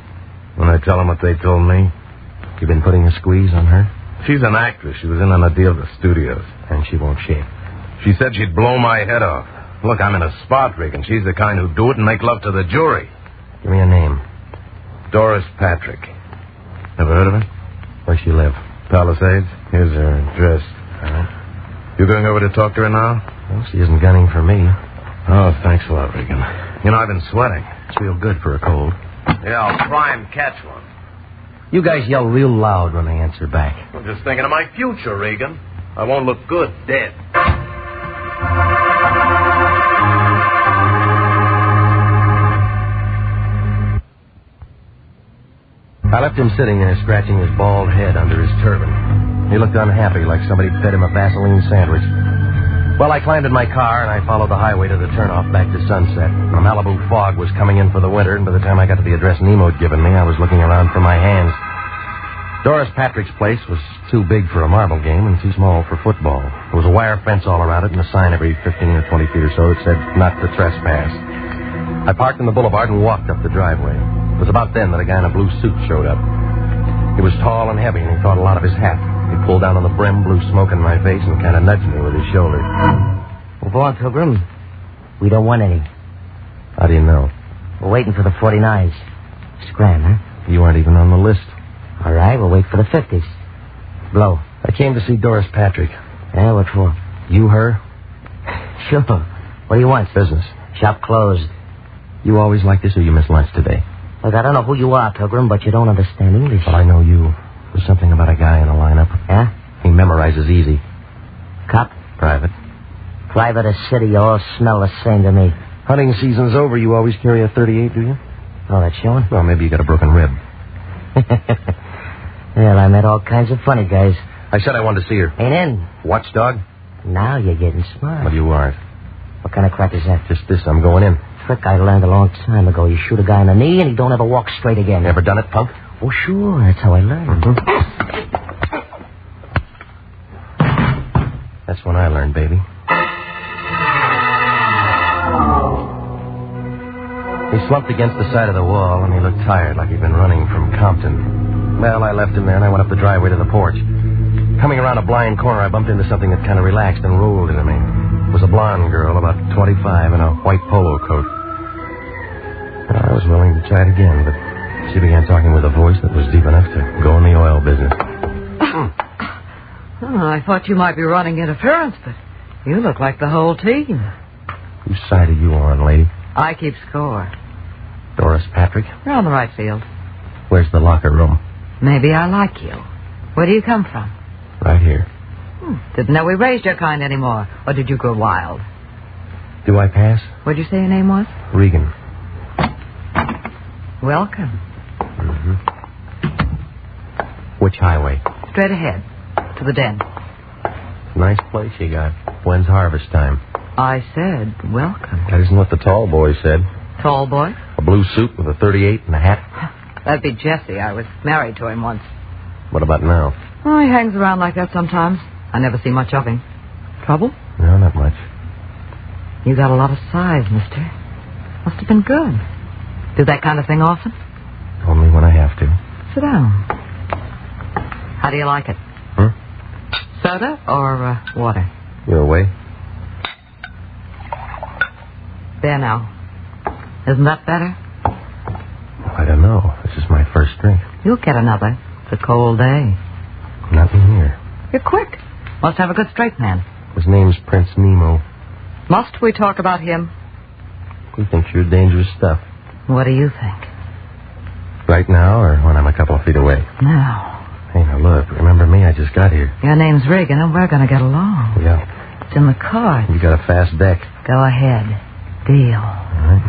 When I tell them what they told me. You been putting a squeeze on her? She's an actress. She was in on a deal at the studios. And she won't shake. She said she'd blow my head off. Look, I'm in a spot, Regan. She's the kind who'd do it and make love to the jury. Give me a name. Doris Patrick. Ever heard of her? Where's she live? Palisades. Here's her address. All right. You going over to talk to her now? Well, she isn't gunning for me. Oh, thanks a lot, Regan. You know, I've been sweating. It's real good for a cold. Yeah, I'll try and catch one. You guys yell real loud when they answer back. I'm just thinking of my future, Regan. I won't look good dead. I left him sitting there scratching his bald head under his turban. He looked unhappy, like somebody fed him a Vaseline sandwich. Well, I climbed in my car, and I followed the highway to the turnoff back to Sunset. The Malibu fog was coming in for the winter, and by the time I got to the address Nemo had given me, I was looking around for my hands. Doris Patrick's place was too big for a marble game and too small for football. There was a wire fence all around it and a sign every 15 or 20 feet or so that said, not to trespass. I parked in the boulevard and walked up the driveway. It was about then that a guy in a blue suit showed up. He was tall and heavy, and he caught a lot of his hat. He pulled down on the brim, blew smoke in my face, and kind of nudged me with his shoulder. Move on, Pilgrim. We don't want any. How do you know? We're waiting for the 49s. Scram, huh? You aren't even on the list. All right, we'll wait for the 50s. Blow. I came to see Doris Patrick. Yeah, what for? You her? Sure. What do you want? Business. Shop closed. You always like this, or you miss lunch today? Look, I don't know who you are, Pilgrim, but you don't understand English. Well, I know you. There's something about a guy in a lineup. Yeah? He memorizes easy. Cop? Private. Private or city, you all smell the same to me. Hunting season's over. You always carry a 38, do you? Oh, that's showing? Well, maybe you got a broken rib. Well, I met all kinds of funny guys. I said I wanted to see her. Ain't in. Watchdog? Now you're getting smart. Well, you aren't. What kind of crap is that? Just this. I'm going in. Trick I learned a long time ago. You shoot a guy in the knee and he don't ever walk straight again. Ever done it, punk? Oh, sure. That's how I learned. Mm-hmm. That's when I learned, baby. He slumped against the side of the wall, and he looked tired, like he'd been running from Compton. Well, I left him there, and I went up the driveway to the porch. Coming around a blind corner, I bumped into something that kind of relaxed and rolled into me. It was a blonde girl, about 25, in a white polo coat. I was willing to try it again, but she began talking with a voice that was deep enough to go in the oil business. Oh, I thought you might be running interference, but you look like the whole team. Whose side are you on, lady? I keep score. Doris Patrick? You're on the right field. Where's the locker room? Maybe I like you. Where do you come from? Right here. Didn't know we raised your kind anymore. Or did you go wild? Do I pass? What'd you say your name was? Regan. Welcome. Mm-hmm. Which highway? Straight ahead. To the den. Nice place you got. When's harvest time? I said welcome. That isn't what the tall boy said. Tall boy? A blue suit with a 38 and a hat. That'd be Jesse. I was married to him once. What about now? Oh, he hangs around like that sometimes. I never see much of him. Trouble? No, not much. You got a lot of size, mister. Must have been good. Do that kind of thing often? Only when I have to. Sit down. How do you like it? Soda or water? Your way? There now. Isn't that better? I don't know. This is my first drink. You'll get another. It's a cold day. Nothing here. You're quick. Must have a good straight man. His name's Prince Nemo. Must we talk about him? He thinks you're dangerous stuff. What do you think? Right now or when I'm a couple of feet away? Now. Hey, now look. Remember me? I just got here. Your name's Regan, and we're going to get along. Yeah. It's in the card. You got a fast deck. Go ahead. Deal. All right.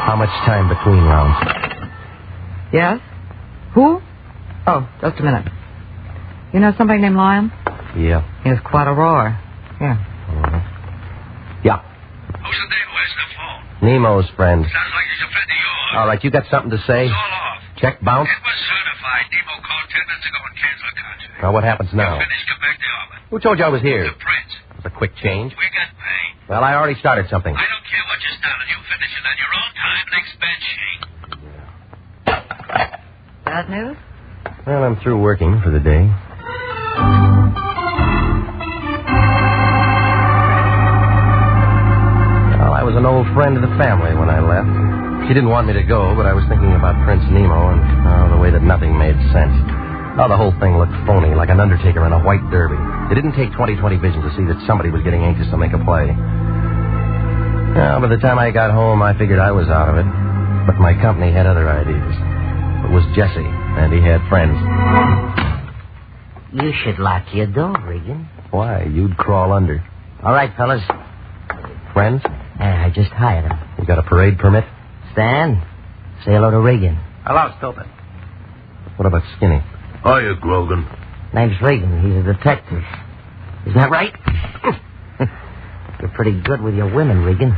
How much time between rounds? Yes? Who? Oh, just a minute. You know somebody named Lion? Yeah. He has quite a roar. Here. Yeah. Who's the devil? Where's the phone? Nemo's friend. Sounds like he's a friend of yours. All right, you got something to say? It's all off. Check bounce? It was certified. Nemo called 10 minutes ago and canceled the contract. Now, what happens now? Finished, come back to office. Who told you I was here? The prince. It was a quick change. We got paid. Well, I already started something. I don't care what you started. You finish it on your own time and expense sheet. Bad news? Well, I'm through working for the day. Well, I was an old friend of the family when I left. She didn't want me to go, but I was thinking about Prince Nemo and the way that nothing made sense. Oh, the whole thing looked phony, like an undertaker in a white derby. It didn't take 20/20 vision to see that somebody was getting anxious to make a play. Well, by the time I got home, I figured I was out of it. But my company had other ideas. It was Jesse, and he had friends. You should lock your door, Regan. Why? You'd crawl under. All right, fellas. Friends? I just hired him. You got a parade permit? Stan, say hello to Regan. Hello, stupid. What about Skinny? Hiya, Grogan. Name's Regan. He's a detective. Isn't that right? You're pretty good with your women, Regan.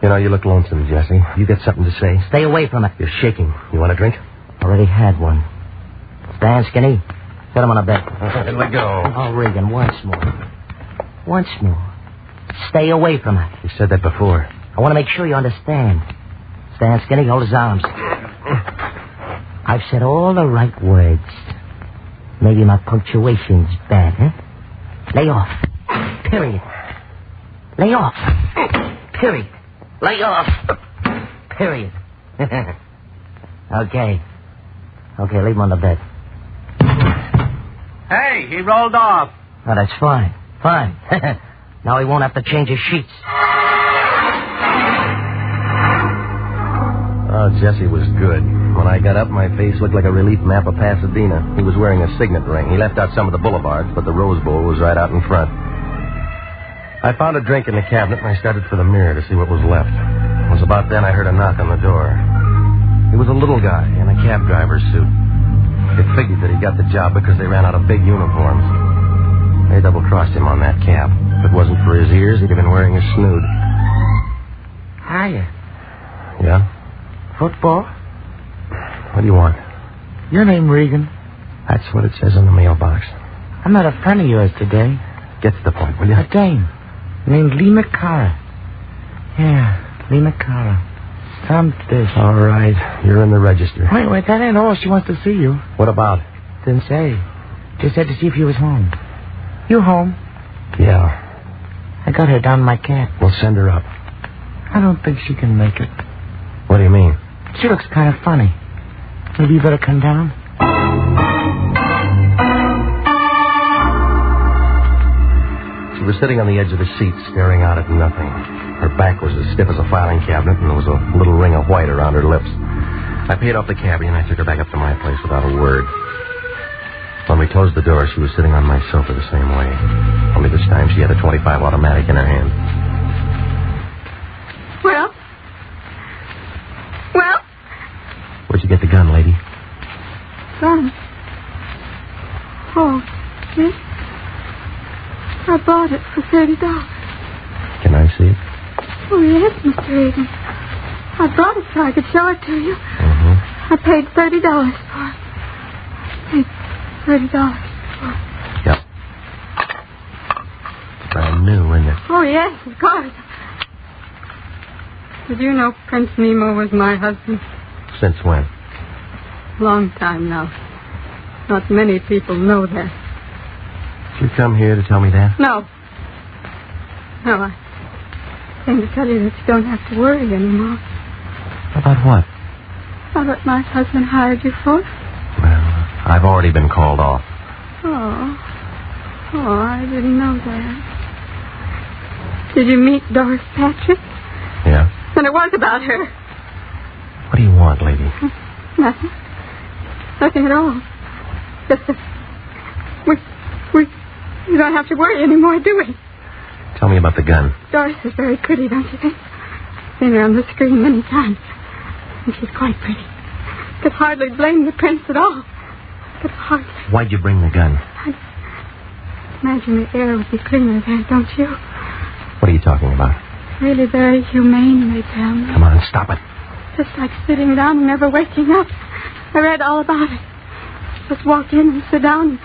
You know, you look lonesome, Jesse. You got something to say? Stay away from it. You're shaking. You want a drink? Already had one. Stand, Skinny. Set him on a bed. Let go. Oh, Regan, once more. Once more. Stay away from it. You said that before. I want to make sure you understand. Stand, Skinny. Hold his arms. I've said all the right words. Maybe my punctuation's bad, huh? Lay off. Period. Lay off. Period. Lay off. Period. Okay. Okay, leave him on the bed. Hey, he rolled off. Oh, that's fine. Fine. Now he won't have to change his sheets. Oh, Jesse was good. When I got up, my face looked like a relief map of Pasadena. He was wearing a signet ring. He left out some of the boulevards, but the Rose Bowl was right out in front. I found a drink in the cabinet, and I started for the mirror to see what was left. It was about then I heard a knock on the door. He was a little guy in a cab driver's suit. It figured that he got the job because they ran out of big uniforms. They double-crossed him on that cab. If it wasn't for his ears, he'd have been wearing a snood. Hiya. Yeah? Football? What do you want? Your name, Regan. That's what it says on the mailbox. I met a friend of yours today. Get to the point, will you? A dame named Lee McCarra. Yeah, Lee McCarra. Come to this. All right. You're in the register. Wait, that ain't all. She wants to see you. What about? Didn't say. Just said to see if you was home. You home? Yeah. I got her down in my cab. We'll send her up. I don't think she can make it. What do you mean? She looks kind of funny. Maybe you better come down. She was sitting on the edge of the seat, staring out at nothing. Her back was as stiff as a filing cabinet, and there was a little ring of white around her lips. I paid off the cabbie, and I took her back up to my place without a word. When we closed the door, she was sitting on my sofa the same way. Only this time she had a .25 automatic in her hand. Well? Where'd you get the gun, lady? Gun? Oh, yes. I bought it for $30. Can I see it? Oh, yes, Mr. Regan. I brought it so I could show it to you. Mm-hmm. I paid $30 for it. $30 for it. Yep. Brand new, isn't it? Oh, yes, of course. Did you know Prince Nemo was my husband? Since when? Long time now. Not many people know that. Did you come here to tell me that? No, I came to tell you that you don't have to worry anymore. About what? About what my husband hired you for? Well, I've already been called off. Oh, I didn't know that. Did you meet Doris Patrick? Yeah? Then it was about her. What do you want, lady? Nothing. Nothing at all. Just that we don't have to worry anymore, do we? Tell me about the gun. Doris is very pretty, don't you think? I've seen her on the screen many times. And she's quite pretty. Could hardly blame the prince at all. Could hardly. Why'd you bring the gun? I imagine the air would be cleaner there, don't you? What are you talking about? Really very humane, they tell me. Come on, stop it. Just like sitting down and never waking up. I read all about it. Just walk in and sit down.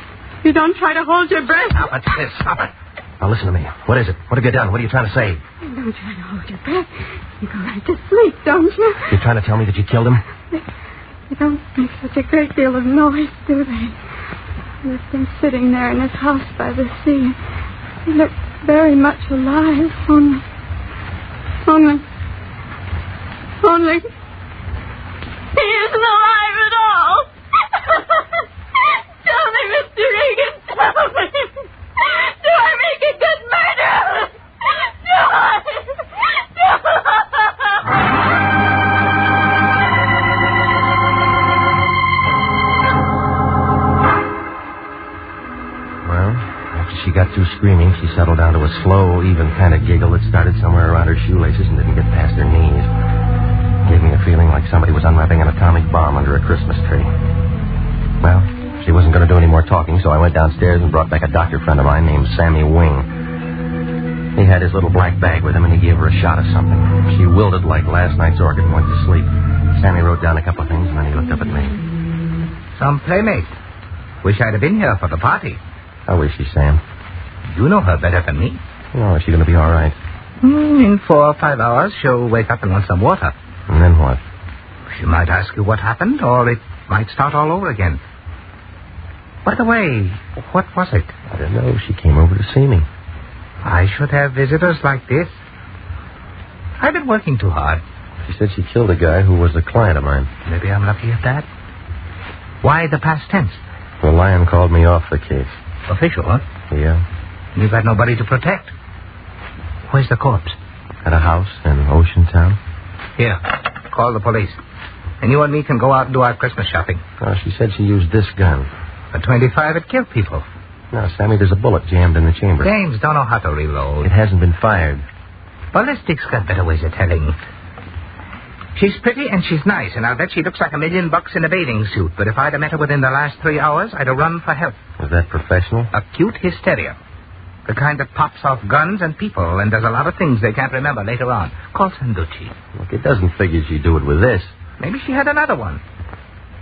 You don't try to hold your breath. Stop it, sis. Stop it. Now, listen to me. What is it? What have you done? What are you trying to say? You don't try to hold your breath. You go right to sleep, don't you? You're trying to tell me that you killed him? They don't make such a great deal of noise, do they? They've been sitting there in his house by the sea. He looked very much alive, only... He isn't alive at all. Tell me, Mr. Regan, tell me. Do I make a good murderer? Do I? Well, after she got through screaming, she settled down to a slow, even kind of giggle that started somewhere around her shoelaces and didn't get past her knees. Gave me a feeling like somebody was unwrapping an atomic bomb under a Christmas tree. Well, she wasn't going to do any more talking, so I went downstairs and brought back a doctor friend of mine named Sammy Wing. He had his little black bag with him, and he gave her a shot of something. She wilted like last night's orchid and went to sleep. Sammy wrote down a couple of things, and then he looked up at me. Some playmate. Wish I'd have been here for the party. How is she, Sam? You know her better than me. Oh, is she going to be all right? In 4 or 5 hours, she'll wake up and want some water. And then what? She might ask you what happened, or it might start all over again. By the way, what was it? I don't know. She came over to see me. I should have visitors like this. I've been working too hard. She said she killed a guy who was a client of mine. Maybe I'm lucky at that. Why the past tense? The Lion called me off the case. Official, huh? Yeah. You've got nobody to protect. Where's the corpse? At a house in Ocean Town. Here, call the police. And you and me can go out and do our Christmas shopping. Oh, she said she used this gun. A .25, it killed people. No, Sammy, there's a bullet jammed in the chamber. James don't know how to reload. It hasn't been fired. Ballistics got better ways of telling. She's pretty and she's nice, and I'll bet she looks like $1 million in a bathing suit. But if I'd have met her within the last 3 hours, I'd have run for help. Was that professional? Acute hysteria. The kind that pops off guns and people and does a lot of things they can't remember later on. Call Sanducci. Look, it doesn't figure she'd do it with this. Maybe she had another one.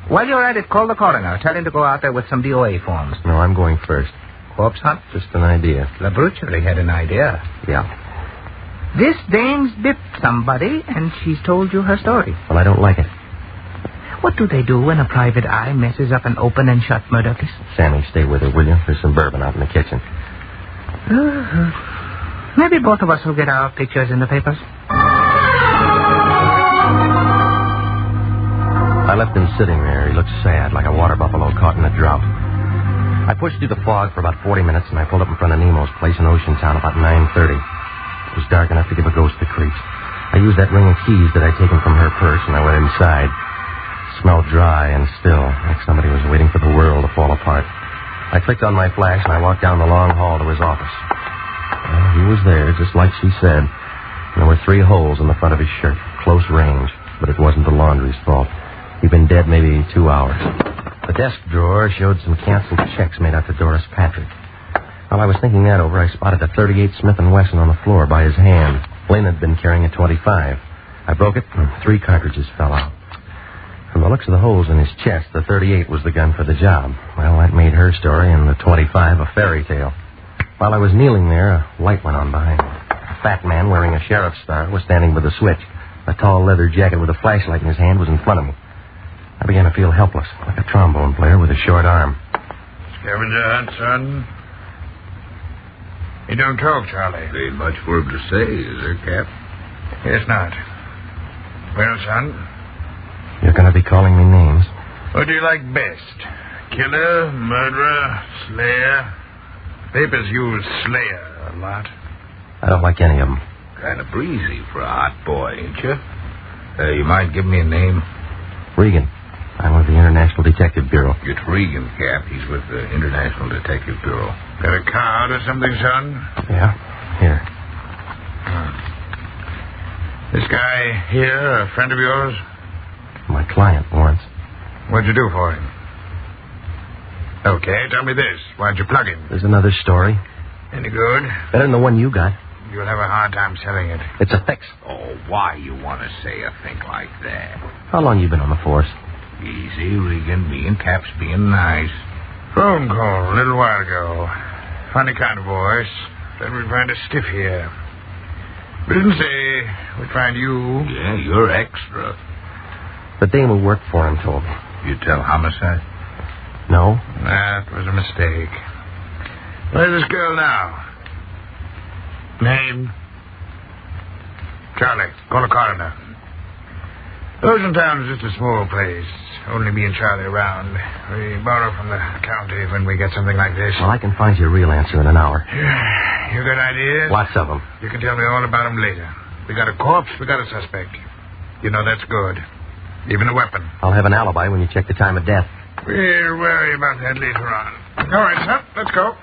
While you're at it, call the coroner. Tell him to go out there with some DOA forms. No, I'm going first. Corpse hunt? Just an idea. LaBrucioli had an idea. Yeah. This dame's dipped somebody, and she's told you her story. Well, I don't like it. What do they do when a private eye messes up an open and shut murder case? Sammy, stay with her, will you? There's some bourbon out in the kitchen. Maybe both of us will get our pictures in the papers. I left him sitting there. He looked sad, like a water buffalo caught in a drought. I pushed through the fog for about 40 minutes, and I pulled up in front of Nemo's place in Ocean Town about 9:30. It was dark enough to give a ghost the creeps. I used that ring of keys that I'd taken from her purse, and I went inside. It smelled dry and still, like somebody was waiting for the world to fall apart. I clicked on my flash, and I walked down the long hall to his office. Well, he was there, just like she said. And there were 3 holes in the front of his shirt, close range, but it wasn't the laundry's fault. He'd been dead maybe 2 hours. The desk drawer showed some canceled checks made out to Doris Patrick. While I was thinking that over, I spotted a .38 Smith & Wesson on the floor by his hand. Lynn had been carrying a .25. I broke it, and 3 cartridges fell out. From the looks of the holes in his chest, the .38 was the gun for the job. Well, that made her story and the .25 a fairy tale. While I was kneeling there, a light went on behind me. A fat man wearing a sheriff's star was standing by the switch. A tall leather jacket with a flashlight in his hand was in front of me. I began to feel helpless, like a trombone player with a short arm. Scavenger hunt, son? You don't talk, Charlie. Ain't much for him to say, is there, Cap? Yes, not. Well, son? You're going to be calling me names. What do you like best? Killer, murderer, slayer? Papers use slayer a lot. I don't like any of them. Kind of breezy for a hot boy, ain't you? You might give me a name. Regan. I'm with the International Detective Bureau. It's Regan, Cap. He's with the International Detective Bureau. Got a card or something, son? Yeah, here. This guy here, a friend of yours? My client, Lawrence. What'd you do for him? Okay, tell me this. Why'd you plug him? There's another story. Any good? Better than the one you got. You'll have a hard time selling it. It's a fix. Oh, why you want to say a thing like that? How long you been on the force? Easy, Regan. Me and Cap's being nice. Phone call a little while ago. Funny kind of voice. Said we'd find a stiff here. We didn't say we'd find you. Yeah, you're extra. The dame who worked for him told me. You tell homicide? No. That was a mistake. Where's this girl now? Name? Charlie, call the coroner. Ocean Town is just a small place. Only me and Charlie around. We borrow from the county when we get something like this. Well, I can find you a real answer in an hour. You got ideas? Lots of them. You can tell me all about them later. We got a corpse, we got a suspect. You know that's good. Even a weapon. I'll have an alibi when you check the time of death. We'll worry about that later on. All right, son, let's go.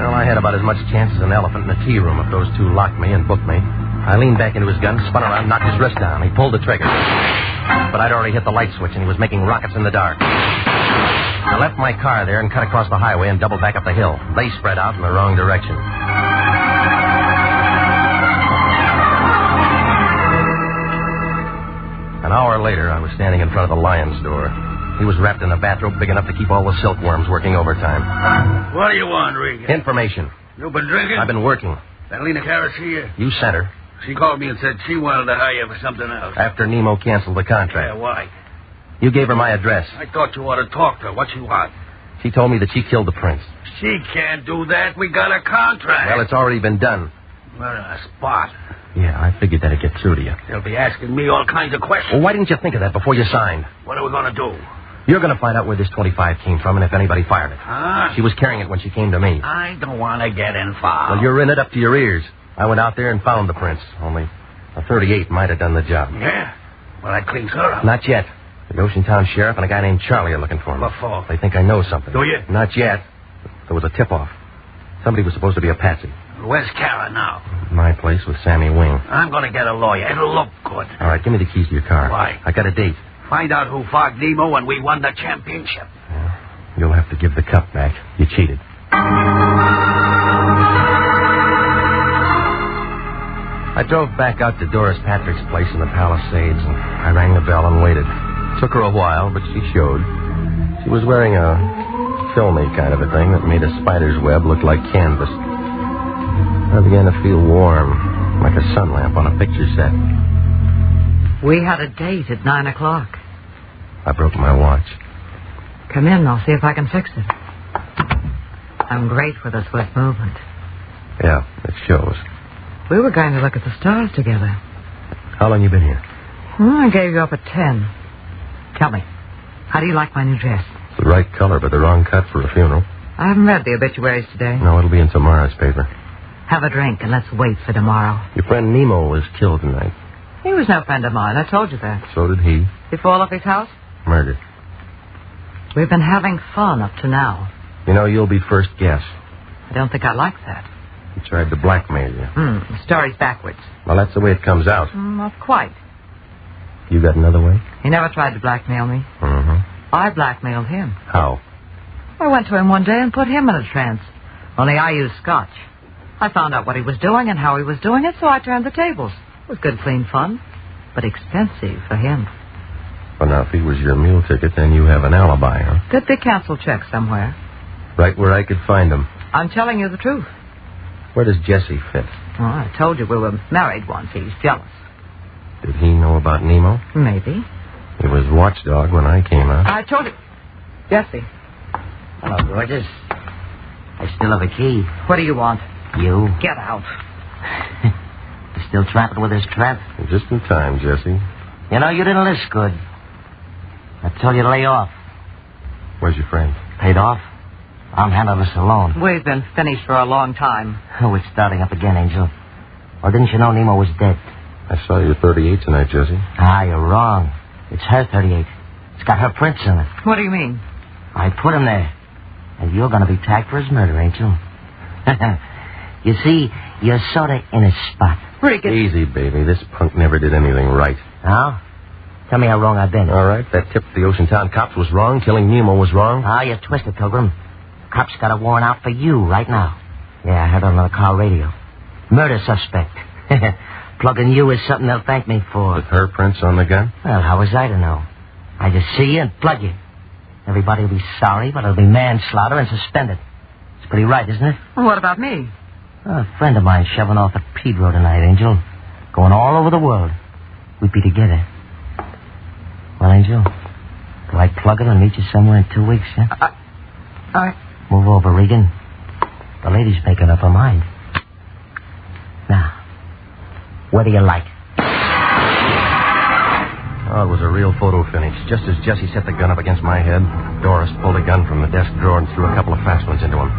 Well, I had about as much chance as an elephant in a tea room if those two locked me and booked me. I leaned back into his gun, spun around, knocked his wrist down. He pulled the trigger. But I'd already hit the light switch, and he was making rockets in the dark. I left my car there and cut across the highway and doubled back up the hill. They spread out in the wrong direction. An hour later, I was standing in front of the Lion's door. He was wrapped in a bathrobe big enough to keep all the silkworms working overtime. What do you want, Regan? Information. You been drinking? I've been working. That Lena Harris here? You sent her. She called me and said she wanted to hire you for something else. After Nemo canceled the contract. Yeah, why? You gave her my address. I thought you ought to talk to her. What she want? She told me that she killed the prince. She can't do that. We got a contract. Well, it's already been done. We're in a spot. Yeah, I figured that'd get through to you. They'll be asking me all kinds of questions. Well, why didn't you think of that before you signed? What are we going to do? You're going to find out where this 25 came from and if anybody fired it. Huh? She was carrying it when she came to me. I don't want to get involved. Well, you're in it up to your ears. I went out there and found the prince. Only a 38 might have done the job. Yeah? Well, that cleans her up. Not yet. The Oceantown sheriff and a guy named Charlie are looking for him. What for? They think I know something. Do you? Not yet. There was a tip-off. Somebody was supposed to be a patsy. Where's Kara now? My place with Sammy Wing. I'm going to get a lawyer. It'll look good. All right, give me the keys to your car. Why? I got a date. Find out who fogged Nemo and we won the championship. You'll have to give the cup back. You cheated. I drove back out to Doris Patrick's place in the Palisades, and I rang the bell and waited. Took her a while, but she showed. She was wearing a filmy kind of a thing that made a spider's web look like canvas. I began to feel warm, like a sun lamp on a picture set. We had a date at 9 o'clock. I broke my watch. Come in, I'll see if I can fix it. I'm great with a swift movement. Yeah, it shows. We were going to look at the stars together. How long you been here? I gave you up at 10. Tell me, how do you like my new dress? It's the right color, but the wrong cut for a funeral. I haven't read the obituaries today. No, it'll be in tomorrow's paper. Have a drink and let's wait for tomorrow. Your friend Nemo was killed tonight. He was no friend of mine. I told you that. So did he. He fall off his house? Murdered. We've been having fun up to now. You know, you'll be first guess. I don't think I like that. He tried to blackmail you. The story's backwards. Well, that's the way it comes out. Not quite. You got another way? He never tried to blackmail me. Mm-hmm. I blackmailed him. How? I went to him one day and put him in a trance. Only I used scotch. I found out what he was doing and how he was doing it, so I turned the tables. It was good, clean fun, but expensive for him. Well, now, if he was your meal ticket, then you have an alibi, huh? Could be canceled check somewhere. Right where I could find him. I'm telling you the truth. Where does Jesse fit? Oh, I told you we were married once. He's jealous. Did he know about Nemo? Maybe. He was watchdog when I came out. I told you. Jesse. Hello, gorgeous. I still have a key. What do you want? You? Get out. You still trapping with this trap? Just in time, Jesse. You know, you didn't list good. I told you to lay off. Where's your friend? Paid off. I'm handling this alone. We've been finished for a long time. Oh, it's starting up again, Angel. Or didn't you know Nemo was dead? I saw your 38 tonight, Jesse. You're wrong. It's her 38. It's got her prints in it. What do you mean? I put him there. And you're going to be tagged for his murder, ain't you? You see, you're sort of in a spot. Regan. Easy, baby. This punk never did anything right. Oh? Tell me how wrong I've been. All right, that tip to the Oceantown cops was wrong. Killing Nemo was wrong. You're twisted, Pilgrim. Cops got a warrant out for you right now. Yeah, I heard on the car radio. Murder suspect. Plugging you is something they'll thank me for. With her prints on the gun? Well, how was I to know? I just see you and plug you. Everybody will be sorry, but it'll be manslaughter and suspended. It's pretty right, isn't it? Well, what about me? A friend of mine shoving off at Pedro tonight, Angel. Going all over the world. We'd be together. Well, Angel, do I plug it and meet you somewhere in 2 weeks, huh? Move over, Regan. The lady's making up her mind. Now, what do you like? Oh, it was a real photo finish. Just as Jesse set the gun up against my head, Doris pulled a gun from the desk drawer and threw a couple of fast ones into him.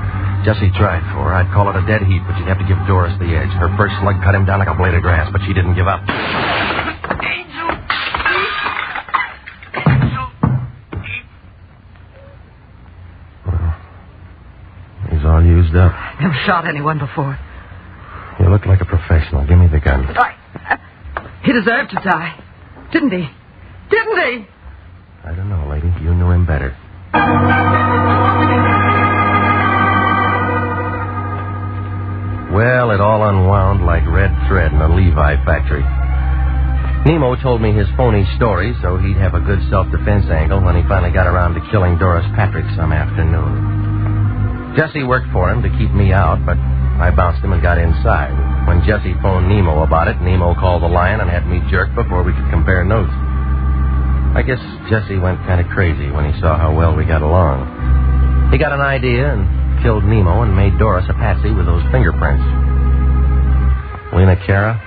Jesse tried for her. I'd call it a dead heat, but you'd have to give Doris the edge. Her first slug cut him down like a blade of grass, but she didn't give up. Well, he's all used up. Never shot anyone before. You look like a professional. Give me the gun. He deserved to die. Didn't he? Didn't he? I don't know, lady. You knew him better. Well, it all unwound like red thread in a Levi factory. Nemo told me his phony story so he'd have a good self-defense angle when he finally got around to killing Doris Patrick some afternoon. Jesse worked for him to keep me out, but I bounced him and got inside. When Jesse phoned Nemo about it, Nemo called the Lion and had me jerked before we could compare notes. I guess Jesse went kind of crazy when he saw how well we got along. He got an idea and killed Nemo and made Doris a patsy with those fingerprints. Lena Cara?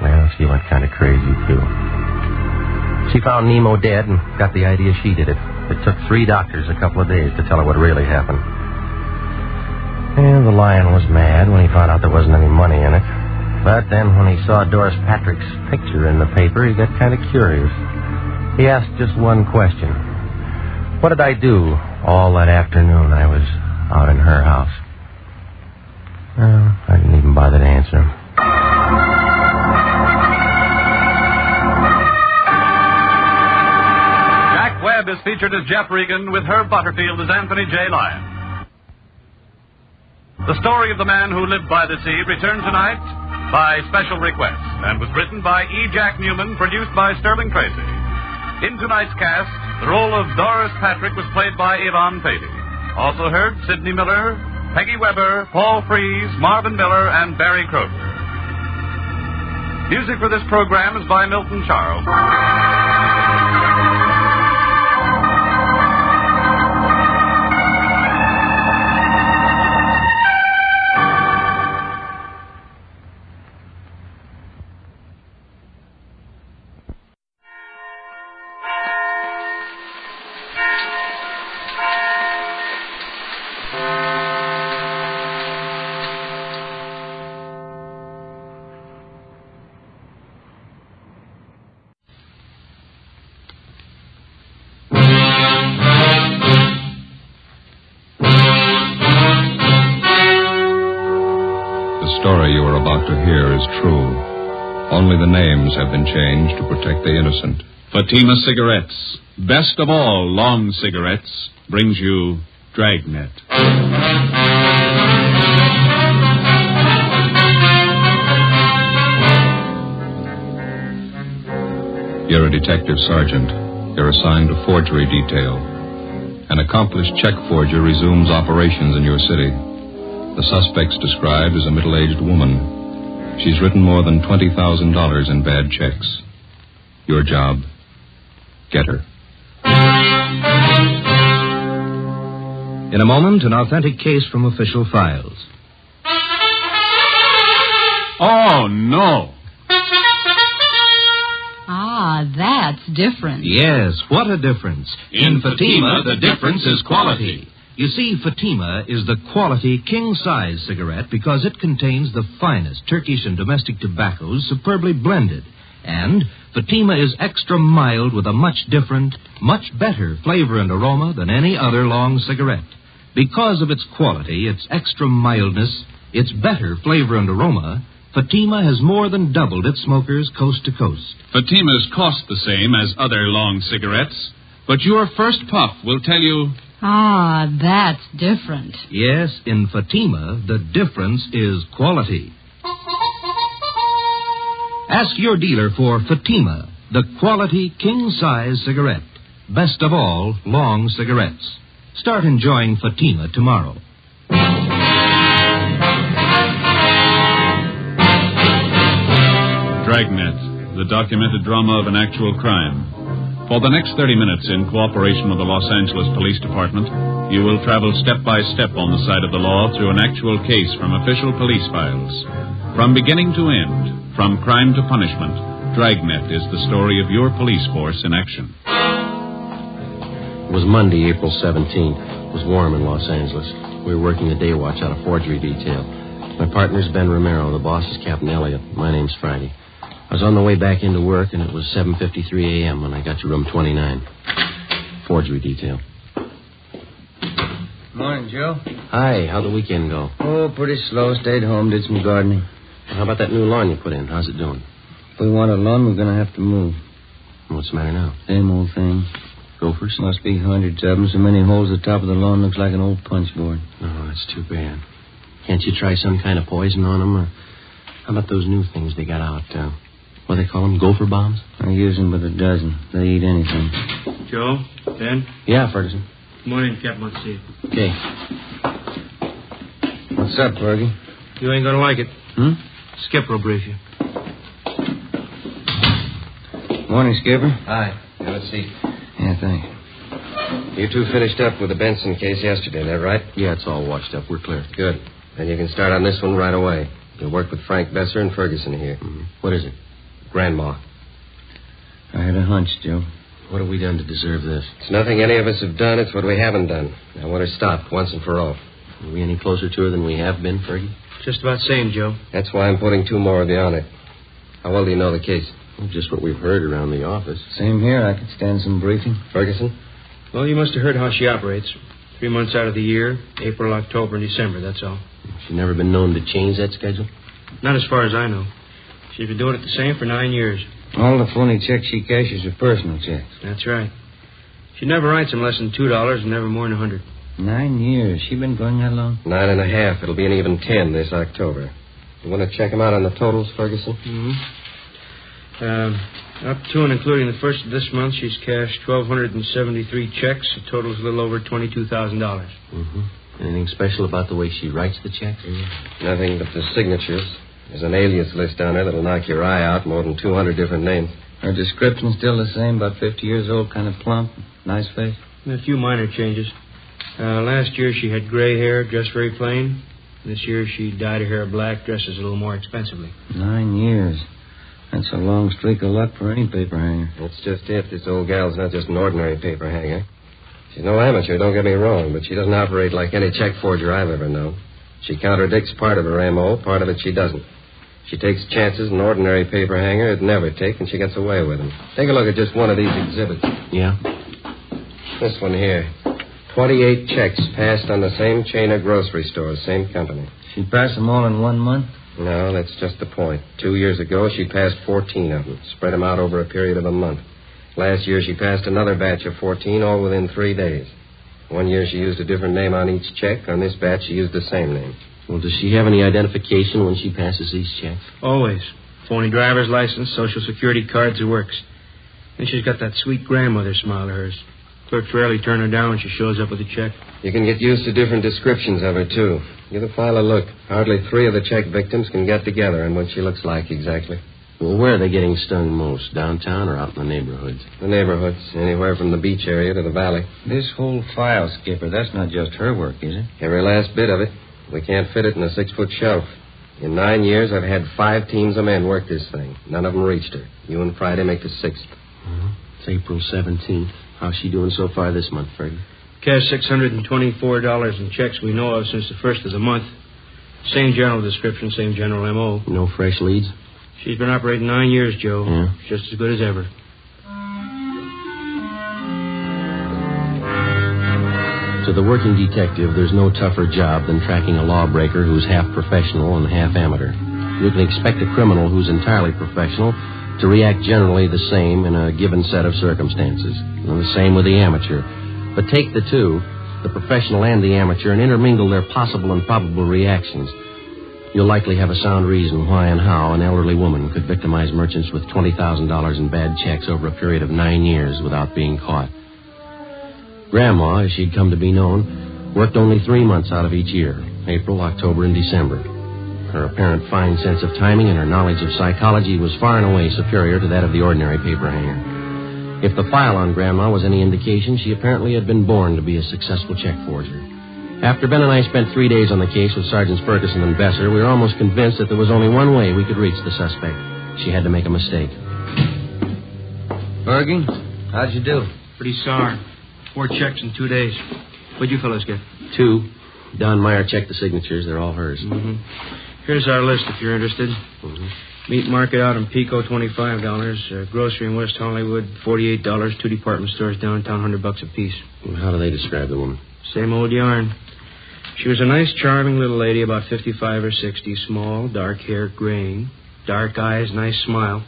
Well, she went kind of crazy, too. She found Nemo dead and got the idea she did it. It took 3 doctors a couple of days to tell her what really happened. And the Lion was mad when he found out there wasn't any money in it. But then when he saw Doris Patrick's picture in the paper, he got kind of curious. He asked just one question. What did I do all that afternoon I was out in her house? Well, I didn't even bother to answer him. Jack Webb is featured as Jeff Regan with Herb Butterfield as Anthony J. Lyon. The story of the man who lived by the sea returns tonight by special request and was written by E. Jack Newman, produced by Sterling Tracy. In tonight's cast, the role of Doris Patrick was played by Yvonne Patey. Also heard Sidney Miller, Peggy Weber, Paul Frees, Marvin Miller, and Barry Crozier. Music for this program is by Milton Charles. The story you are about to hear is true. Only the names have been changed to protect the innocent. Fatima Cigarettes, best of all long cigarettes, brings you Dragnet. You're a detective sergeant. You're assigned to forgery detail. An accomplished check forger resumes operations in your city. The suspect's described as a middle-aged woman. She's written more than $20,000 in bad checks. Your job, get her. In a moment, an authentic case from official files. Oh, no. Ah, that's different. Yes, what a difference. In Fatima, the difference is quality. You see, Fatima is the quality king-size cigarette because it contains the finest Turkish and domestic tobaccos superbly blended. And Fatima is extra mild with a much different, much better flavor and aroma than any other long cigarette. Because of its quality, its extra mildness, its better flavor and aroma, Fatima has more than doubled its smokers coast to coast. Fatimas cost the same as other long cigarettes, but your first puff will tell you... Ah, that's different. Yes, in Fatima, the difference is quality. Ask your dealer for Fatima, the quality king-size cigarette. Best of all, long cigarettes. Start enjoying Fatima tomorrow. Dragnet, the documented drama of an actual crime. For the next 30 minutes, in cooperation with the Los Angeles Police Department, you will travel step by step on the side of the law through an actual case from official police files. From beginning to end, from crime to punishment, Dragnet is the story of your police force in action. It was Monday, April 17th. It was warm in Los Angeles. We were working a day watch out of forgery detail. My partner's Ben Romero. The boss is Captain Elliott. My name's Freddie. I was on the way back into work, and it was 7:53 a.m. when I got to room 29. Forgery detail. Morning, Joe. Hi, how'd the weekend go? Oh, pretty slow. Stayed home, did some gardening. How about that new lawn you put in? How's it doing? If we want a lawn, we're going to have to move. What's the matter now? Same old thing. Gophers? Must be hundreds of them. So many holes at the top of the lawn looks like an old punch board. Oh, that's too bad. Can't you try some kind of poison on them? Or how about those new things they got out? What do they call them? Gopher bombs? I use them by the dozen. They eat anything. Joe? Ben? Yeah, Ferguson. Good morning, Captain. Let's see. Okay. What's up, Fergie? You ain't gonna like it. Skipper will brief you. Morning, Skipper. Hi. Yeah, let's see. Yeah, thanks. You two finished up with the Benson case yesterday, is that right? Yeah, it's all washed up. We're clear. Good. Then you can start on this one right away. You'll work with Frank Besser and Ferguson here. What is it? Grandma. I had a hunch, Joe. What have we done to deserve this? It's nothing any of us have done. It's what we haven't done. I want her stopped once and for all. Are we any closer to her than we have been, Fergie? Just about same, Joe. That's why I'm putting 2 more of you on it. How well do you know the case? Well, just what we've heard around the office. Same here. I could stand some briefing. Ferguson? Well, you must have heard how she operates. 3 months out of the year, April, October, and December, that's all. She's never been known to change that schedule? Not as far as I know. She's been doing it the same for 9 years. All the phony checks she cashes are personal checks. That's right. She never writes them less than $2 and never more than 100. 9 years. She been going that long? 9.5. It'll be an even 10 this October. You want to check them out on the totals, Ferguson? Up to and including the first of this month, she's cashed 1,273 checks. The total's a little over $22,000. Anything special about the way she writes the checks? Nothing but the signatures. There's an alias list on her that'll knock your eye out, more than 200 different names. Her description's still the same, about 50 years old, kind of plump, nice face. A few minor changes. Last year she had gray hair, dressed very plain. This year she dyed her hair black, dresses a little more expensively. 9 years. That's a long streak of luck for any paper hanger. That's just it. This old gal's not just an ordinary paper hanger. She's no amateur, don't get me wrong, but she doesn't operate like any check forger I've ever known. She contradicts part of her MO, part of it she doesn't. She takes chances an ordinary paper hanger would never take, and she gets away with them. Take a look at just one of these exhibits. Yeah? This one here. 28 checks passed on the same chain of grocery stores, same company. She passed them all in 1 month? No, that's just the point. 2 years ago, she passed 14 of them, spread them out over a period of a month. Last year, she passed another batch of 14, all within 3 days. 1 year, she used a different name on each check. On this batch, she used the same name. Well, does she have any identification when she passes these checks? Always. Phony driver's license, social security cards, it works. And she's got that sweet grandmother smile of hers. Clerks rarely turn her down when she shows up with a check. You can get used to different descriptions of her, too. Give the file a look. Hardly 3 of the check victims can get together on what she looks like exactly. Well, where are they getting stung most? Downtown or out in the neighborhoods? The neighborhoods. Anywhere from the beach area to the valley. This whole file, Skipper, that's not just her work, is it? Every last bit of it. We can't fit it in a 6-foot shelf. In 9 years, I've had 5 teams of men work this thing. None of them reached her. You and Friday make the 6th. It's April 17th. How's she doing so far this month, Freddie? Cash $624 in checks we know of since the first of the month. Same general description, same general M.O. No fresh leads? She's been operating 9 years, Joe. Yeah. Just as good as ever. To the working detective, there's no tougher job than tracking a lawbreaker who's half professional and half amateur. You can expect a criminal who's entirely professional to react generally the same in a given set of circumstances. And the same with the amateur. But take the two, the professional and the amateur, and intermingle their possible and probable reactions. You'll likely have a sound reason why and how an elderly woman could victimize merchants with $20,000 in bad checks over a period of 9 years without being caught. Grandma, as she'd come to be known, worked only 3 months out of each year, April, October, and December. Her apparent fine sense of timing and her knowledge of psychology was far and away superior to that of the ordinary paper hanger. If the file on Grandma was any indication, she apparently had been born to be a successful check forger. After Ben and I spent 3 days on the case with Sergeants Ferguson and Besser, we were almost convinced that there was only one way we could reach the suspect. She had to make a mistake. Fergie, how'd you do? Pretty sour. 4 checks in 2 days. What'd you fellas get? 2. Don Meyer checked the signatures. They're all hers. Here's our list if you're interested. Meat market out in Pico, $25. Grocery in West Hollywood, $48. 2 department stores downtown, $100 a piece. How do they describe the woman? Same old yarn. She was a nice, charming little lady, about 55 or 60, small, dark hair, graying, dark eyes, nice smile.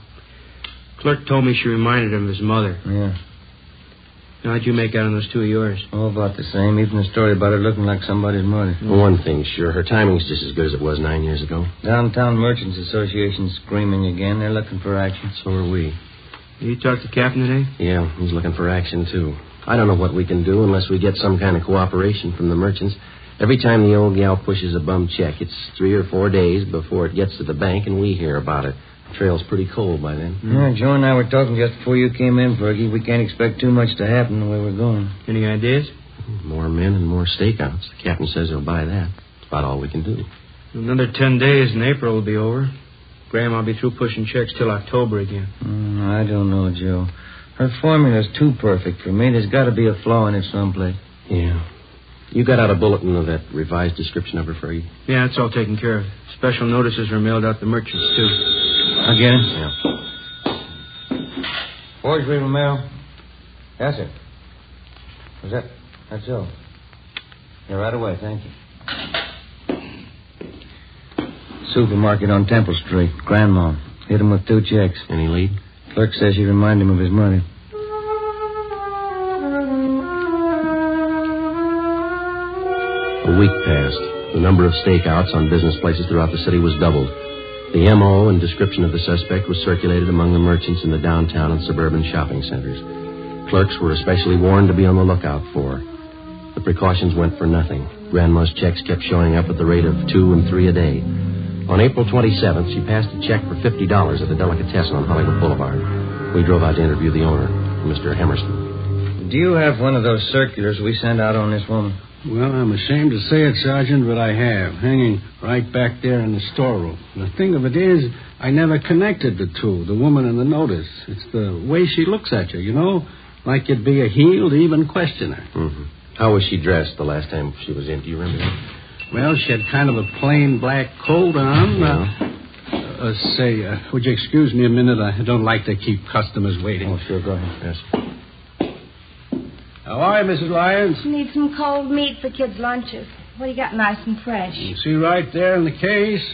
Clerk told me she reminded him of his mother. Yeah. How'd you make out on those two of yours? Oh, about the same. Even the story about her looking like somebody's mother. One thing, sure. Her timing's just as good as it was 9 years ago. Downtown Merchants Association's screaming again. They're looking for action. So are we. You talked to Captain today? Yeah, he's looking for action, too. I don't know what we can do unless we get some kind of cooperation from the merchants. Every time the old gal pushes a bum check, it's 3 or 4 days before it gets to the bank, and we hear about it. The trail's pretty cold by then. Yeah, Joe and I were talking just before you came in, Fergie. We can't expect too much to happen the way we're going. Any ideas? More men and more stakeouts. The captain says he'll buy that. That's about all we can do. Another 10 days and April will be over. Grandma will be through pushing checks till October again. I don't know, Joe. Her formula's too perfect for me. There's got to be a flaw in it someplace. Yeah. You got out a bulletin of that revised description of her for you? Yeah, it's all taken care of. Special notices are mailed out to merchants, too. Again? Yeah. Forgery from mail? Yes, sir. That's so. Yeah, right away, thank you. Supermarket on Temple Street. Grandma. Hit him with 2 checks. Any lead? Clerk says she reminded him of his mother. A week passed. The number of stakeouts on business places throughout the city was doubled. The M.O. and description of the suspect was circulated among the merchants in the downtown and suburban shopping centers. Clerks were especially warned to be on the lookout for. The precautions went for nothing. Grandma's checks kept showing up at the rate of 2 and 3 a day. On April 27th, she passed a check for $50 at the delicatessen on Hollywood Boulevard. We drove out to interview the owner, Mr. Hammerson. Do you have one of those circulars we sent out on this woman? Well, I'm ashamed to say it, Sergeant, but I have, hanging right back there in the storeroom. The thing of it is, I never connected the two, the woman and the notice. It's the way she looks at you, you know, like you'd be a heel to even question her. Mm-hmm. How was she dressed the last time she was in? Do you remember that? Well, she had kind of a plain black coat on. Would you excuse me a minute? I don't like to keep customers waiting. Oh, sure, go ahead. Yes. How are you, Mrs. Lyons? Need some cold meat for kids' lunches. What do you got nice and fresh? You see right there in the case.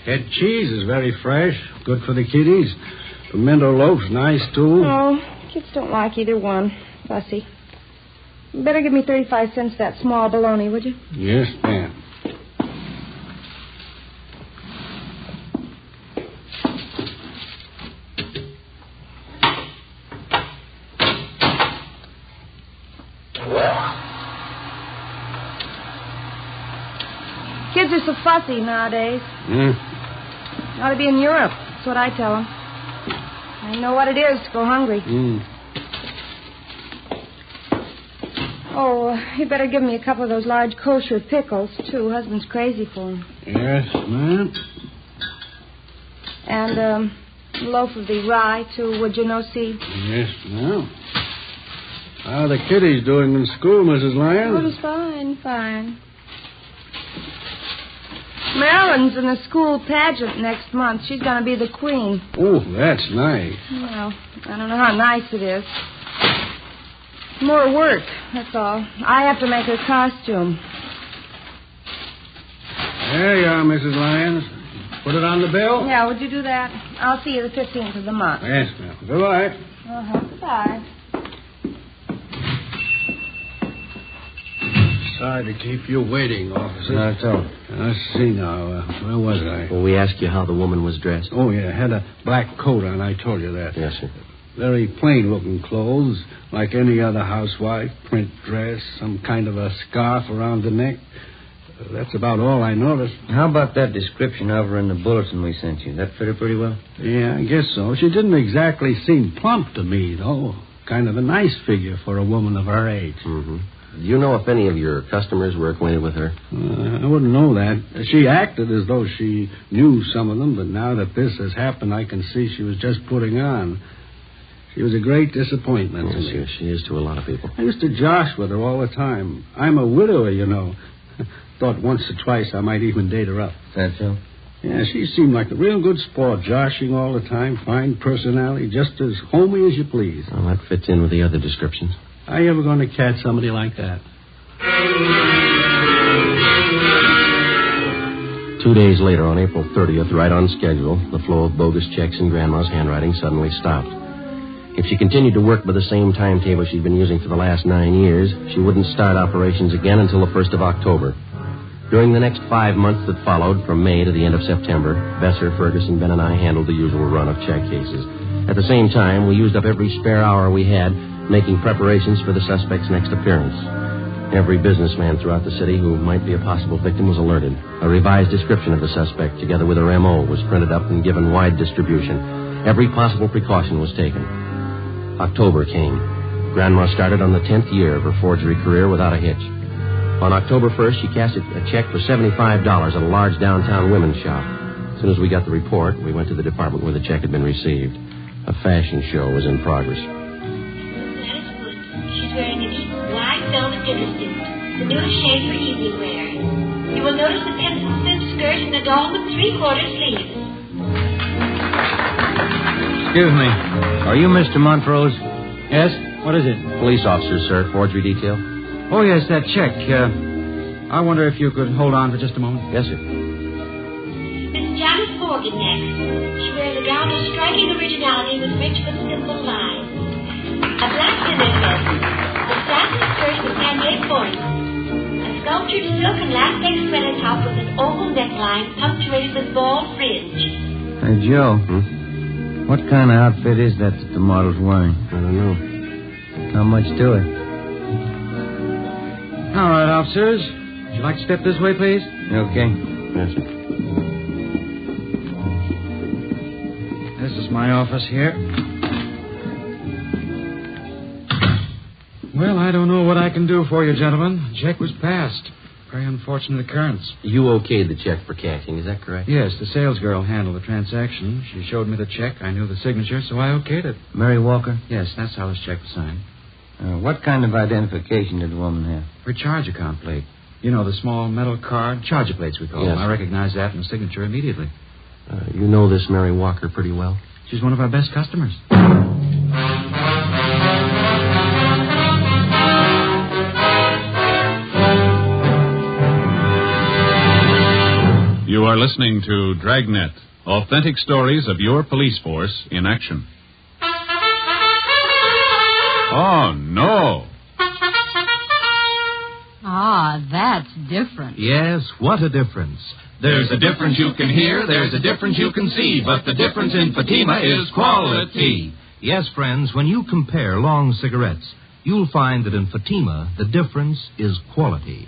Head cheese is very fresh. Good for the kiddies. Pimento loaf's nice, too. Oh, kids don't like either one. Fussy. You better give me 35 cents for that small bologna, would you? Yes, ma'am. Kids are so fussy nowadays. Ought to be in Europe. That's what I tell them. I know what it is to go hungry. Oh, you better give me a couple of those large kosher pickles, too. Husband's crazy for them. Yes, ma'am. And a loaf of the rye, too, would you, no seed? Yes, ma'am. How are the kiddies doing in school, Mrs. Lyons? Oh, it's fine. Marilyn's in the school pageant next month. She's going to be the queen. Oh, that's nice. Well, I don't know how nice it is. More work, that's all. I have to make her costume. There you are, Mrs. Lyons. Put it on the bill? Yeah, would you do that? I'll see you the 15th of the month. Yes, ma'am. Goodbye. Uh-huh. Goodbye. Sorry to keep you waiting, officer. Not at all. Let's see now. Where was I? Well, we asked you how the woman was dressed. Oh, yeah. Had a black coat on. I told you that. Yes, sir. Very plain-looking clothes, like any other housewife. Print dress, some kind of a scarf around the neck. That's about all I noticed. How about that description of her in the bulletin we sent you? That fit her pretty well? Yeah, I guess so. She didn't exactly seem plump to me, though. Kind of a nice figure for a woman of her age. Mm-hmm. Do you know if any of your customers were acquainted with her? I wouldn't know that. She acted as though she knew some of them, but now that this has happened, I can see she was just putting on. She was a great disappointment to me. Yes, she is to a lot of people. I used to josh with her all the time. I'm a widower, you know. Thought once or twice I might even date her up. That's so? Yeah, she seemed like a real good sport, joshing all the time, fine personality, just as homey as you please. Well, that fits in with the other descriptions. Are you ever going to catch somebody like that? 2 days later, on April 30th, right on schedule, the flow of bogus checks in Grandma's handwriting suddenly stopped. If she continued to work by the same timetable she'd been using for the last 9 years, she wouldn't start operations again until the 1st of October. During the next 5 months that followed, from May to the end of September, Besser, Ferguson, Ben, and I handled the usual run of check cases. At the same time, we used up every spare hour we had making preparations for the suspect's next appearance. Every businessman throughout the city who might be a possible victim was alerted. A revised description of the suspect, together with her M.O., was printed up and given wide distribution. Every possible precaution was taken. October came. Grandma started on the 10th year of her forgery career without a hitch. On October 1st, she cashed a check for $75 at a large downtown women's shop. As soon as we got the report, we went to the department where the check had been received. A fashion show was in progress. She's wearing a deep white velvet dinner suit, the newest shade for evening wear. You will notice the pencil thin skirt and a doll with 3/4 sleeves. Excuse me. Are you Mr. Montrose? Yes? What is it? Police officer, sir. Forgery detail. Oh, yes, that check. I wonder if you could hold on for just a moment. Yes, sir. Miss Janice Morgan next. She wears a gown of striking originality with rich but simple lines. A black dinner set. A satin skirt with handmade forms. A sculptured silk and latex sweater top with an oval neckline punctuated with ball fringe. Hey, Joe. What kind of outfit is that the model's wearing? I don't know. Not much to it. All right, officers. Would you like to step this way, please? Okay. Yes, sir. This is my office here. Well, I don't know what I can do for you, gentlemen. The check was passed. Very unfortunate occurrence. You okayed the check for cashing, is that correct? Yes, the sales girl handled the transaction. She showed me the check. I knew the signature, so I okayed it. Mary Walker? Yes, that's how this check was signed. What kind of identification did the woman have? Her charge account plate. You know, the small metal card, charger plates we call them. I recognized that in the signature immediately. You know this Mary Walker pretty well? She's one of our best customers. You are listening to Dragnet, authentic stories of your police force in action. Oh, no. Ah, that's different. Yes, what a difference. There's a difference you can hear, there's a difference you can see, but the difference in Fatima is quality. Yes, friends, when you compare long cigarettes, you'll find that in Fatima, the difference is quality.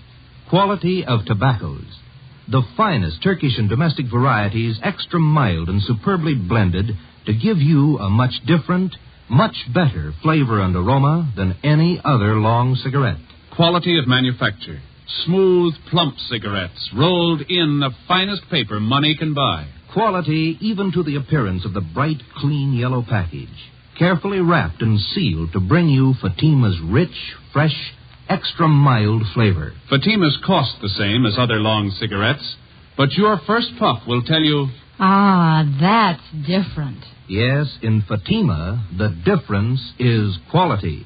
Quality of tobaccos. The finest Turkish and domestic varieties, extra mild and superbly blended, to give you a much different, much better flavor and aroma than any other long cigarette. Quality of manufacture. Smooth, plump cigarettes rolled in the finest paper money can buy. Quality even to the appearance of the bright, clean yellow package. Carefully wrapped and sealed to bring you Fatima's rich, fresh, extra mild flavor. Fatima's cost the same as other long cigarettes, but your first puff will tell you... Ah, that's different. Yes, in Fatima, the difference is quality.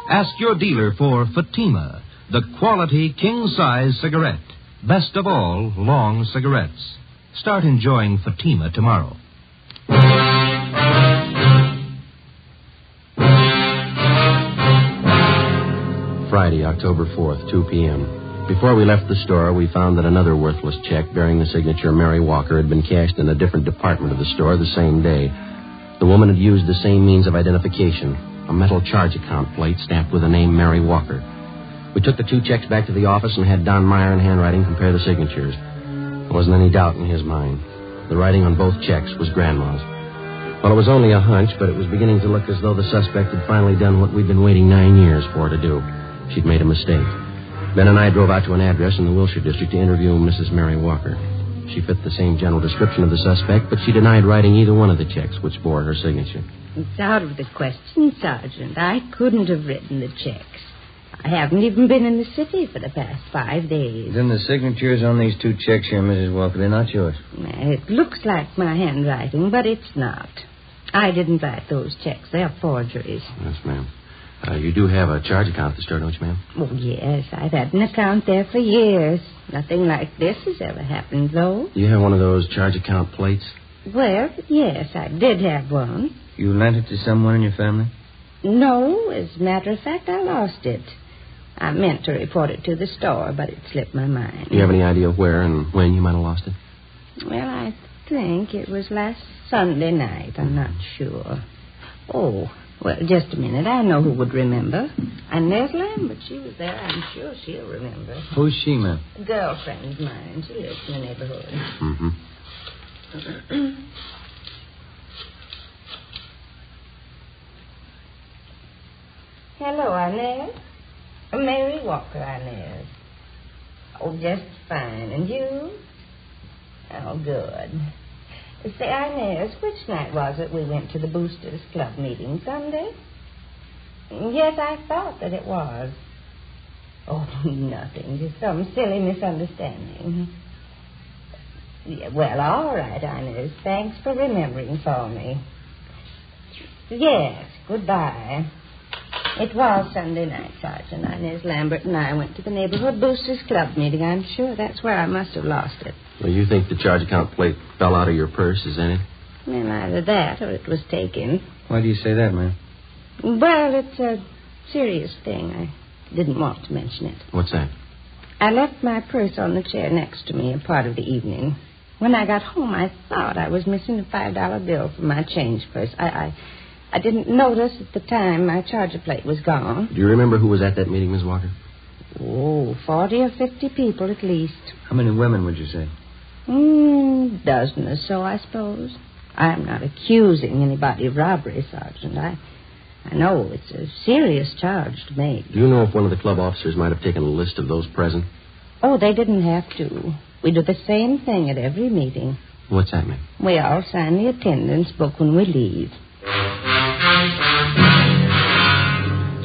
Ask your dealer for Fatima, the quality king-size cigarette. Best of all, long cigarettes. Start enjoying Fatima tomorrow. Friday, October 4th, 2 p.m. Before we left the store, we found that another worthless check bearing the signature Mary Walker had been cashed in a different department of the store the same day. The woman had used the same means of identification, a metal charge account plate stamped with the name Mary Walker. We took the two checks back to the office and had Don Meyer in handwriting compare the signatures. There wasn't any doubt in his mind. The writing on both checks was Grandma's. Well, it was only a hunch, but it was beginning to look as though the suspect had finally done what we'd been waiting 9 years for her to do. She'd made a mistake. Ben and I drove out to an address in the Wilshire district to interview Mrs. Mary Walker. She fit the same general description of the suspect, but she denied writing either one of the checks which bore her signature. It's out of the question, Sergeant. I couldn't have written the checks. I haven't even been in the city for the past 5 days. Then the signatures on these two checks here, Mrs. Walker, they're not yours. It looks like my handwriting, but it's not. I didn't write those checks. They're forgeries. Yes, ma'am. You do have a charge account at the store, don't you, ma'am? Oh, yes. I've had an account there for years. Nothing like this has ever happened, though. You have one of those charge account plates? Well, yes, I did have one. You lent it to someone in your family? No, as a matter of fact, I lost it. I meant to report it to the store, but it slipped my mind. Do you have any idea where and when you might have lost it? Well, I think it was last Sunday night. I'm not sure. Oh, well, just a minute. I know who would remember. Inez Lambert. She was there. I'm sure she'll remember. Who's she, ma'am? A girlfriend of mine. She lives in the neighborhood. Mm-hmm. Hello, Inez. Mary Walker, Inez. Oh, just fine. And you? Oh, good. Say, Inez, which night was it we went to the Boosters Club meeting? Sunday? Yes, I thought that it was. Oh, nothing. Just some silly misunderstanding. Yeah, well, all right, Inez. Thanks for remembering for me. Yes, goodbye. It was Sunday night, Sergeant. Inez Lambert and I went to the neighborhood Boosters Club meeting. I'm sure that's where I must have lost it. Well, you think the charge account plate fell out of your purse, is that it? Well, either that or it was taken. Why do you say that, ma'am? Well, it's a serious thing. I didn't want to mention it. What's that? I left my purse on the chair next to me a part of the evening. When I got home, I thought I was missing a $5 bill from my change purse. I didn't notice at the time my charger plate was gone. Do you remember who was at that meeting, Miss Walker? Oh, 40 or 50 people at least. How many women would you say? Dozen or so, I suppose. I'm not accusing anybody of robbery, Sergeant. I know it's a serious charge to make. Do you know if one of the club officers might have taken a list of those present? Oh, they didn't have to. We do the same thing at every meeting. What's that mean? We all sign the attendance book when we leave.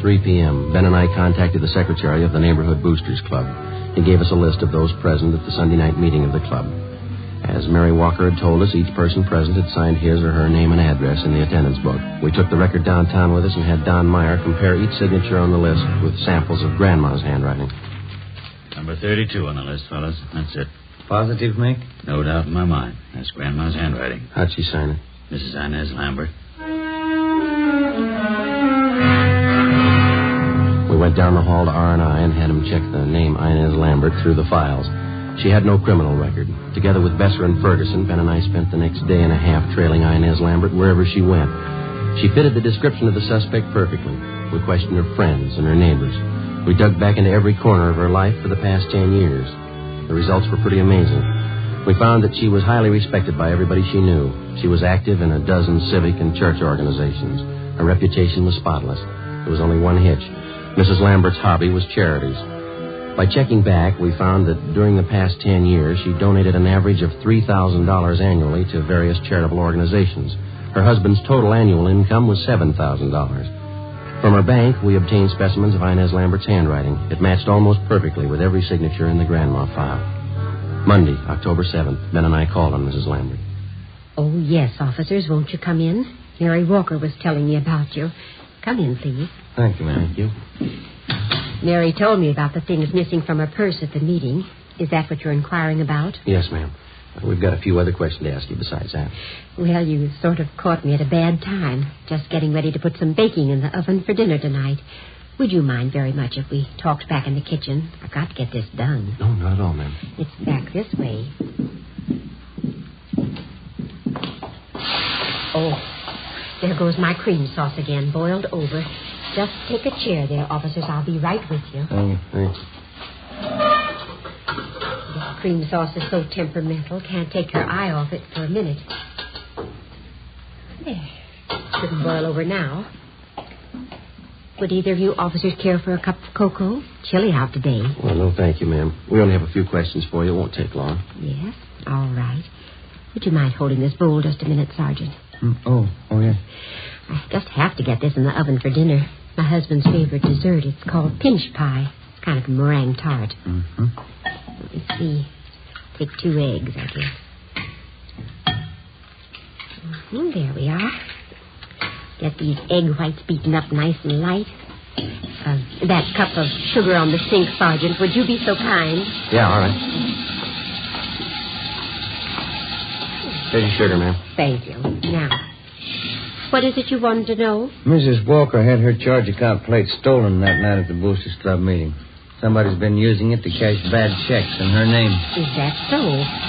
3 p.m. Ben and I contacted the secretary of the Neighborhood Boosters Club. He gave us a list of those present at the Sunday night meeting of the club. As Mary Walker had told us, each person present had signed his or her name and address in the attendance book. We took the record downtown with us and had Don Meyer compare each signature on the list with samples of Grandma's handwriting. Number 32 on the list, fellas. That's it. Positive, Mick? No doubt in my mind. That's Grandma's handwriting. How'd she sign it? Mrs. Inez Lambert. We went down the hall to R&I and had him check the name Inez Lambert through the files. She had no criminal record. Together with Besser and Ferguson, Ben and I spent the next day and a half trailing Inez Lambert wherever she went. She fitted the description of the suspect perfectly. We questioned her friends and her neighbors. We dug back into every corner of her life for the past 10 years. The results were pretty amazing. We found that she was highly respected by everybody she knew. She was active in a dozen civic and church organizations. Her reputation was spotless. There was only one hitch. Mrs. Lambert's hobby was charities. By checking back, we found that during the past 10 years, she donated an average of $3,000 annually to various charitable organizations. Her husband's total annual income was $7,000. From her bank, we obtained specimens of Inez Lambert's handwriting. It matched almost perfectly with every signature in the Grandma file. Monday, October 7th, Ben and I called on Mrs. Lambert. Oh, yes, officers. Won't you come in? Mary Walker was telling me about you. Come in, please. Thank you, ma'am. Thank you. Mary told me about the things missing from her purse at the meeting. Is that what you're inquiring about? Yes, ma'am. We've got a few other questions to ask you besides that. Well, you sort of caught me at a bad time. Just getting ready to put some baking in the oven for dinner tonight. Would you mind very much if we talked back in the kitchen? I've got to get this done. No, not at all, ma'am. It's back this way. Oh, there goes my cream sauce again, boiled over. Just take a chair there, officers. I'll be right with you. Thank you. This cream sauce is so temperamental, can't take your eye off it for a minute. There. Shouldn't boil over now. Would either of you officers care for a cup of cocoa? Chilly out today. Well, no, thank you, ma'am. We only have a few questions for you. It won't take long. Yes? All right. Would you mind holding this bowl just a minute, Sergeant? Oh, yeah. I just have to get this in the oven for dinner. My husband's favorite dessert. It's called pinch pie. It's kind of a meringue tart. Mm-hmm. Let me see. Take 2 eggs, I guess. There we are. Get these egg whites beaten up nice and light. That cup of sugar on the sink, Sergeant. Would you be so kind? Yeah, all right. Here's your sugar, ma'am. Thank you. Now, what is it you wanted to know? Mrs. Walker had her charge account plate stolen that night at the Boosters Club meeting. Somebody's been using it to cash bad checks in her name. Is that so?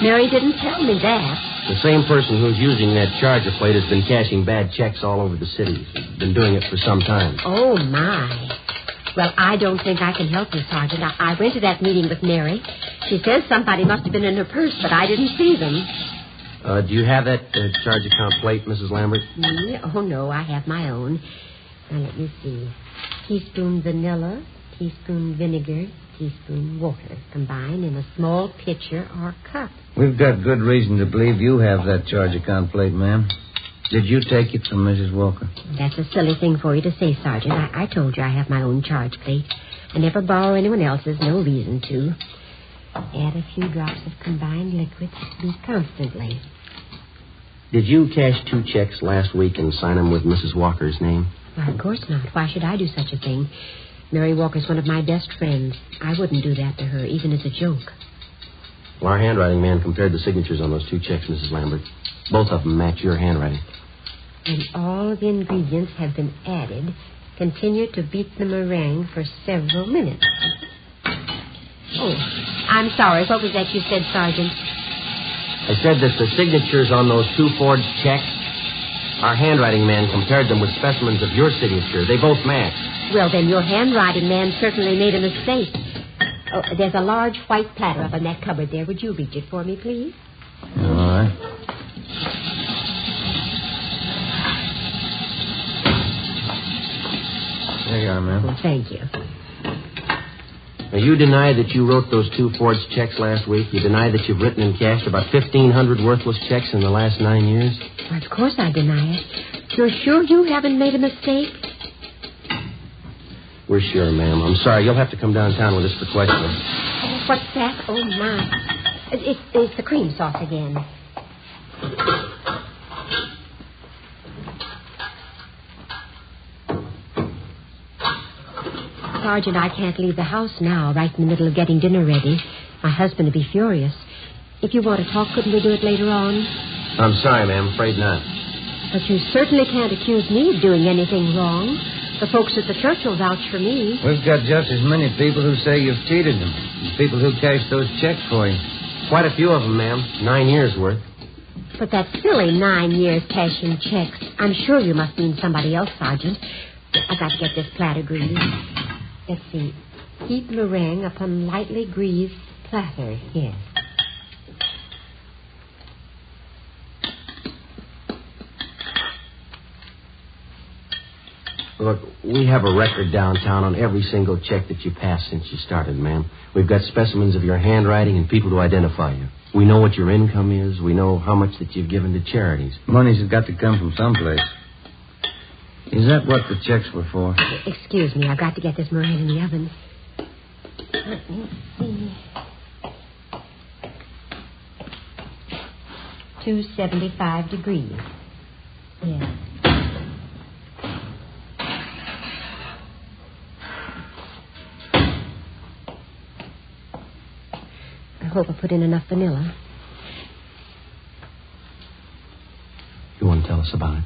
Mary didn't tell me that. The same person who's using that charger plate has been cashing bad checks all over the city. She's been doing it for some time. Oh, my. Well, I don't think I can help you, Sergeant. I went to that meeting with Mary. She says somebody must have been in her purse, but I didn't see them. Do you have that charge account plate, Mrs. Lambert? Me? Oh, no, I have my own. Now, let me see. Teaspoon vanilla, teaspoon vinegar, teaspoon water, combined in a small pitcher or cup. We've got good reason to believe you have that charge account plate, ma'am. Did you take it from Mrs. Walker? That's a silly thing for you to say, Sergeant. I told you I have my own charge plate. I never borrow anyone else's, no reason to. Add a few drops of combined liquid. Beat constantly. Did you cash 2 checks last week and sign them with Mrs. Walker's name? Well, of course not. Why should I do such a thing? Mary Walker's one of my best friends. I wouldn't do that to her, even as a joke. Well, our handwriting man compared the signatures on those 2 checks, Mrs. Lambert. Both of them match your handwriting. And all of the ingredients have been added. Continue to beat the meringue for several minutes. Oh, I'm sorry. What was that you said, Sergeant? I said that the signatures on those 2 forged checks, our handwriting man compared them with specimens of your signature. They both match. Well, then your handwriting man certainly made a mistake. Oh, there's a large white platter up in that cupboard there. Would you reach it for me, please? All right. There you are, ma'am. Well, thank you. Now, you deny that you wrote those 2 forged checks last week. You deny that you've written and cashed about 1,500 worthless checks in the last 9 years. Well, of course I deny it. You're sure you haven't made a mistake? We're sure, ma'am. I'm sorry. You'll have to come downtown with us for questioning. Oh, what's that? Oh, my. It's the cream sauce again. Sergeant, I can't leave the house now, right in the middle of getting dinner ready. My husband would be furious. If you want to talk, couldn't we do it later on? I'm sorry, ma'am. Afraid not. But you certainly can't accuse me of doing anything wrong. The folks at the church will vouch for me. We've got just as many people who say you've cheated them. People who cashed those checks for you. Quite a few of them, ma'am. 9 years' worth. But that's silly, 9 years cashing checks. I'm sure you must mean somebody else, Sergeant. I've got to get this platter greased. Let's see. Heat meringue upon lightly greased platter. Yes. Look, we have a record downtown on every single check that you passed since you started, ma'am. We've got specimens of your handwriting and people to identify you. We know what your income is. We know how much that you've given to charities. Money's got to come from someplace. Is that what the checks were for? Excuse me, I've got to get this meringue in the oven. Let me see. 275 degrees. Yeah. I hope I put in enough vanilla. You want to tell us about it?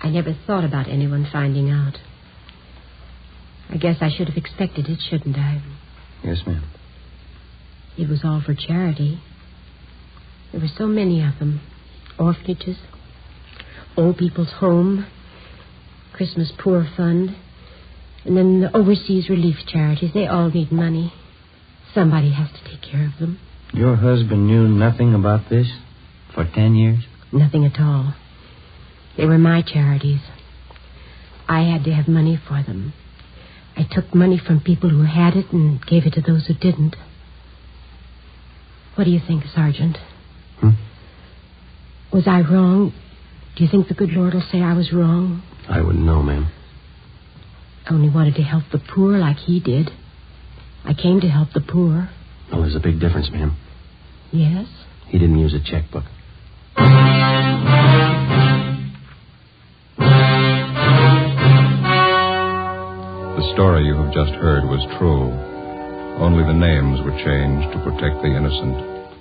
I never thought about anyone finding out. I guess I should have expected it, shouldn't I? Yes, ma'am. It was all for charity. There were so many of them. Orphanages, Old People's Home, Christmas Poor Fund, and then the overseas relief charities. They all need money. Somebody has to take care of them. Your husband knew nothing about this for 10 years? Nothing at all. They were my charities. I had to have money for them. I took money from people who had it and gave it to those who didn't. What do you think, Sergeant? Was I wrong? Do you think the good Lord will say I was wrong? I wouldn't know, ma'am. I only wanted to help the poor like he did. I came to help the poor. Well, there's a big difference, ma'am. Yes? He didn't use a checkbook. The story you have just heard was true. Only the names were changed to protect the innocent.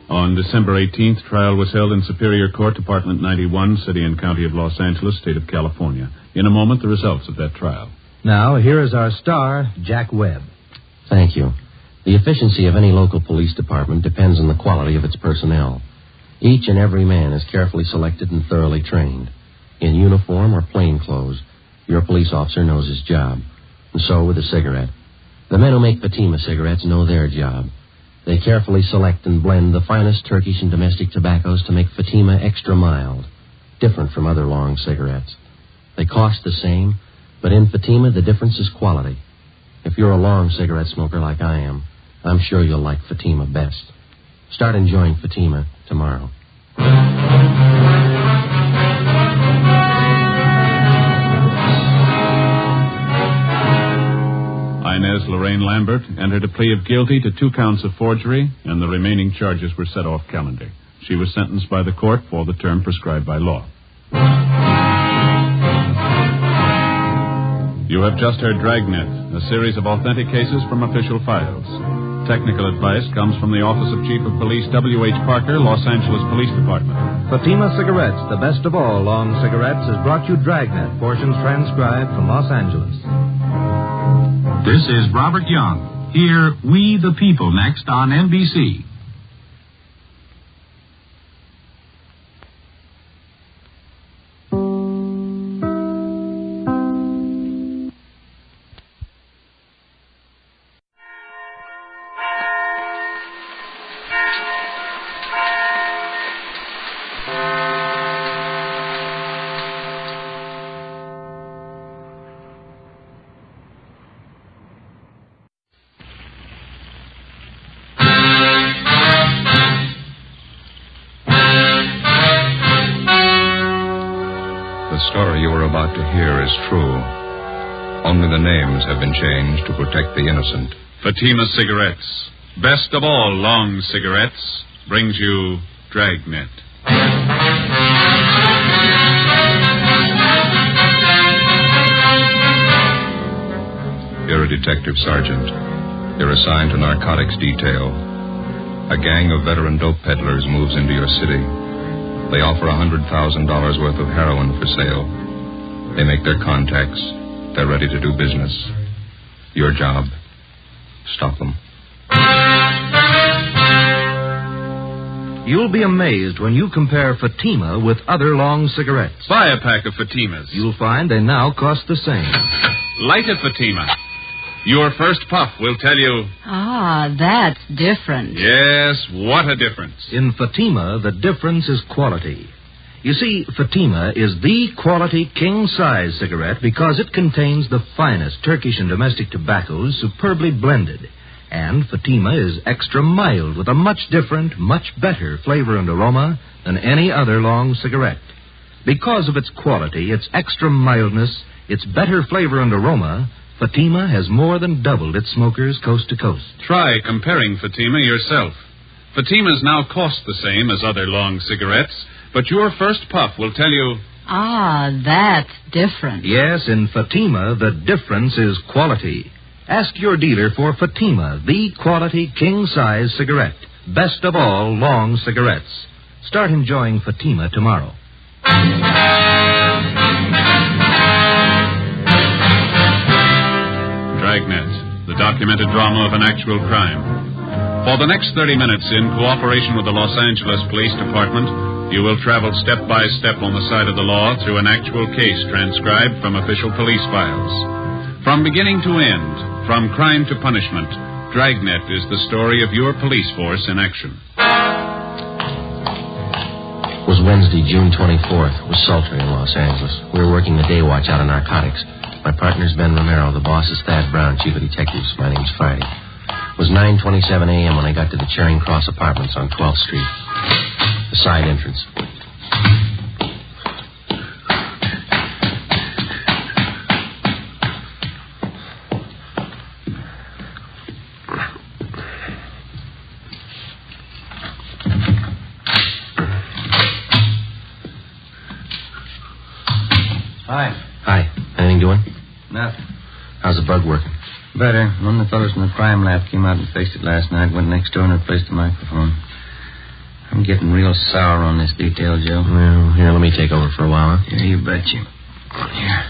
On December 18th, trial was held in Superior Court, Department 91, City and County of Los Angeles, State of California. In a moment, the results of that trial. Now, here is our star, Jack Webb. Thank you. The efficiency of any local police department depends on the quality of its personnel. Each and every man is carefully selected and thoroughly trained. In uniform or plain clothes, your police officer knows his job. And so with a cigarette. The men who make Fatima cigarettes know their job. They carefully select and blend the finest Turkish and domestic tobaccos to make Fatima extra mild, different from other long cigarettes. They cost the same, but in Fatima, the difference is quality. If you're a long cigarette smoker like I am, I'm sure you'll like Fatima best. Start enjoying Fatima tomorrow. Inez Lorraine Lambert entered a plea of guilty to 2 counts of forgery, and the remaining charges were set off calendar. She was sentenced by the court for the term prescribed by law. You have just heard Dragnet, a series of authentic cases from official files. Technical advice comes from the Office of Chief of Police W.H. Parker, Los Angeles Police Department. Fatima Cigarettes, the best of all long cigarettes, has brought you Dragnet, portions transcribed from Los Angeles. This is Robert Young. Hear We the People next on NBC. The story you are about to hear is true. Only the names have been changed to protect the innocent. Fatima Cigarettes, best of all long cigarettes, brings you Dragnet. You're a detective sergeant. You're assigned to narcotics detail. A gang of veteran dope peddlers moves into your city. They offer $100,000 worth of heroin for sale. They make their contacts. They're ready to do business. Your job, stop them. You'll be amazed when you compare Fatima with other long cigarettes. Buy a pack of Fatimas. You'll find they now cost the same. Light a Fatima. Your first puff will tell you... Ah, that's different. Yes, what a difference. In Fatima, the difference is quality. You see, Fatima is the quality king-size cigarette because it contains the finest Turkish and domestic tobaccos superbly blended. And Fatima is extra mild with a much different, much better flavor and aroma than any other long cigarette. Because of its quality, its extra mildness, its better flavor and aroma, Fatima has more than doubled its smokers coast to coast. Try comparing Fatima yourself. Fatimas now cost the same as other long cigarettes, but your first puff will tell you... Ah, that's different. Yes, in Fatima, the difference is quality. Ask your dealer for Fatima, the quality king-size cigarette. Best of all long cigarettes. Start enjoying Fatima tomorrow. Dragnet, the documented drama of an actual crime. For the next 30 minutes, in cooperation with the Los Angeles Police Department, you will travel step by step on the side of the law through an actual case transcribed from official police files. From beginning to end, from crime to punishment, Dragnet is the story of your police force in action. It was Wednesday, June 24th. It was sultry in Los Angeles. We were working the day watch out of narcotics. My partner's Ben Romero. The boss is Thad Brown, chief of detectives. My name's Freddie. It was 9:27 a.m. when I got to the Charing Cross Apartments on 12th Street. The side entrance. Hi. Hi. Anything doing? Nothing. How's the bug working? Better. One of the fellows from the crime lab came out and fixed it last night. Went next door and replaced the microphone. I'm getting real sour on this detail, Joe. Well, here, let me take over for a while. Huh? Yeah, you betcha. Here.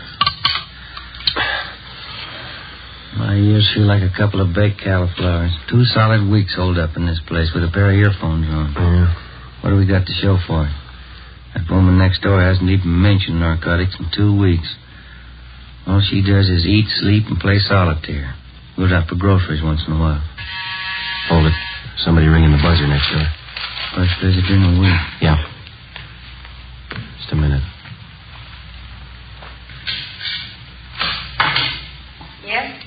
My ears feel like a couple of baked cauliflowers. 2 solid weeks holed up in this place with a pair of earphones on. Yeah. What do we got to show for it? That woman next door hasn't even mentioned narcotics in 2 weeks. All she does is eat, sleep, and play solitaire. Goes out for groceries once in a while. Hold it. Somebody ringing the buzzer next door. First visitor in a week. Yeah. Just a minute. Yes?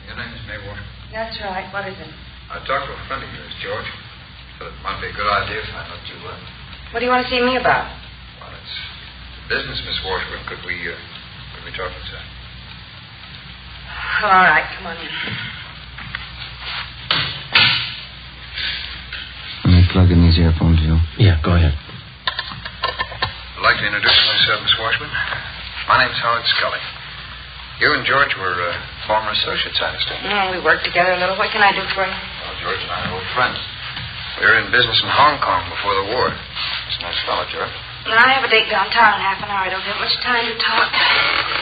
Your name is Maywater? That's right. What is it? I talked to a friend of yours, George. Thought it might be a good idea if I let you What do you want to see me about? Well, it's business, Miss Washburn. Could we talk inside? All right. Come on in. Let me plug in these earphones, Joe. Yeah, go ahead. I'd like to introduce myself, Miss Washburn. My name's Howard Scully. You and George were former associates, I understand. We worked together a little. What can I do for you? Well, George and I are old friends. We were in business in Hong Kong before the war. He's a nice fellow, George. No, I have a date downtown in half an hour. I don't have much time to talk.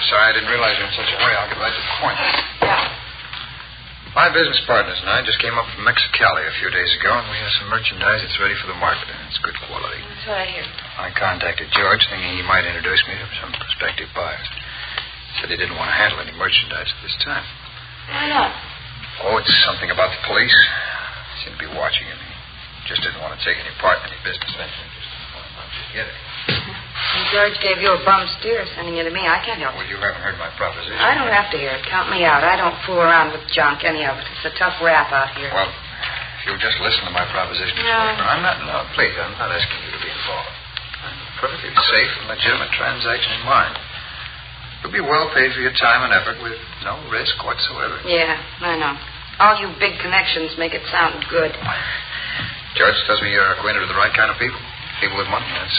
Sorry, I didn't realize you were in such a hurry. I'll get right to the point. Yeah. My business partners and I just came up from Mexicali a few days ago, and we have some merchandise that's ready for the market, and it's good quality. That's what I hear. I contacted George, thinking he might introduce me to some prospective buyers. Said he didn't want to handle any merchandise at this time. Why not? Oh, it's something about the police. He seemed to be watching him. He just didn't want to take any part in any business venture. Just wanted to get it. And George gave you a bum steer sending you to me. I can't help it. Well, you haven't heard my proposition. I don't have to hear it. Count me out. I don't fool around with junk, any of it. It's a tough rap out here. Well, if you'll just listen to my proposition, Miss No. Washburn. No, please, I'm not asking you to be involved. I'm a perfectly safe and legitimate transaction in mind. You'll be well paid for your time and effort with no risk whatsoever. Yeah, I know. All you big connections make it sound good. George tells me you're acquainted with the right kind of people. People with money. That's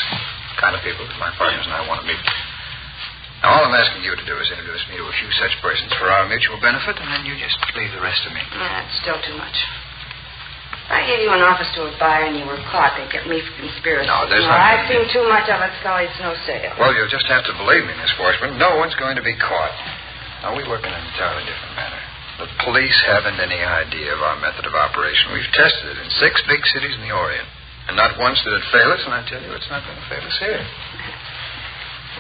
the kind of people that my partners and I want to meet. Now, all I'm asking you to do is introduce me to a few such persons for our mutual benefit, and then you just leave the rest to me. That's still too much. If I gave you an office to a buyer and you were caught, they'd get me for conspiracy. No, there's not. I've seen too much of it, Scully. It's no sale. Well, you'll just have to believe me, Miss Washburn. No one's going to be caught. Now, we work in an entirely different manner. The police haven't any idea of our method of operation. We've tested it in 6 big cities in the Orient. And not once did it fail us, and I tell you, it's not going to fail us here.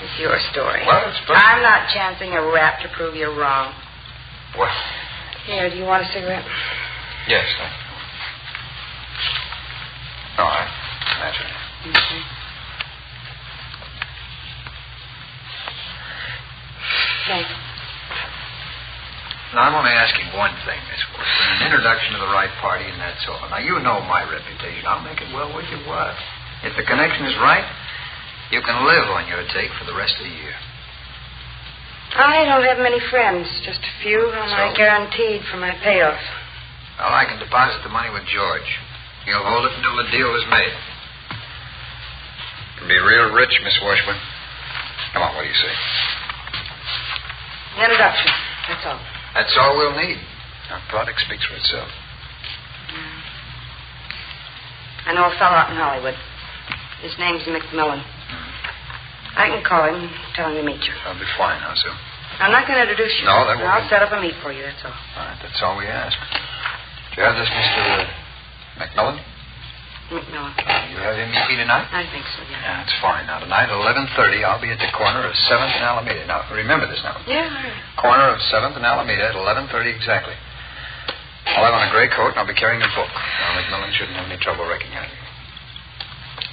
It's your story. Well, it's perfect. I'm not chancing a rap to prove you're wrong. What? Here, do you want a cigarette? Yes, thank you. All right. Naturally. Mm-hmm. Thanks. Now, I'm only asking one thing, Miss Washburn. An introduction to the right party, and that's all. Now, you know my reputation. I'll make it well worth your while. If the connection is right, you can live on your take for the rest of the year. I don't have many friends, just a few, and So? I guaranteed for my payoff. Well, I can deposit the money with George. He'll hold it until the deal is made. You can be real rich, Miss Washburn. Come on, what do you say? Introduction, that's all. That's all we'll need. Our product speaks for itself. I know a fellow out in Hollywood. His name's McMillan. I can call him and tell him to meet you. That'll be fine, how so? I'm not going to introduce you. No, that won't I'll be- set up a meet for you, that's all. All right, that's all we ask. Do you have this, Mr. McMillan? McMillan. You have him meet me tonight? I think so, yeah. Yeah, that's fine. Now, tonight at 11:30, I'll be at the corner of 7th and Alameda. Now, remember this now. Yeah, all right. Corner of 7th and Alameda at 11:30 exactly. I'll have on a gray coat, and I'll be carrying a book. Now, McMillan shouldn't have any trouble recognizing me.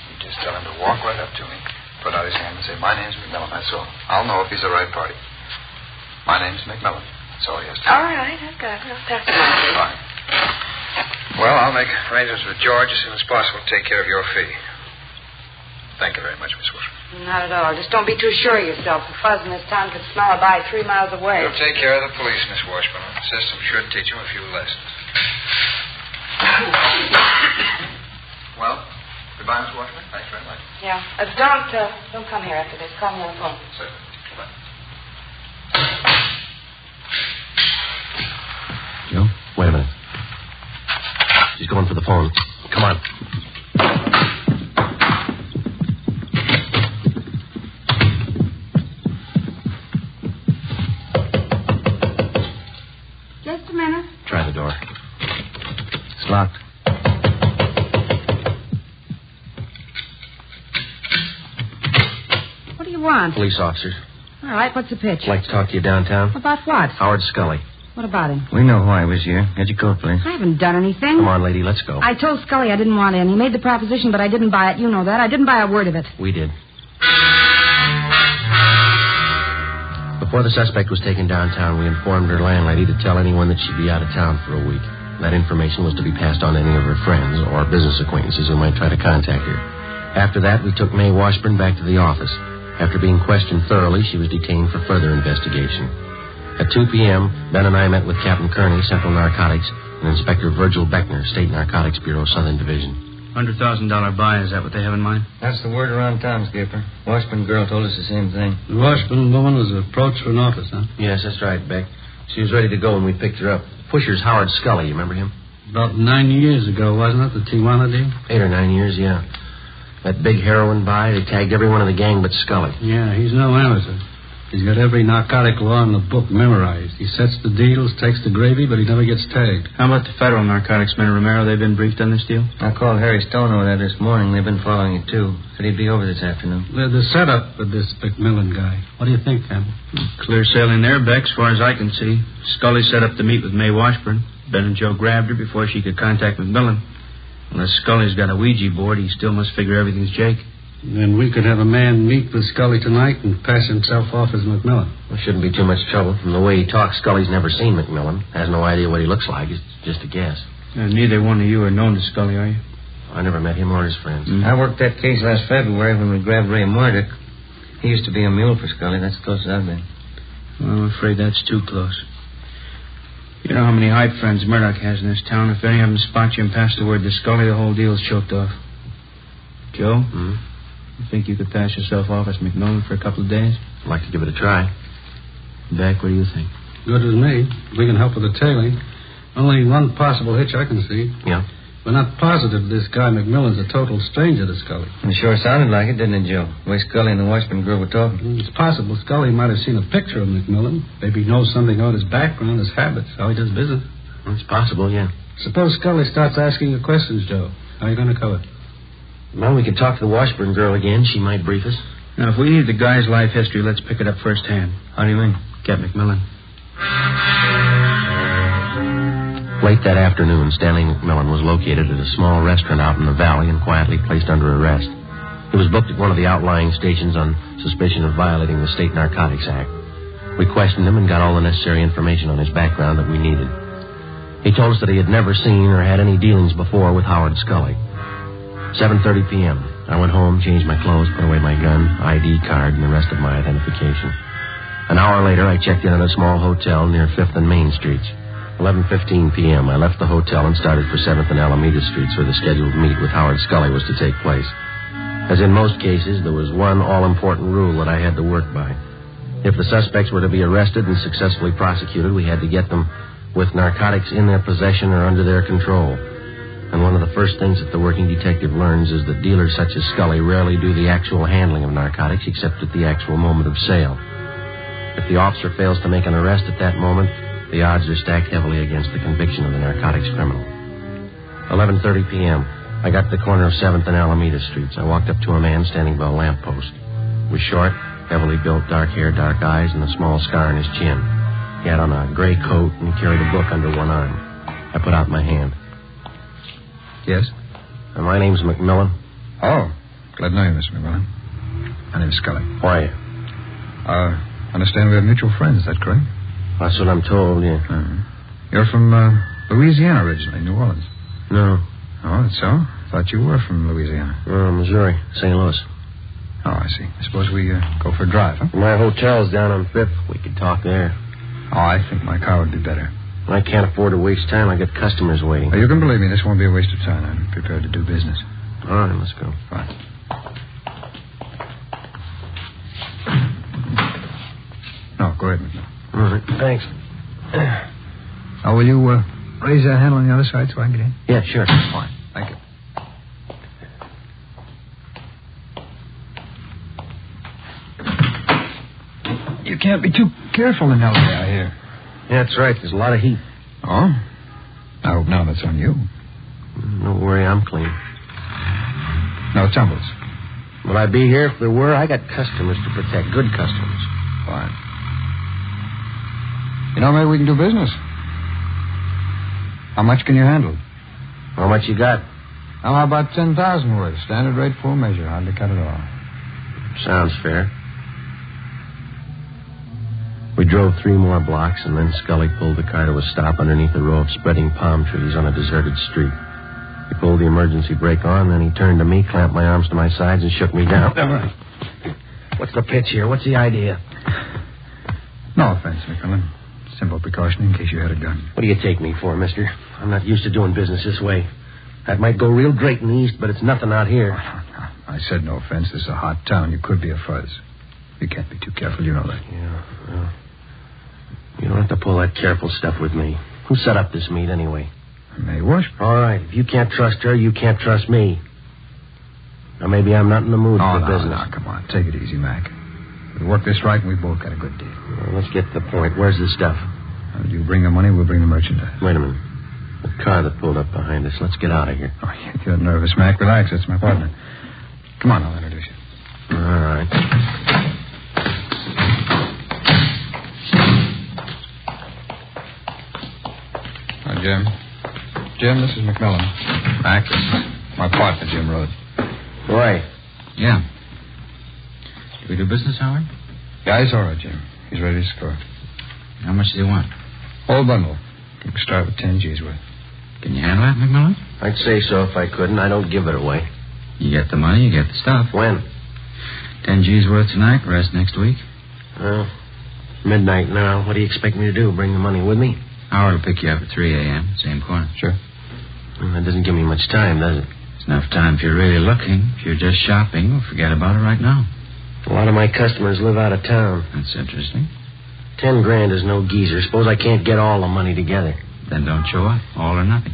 You just tell him to walk right up to me, put out his hand, and say, "My name's McMillan," that's all. I'll know if he's the right party. My name's McMillan. That's all he has to say. All right, I've got it. I'll pass it on. Fine. Well, I'll make arrangements with George as soon as possible to take care of your fee. Thank you very much, Miss Washburn. Not at all. Just don't be too sure of yourself. The fuzz in this town could smell a by 3 miles away. You'll take care of the police, Miss Washburn. The system should teach them a few lessons. Well, goodbye, Miss Washburn. Thanks very much. Yeah. Don't come here after this. Call me on the phone. Certainly. Goodbye. someone for the phone. Come on. Just a minute. Try the door. It's locked. What do you want? Police officers. All right, what's the pitch? I'd like to talk to you downtown. About what? Howard Scully. What about him? We know why he was here. Get your coat, please. I haven't done anything. Come on, lady, let's go. I told Scully I didn't want in. He made the proposition, but I didn't buy it. You know that. I didn't buy a word of it. We did. Before the suspect was taken downtown, we informed her landlady to tell anyone that she'd be out of town for a week. That information was to be passed on to any of her friends or business acquaintances who might try to contact her. After that, we took May Washburn back to the office. After being questioned thoroughly, she was detained for further investigation. At 2 p.m., Ben and I met with Captain Kearney, Central Narcotics, and Inspector Virgil Beckner, State Narcotics Bureau, Southern Division. $100,000 buy, is that what they have in mind? That's the word around town, Skipper. Washburn girl told us the same thing. The Washburn woman was approached for an office, huh? Yes, that's right, Beck. She was ready to go when we picked her up. Pusher's Howard Scully, you remember him? About 9 years ago, wasn't it, the Tijuana deal? 8 or 9 years, yeah. That big heroin buy, they tagged every one in the gang but Scully. Yeah, he's no amateur. He's got every narcotic law in the book memorized. He sets the deals, takes the gravy, but he never gets tagged. How about the federal narcotics men, Romero? They've been briefed on this deal? I called Harry Stone over there this morning. They've been following it, too. Said he'd be over this afternoon. The setup of this McMillan guy. What do you think, Campbell? Clear sailing there, Beck, as far as I can see. Scully set up to meet with May Washburn. Ben and Joe grabbed her before she could contact McMillan. Unless Scully's got a Ouija board, he still must figure everything's Jake. Then we could have a man meet with Scully tonight and pass himself off as McMillan. Well, shouldn't be too much trouble. From the way he talks, Scully's never seen McMillan. Has no idea what he looks like. It's just a guess. Neither one of you are known to Scully, are you? I never met him or his friends. I worked that case last February when we grabbed Ray Murdoch. He used to be a mule for Scully. That's as close as I've been. Well, I'm afraid that's too close. You know how many hype friends Murdoch has in this town. If any of them spot you and pass the word to Scully, the whole deal's choked off. Joe? You think you could pass yourself off as McMillan for a couple of days? I'd like to give it a try. Beck, what do you think? Good as me. We can help with the tailing. Only one possible hitch I can see. Yeah? We're not positive this guy McMillan's a total stranger to Scully. It sure sounded like it, didn't it, Joe? The way Scully and the Washburn girl were talking. It's possible Scully might have seen a picture of McMillan. Maybe knows something about his background, his habits, how he does business. It's possible, yeah. Suppose Scully starts asking you questions, Joe. How are you going to cover it? Well, we could talk to the Washburn girl again. She might brief us. Now, if we need the guy's life history, let's pick it up firsthand. How do you mean? Get McMillan. Late that afternoon, Stanley McMillan was located at a small restaurant out in the valley and quietly placed under arrest. He was booked at one of the outlying stations on suspicion of violating the State Narcotics Act. We questioned him and got all the necessary information on his background that we needed. He told us that he had never seen or had any dealings before with Howard Scully. 7:30 p.m. I went home, changed my clothes, put away my gun, ID card, and the rest of my identification. An hour later, I checked in at a small hotel near 5th and Main Streets. 11:15 p.m., I left the hotel and started for 7th and Alameda Streets, where the scheduled meet with Howard Scully was to take place. As in most cases, there was one all-important rule that I had to work by. If the suspects were to be arrested and successfully prosecuted, we had to get them with narcotics in their possession or under their control. And one of the first things that the working detective learns is that dealers such as Scully rarely do the actual handling of narcotics except at the actual moment of sale. If the officer fails to make an arrest at that moment, the odds are stacked heavily against the conviction of the narcotics criminal. 11:30 p.m. I got to the corner of 7th and Alameda Streets. I walked up to a man standing by a lamppost. He was short, heavily built, dark hair, dark eyes, and a small scar on his chin. He had on a gray coat, and he carried a book under one arm. I put out my hand. Yes? My name's McMillan. Oh, glad to know you, Mr. McMillan. My name's Scully. Why are you? Understand we have mutual friends, is that correct? That's what I'm told, yeah. You're from Louisiana originally, New Orleans. No. Oh, that's so? Thought you were from Louisiana. Missouri, St. Louis. Oh, I see. I suppose we go for a drive, huh? My hotel's down on 5th. We could talk there. Oh, I think my car would be better. I can't afford to waste time. I got customers waiting. Oh, you can believe me, this won't be a waste of time. I'm prepared to do business. All right, let's go. Fine. No, go ahead, McMillan. All right, thanks. Now, will you raise that handle on the other side so I can get in? Yeah, sure. Fine. Thank you. You can't be too careful in L.A., I hear. Yeah, that's right. There's a lot of heat. Oh? I hope now that's on you. Don't worry, I'm clean. No tumbles. Would I be here if there were? I got customers to protect. Good customers. Fine. You know, maybe we can do business. How much can you handle? How much you got? Well, how about 10,000 worth? Standard rate, full measure. Hardly cut it off. Sounds fair. We drove 3 more blocks, and then Scully pulled the car to a stop underneath a row of spreading palm trees on a deserted street. He pulled the emergency brake on, then he turned to me, clamped my arms to my sides, and shook me down. All right. What's the pitch here? What's the idea? No offense, McMillan. Simple precaution in case you had a gun. What do you take me for, mister? I'm not used to doing business this way. That might go real great in the East, but it's nothing out here. I said no offense. This is a hot town. You could be a fuzz. You can't be too careful. You know that. Yeah, well, you don't have to pull that careful stuff with me. Who set up this meet, anyway? May Wash. All right. If you can't trust her, you can't trust me. Now, maybe I'm not in the mood for business. No, come on. Take it easy, Mac. We work this right, and we both got a good deal. Well, let's get to the point. Where's the stuff? You bring the money, we'll bring the merchandise. Wait a minute. The car that pulled up behind us. Let's get out of here. Oh, you're nervous, Mac. Relax. That's my partner. Come on, I'll introduce you. All right. Hi, Jim. Jim, this is McMillan. Mac, my partner, Jim Rhodes. Right. Yeah. Do we do business, Howard? Yeah, he's all right, Jim. He's ready to score. How much do you want? Whole bundle. You can start with 10 G's worth. Can you handle that, McMillan? I'd say so if I couldn't. I don't give it away. You get the money, you get the stuff. When? 10 G's worth tonight, rest next week. Well, midnight now. What do you expect me to do? Bring the money with me? Howard will pick you up at 3 a.m., same corner. Sure. Well, that doesn't give me much time, does it? It's enough time if you're really looking. If you're just shopping, well, forget about it right now. A lot of my customers live out of town. That's interesting. 10 grand is no geezer. Suppose I can't get all the money together. Then don't show up. All or nothing.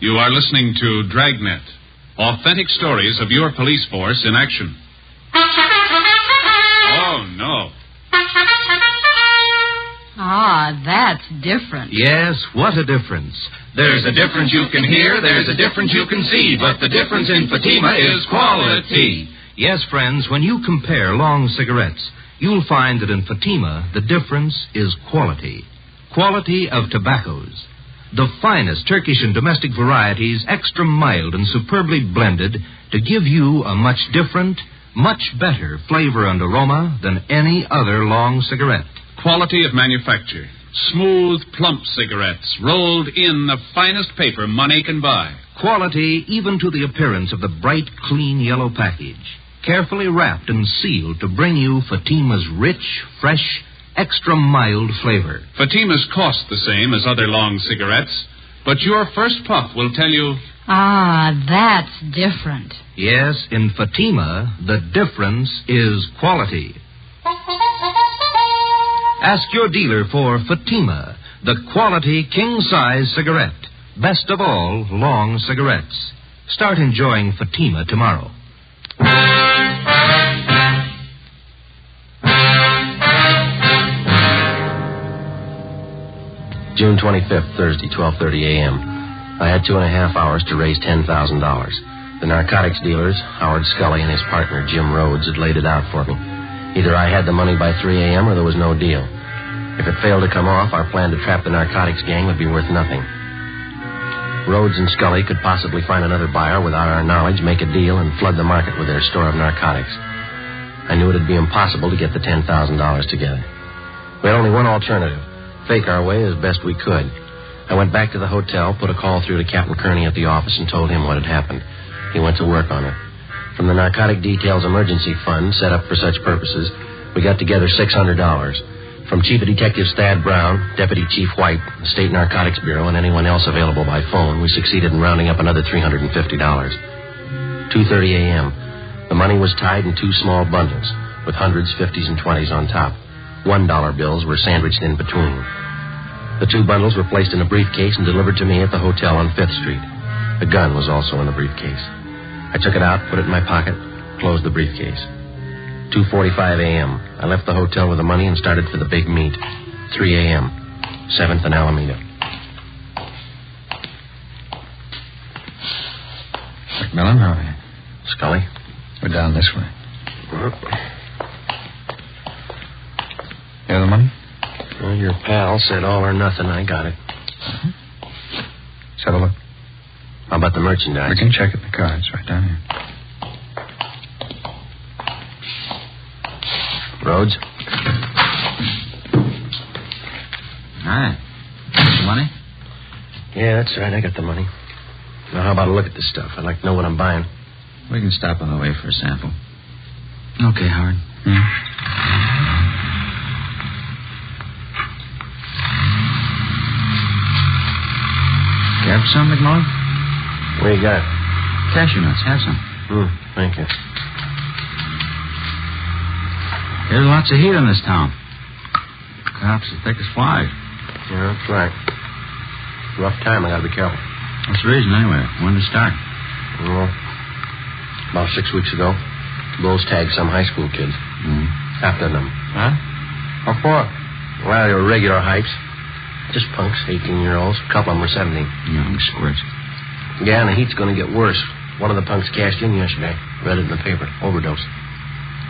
You are listening to Dragnet, authentic stories of your police force in action. Oh, no. Ah, that's different. Yes, what a difference. There's a difference you can hear, there's a difference you can see, but the difference in Fatima is quality. Yes, friends, when you compare long cigarettes, you'll find that in Fatima, the difference is quality. Quality of tobaccos. The finest Turkish and domestic varieties, extra mild and superbly blended, to give you a much different, much better flavor and aroma than any other long cigarette. Quality of manufacture. Smooth, plump cigarettes rolled in the finest paper money can buy. Quality even to the appearance of the bright, clean yellow package. Carefully wrapped and sealed to bring you Fatima's rich, fresh, extra mild flavor. Fatimas cost the same as other long cigarettes, but your first puff will tell you... Ah, that's different. Yes, in Fatima, the difference is quality. Ask your dealer for Fatima, the quality king-size cigarette. Best of all, long cigarettes. Start enjoying Fatima tomorrow. June 25th, Thursday, 12:30 a.m. I had 2.5 hours to raise $10,000. The narcotics dealers, Howard Scully and his partner, Jim Rhodes, had laid it out for me. Either I had the money by 3 a.m. or there was no deal. If it failed to come off, our plan to trap the narcotics gang would be worth nothing. Rhodes and Scully could possibly find another buyer without our knowledge, make a deal, and flood the market with their store of narcotics. I knew it'd be impossible to get the $10,000 together. We had only one alternative. Fake our way as best we could. I went back to the hotel, put a call through to Captain Kearney at the office, and told him what had happened. He went to work on it. From the Narcotic Details Emergency Fund, set up for such purposes, we got together $600. From Chief of Detectives Thad Brown, Deputy Chief White, the State Narcotics Bureau, and anyone else available by phone, we succeeded in rounding up another $350. 2:30 a.m. The money was tied in 2 small bundles, with hundreds, 50s, and 20s on top. $1 bills were sandwiched in between. The 2 bundles were placed in a briefcase and delivered to me at the hotel on 5th Street. The gun was also in the briefcase. I took it out, put it in my pocket, closed the briefcase. 2:45 a.m. I left the hotel with the money and started for the big meet. 3 a.m. 7th and Alameda. McMillan, how are you? Scully? We're down this way. You have the money? Well, your pal said all or nothing. I got it. Let's have a look. How about the merchandise? We can check it in the car. It's right down here. Rhodes? Hi. The money? Yeah, that's right. I got the money. Now, how about a look at this stuff? I'd like to know what I'm buying. We can stop on the way for a sample. Okay, Howard. Have some, McMullen? What do you got? Cashew nuts. Have some. Thank you. There's lots of heat in this town. Cops as thick as flies. Yeah, that's right. Rough time. I gotta be careful. What's the reason, anyway? When did it start? Well, about 6 weeks ago, Bulls tagged some high school kids. After them. Huh? What for? Well, they were regular hypes. Just punks, 18-year-olds. A couple of them were 17. Young squirts. Yeah, and the heat's going to get worse. One of the punks cashed in yesterday. Read it in the paper. Overdose.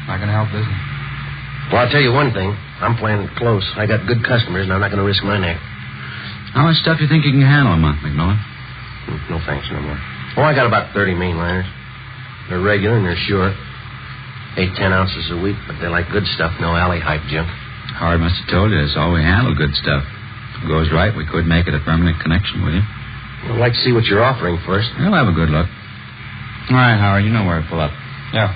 Not going to help, is it? Well, I'll tell you one thing. I'm playing it close. I got good customers, and I'm not going to risk my neck. How much stuff do you think you can handle a month, McMillan? No thanks, no more. Oh, I got about 30 mainliners. They're regular and they're sure. 8-10 ounces a week, but they're like good stuff, no alley hype junk. Howard must have told you it's all we handle, good stuff. If it goes right, we could make it a permanent connection with you. I'd like to see what you're offering first. We'll have a good look. All right, Howard, you know where to pull up. Yeah.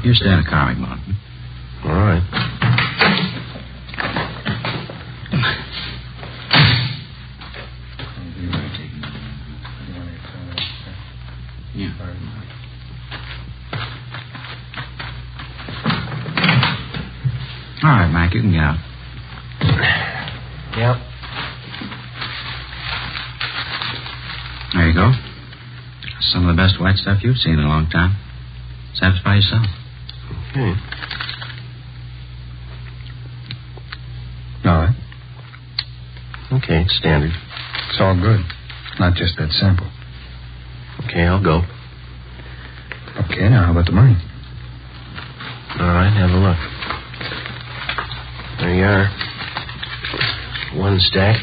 You stay in the car, McMillan. All right. Yeah. All right, Mac, you can get out. Yep. There you go. Some of the best white stuff you've seen in a long time. Satisfy yourself. Okay. All right. Okay, it's standard. It's all good. Not just that sample. Okay, I'll go. Okay, now how about the money? All right, have a look. There you are. 1 stack.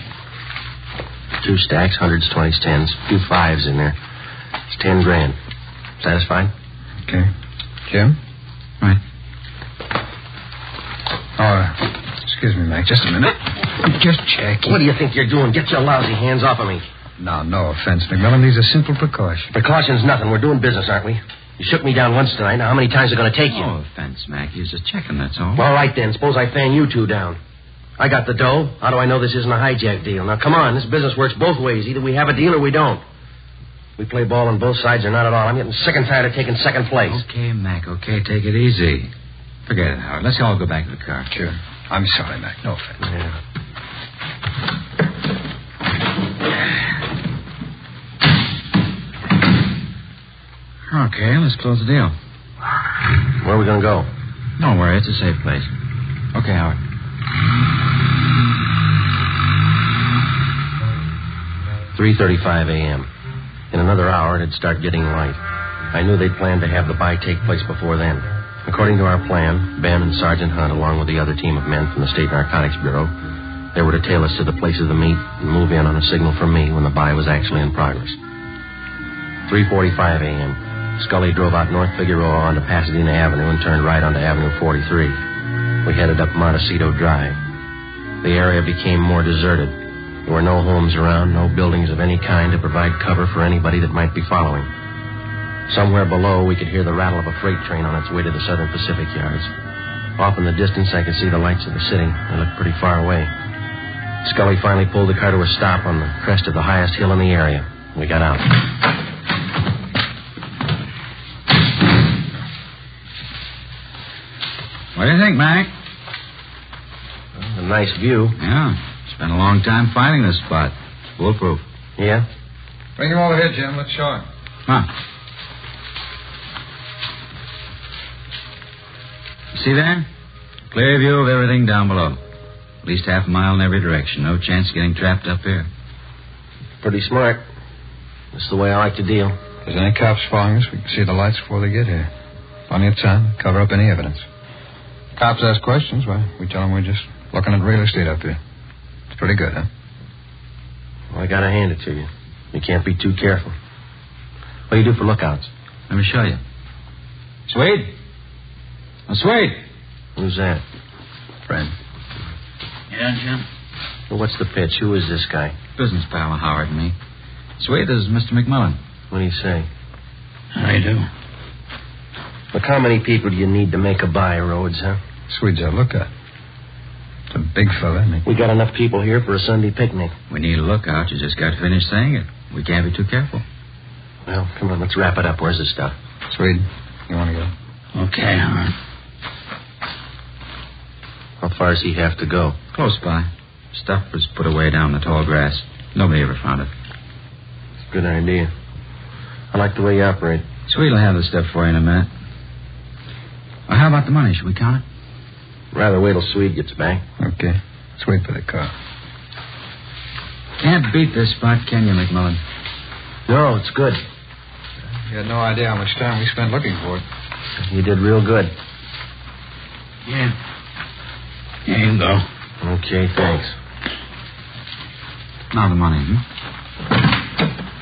2 stacks, 100s, 20s, 10s. A few 5s in there. It's $10,000. Satisfied? Okay. Jim? Right. Oh, excuse me, Mac. Just a minute. I'm just checking. What do you think you're doing? Get your lousy hands off of me. No offense, McMillan. These are simple precautions. Precautions, nothing. We're doing business, aren't we? You shook me down once tonight. Now, how many times are going to take you? No offense, Mac. You're just checking, that's all. All right, then. Suppose I fan you 2 down. I got the dough. How do I know this isn't a hijack deal? Now, come on. This business works both ways. Either we have a deal or we don't. We play ball on both sides or not at all. I'm getting sick and tired of taking second place. Okay, Mac. Okay, take it easy. Forget it, Howard. Let's all go back to the car. Sure. I'm sorry, Mac. No offense. Yeah. Okay, let's close the deal. Where are we going to go? Don't worry, it's a safe place. Okay, Howard. $3:35 a.m. In another hour, it'd start getting light. I knew they'd planned to have the buy take place before then. According to our plan, Ben and Sergeant Hunt, along with the other team of men from the State Narcotics Bureau, they were to tail us to the place of the meet and move in on a signal from me when the buy was actually in progress. 3:45 a.m. Scully drove out North Figueroa onto Pasadena Avenue and turned right onto Avenue 43. We headed up Montecito Drive. The area became more deserted. There were no homes around, no buildings of any kind to provide cover for anybody that might be following. Somewhere below, we could hear the rattle of a freight train on its way to the Southern Pacific yards. Off in the distance, I could see the lights of the city. They looked pretty far away. Scully finally pulled the car to a stop on the crest of the highest hill in the area. We got out. What do you think, Mac? Well, a nice view. Yeah. Spent a long time finding this spot. Foolproof. Yeah? Bring him over here, Jim. Let's show him. Huh. See there? Clear view of everything down below. At least half a mile in every direction. No chance of getting trapped up here. Pretty smart. That's the way I like to deal. If there's any cops following us, we can see the lights before they get here. Plenty of time to cover up any evidence. Cops ask questions, well, we tell them we're just looking at real estate up here. It's pretty good, huh? Well, I gotta hand it to you. You can't be too careful. What do you do for lookouts? Let me show you. Swede? Oh, Swede. Who's that? Friend. Yeah, Jim? Well, what's the pitch? Who is this guy? Business pal of Howard and me. Swede, this is Mr. McMillan. What do you say? How do you do? Look, how many people do you need to make a buy, Rhodes, huh? Swede's a lookout. It's a big fella, isn't he? We got enough people here for a Sunday picnic. We need a lookout. You just got to finish saying it. We can't be too careful. Well, come on, let's wrap it up. Where's the stuff? Swede, you want to go? Okay, Howard. How far does he have to go? Close by. Stuff was put away down in the tall grass. Nobody ever found it. It's a good idea. I like the way you operate. Swede will have the stuff for you in a minute. Well, how about the money? Should we count it? Rather wait till Swede gets back. Okay. Let's wait for the car. Can't beat this spot, can you, McMillan? No, it's good. You had no idea how much time we spent looking for it. You did real good. Yeah. Here you go. Okay, thanks. Now the money,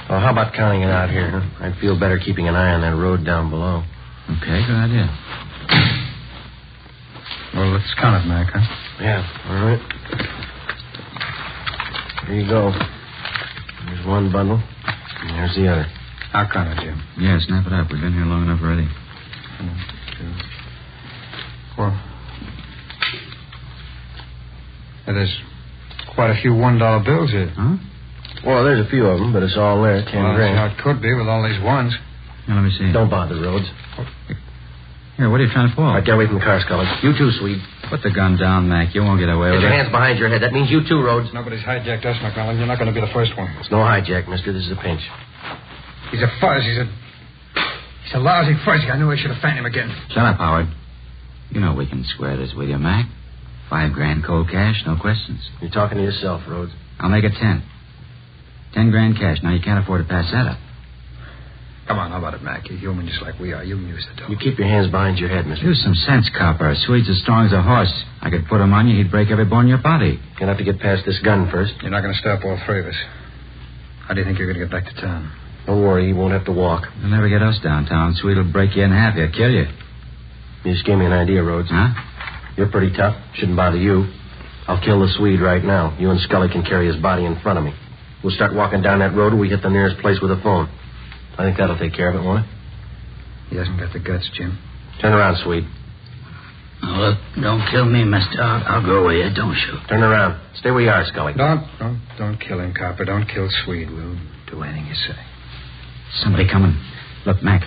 Well, how about counting it out here, huh? I'd feel better keeping an eye on that road down below. Okay, good idea. Well, let's count it, Mac, huh? Yeah, all right. Here you go. There's one bundle, and there's the other. I'll count it, Jim. Yeah, snap it up. We've been here long enough already. 1, 2, 4. Yeah, there's quite a few $1 bills here. Huh? Well, there's a few of them, but it's all there. 10 grand. That's how it could be with all these ones. Now, let me see. Don't bother, Rhodes. Here, what are you trying to pull? All right, get away from the car, Scully. You too, Swede. Put the gun down, Mac. You won't get away with Get it. your hands behind your head. That means you too, Rhodes. Nobody's hijacked us, McMillan. You're not going to be the first one. It's no hijack, mister. This is a pinch. He's a fuzz. He's a lousy fuzzy. I knew I should have found him again. Shut up, Howard. You know we can square this with you, Mac. $5 grand cold cash, no questions. You're talking to yourself, Rhodes. I'll make it 10. 10 grand cash. Now, you can't afford to pass that up. Come on, how about it, Mac? You're human just like we are. You can use the dough. You keep your hands behind your head, mister. Use some sense, copper. Swede's as strong as a horse. I could put him on you. He'd break every bone in your body. You'll have to get past this gun first. You're not going to stop all three of us. How do you think you're going to get back to town? Don't worry. You won't have to walk. You'll never get us downtown. Swede'll break you in half. He'll kill you. You just gave me an idea, Rhodes. Huh? You're pretty tough. Shouldn't bother you. I'll kill the Swede right now. You and Scully can carry his body in front of me. We'll start walking down that road and we hit the nearest place with a phone. I think that'll take care of it, won't it? He hasn't got the guts, Jim. Turn around, Swede. Oh, look, don't kill me, mister. I'll go with you. Don't shoot. Turn around. Stay where you are, Scully. Don't kill him, Copper. Don't kill Swede. We'll do anything you say. Somebody coming. Look, Mac,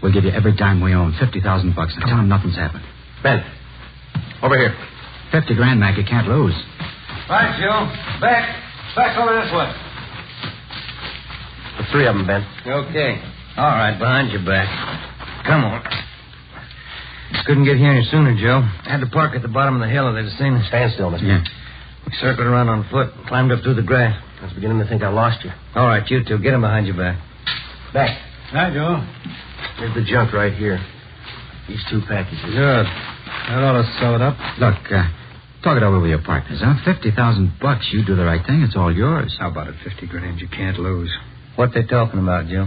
we'll give you every dime we own. $50,000 bucks. Now tell him nothing's happened. Ben, over here. 50 grand, Mac. You can't lose. Right, Joe. Back over this way. The three of them, Ben. Okay. All right, behind your back. Come on. Couldn't get here any sooner, Joe. Had to park at the bottom of the hill or they'd have seen us. Stand still, mister. Yeah. We circled around on foot, climbed up through the grass. I was beginning to think I lost you. All right, you two. Get him behind your back. Back. Hi, Joe. Here's the junk right here. These 2 packages. Good. That ought to sew it up. Look, talk it over with your partners, huh? $50,000. You do the right thing. It's all yours. How about it? 50 grand you can't lose. What they talking about, Joe?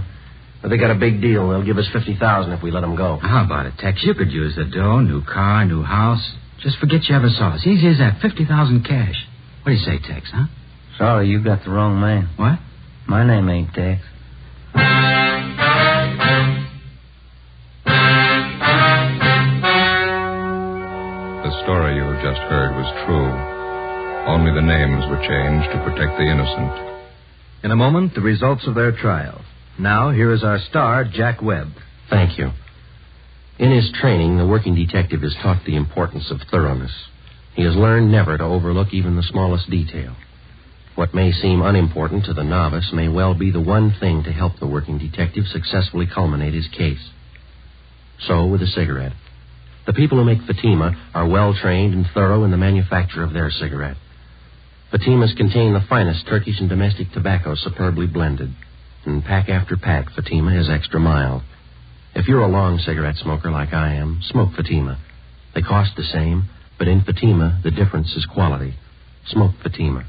But they got a big deal. They'll give us $50,000 if we let them go. How about it, Tex? You could use the dough, new car, new house. Just forget you ever saw us. Easy as that. 50,000 cash. What do you say, Tex, huh? Sorry, you got the wrong man. What? My name ain't Tex. The story you have just heard was true. Only the names were changed to protect the innocent. In a moment, the results of their trial. Now, here is our star, Jack Webb. Thank you. In his training, the working detective is taught the importance of thoroughness. He has learned never to overlook even the smallest detail. What may seem unimportant to the novice may well be the one thing to help the working detective successfully culminate his case. So with a cigarette. The people who make Fatima are well-trained and thorough in the manufacture of their cigarette. Fatimas contain the finest Turkish and domestic tobacco superbly blended. And pack after pack, Fatima is extra mild. If you're a long cigarette smoker like I am, smoke Fatima. They cost the same, but in Fatima, the difference is quality. Smoke Fatima.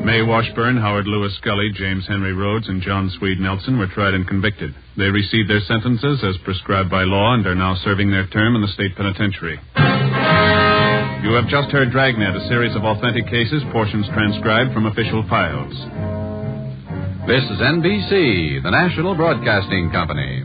May Washburn, Howard Lewis Scully, James Henry Rhodes, and John Swede Nelson were tried and convicted. They received their sentences as prescribed by law and are now serving their term in the state penitentiary. You have just heard Dragnet, a series of authentic cases, portions transcribed from official files. This is NBC, the National Broadcasting Company.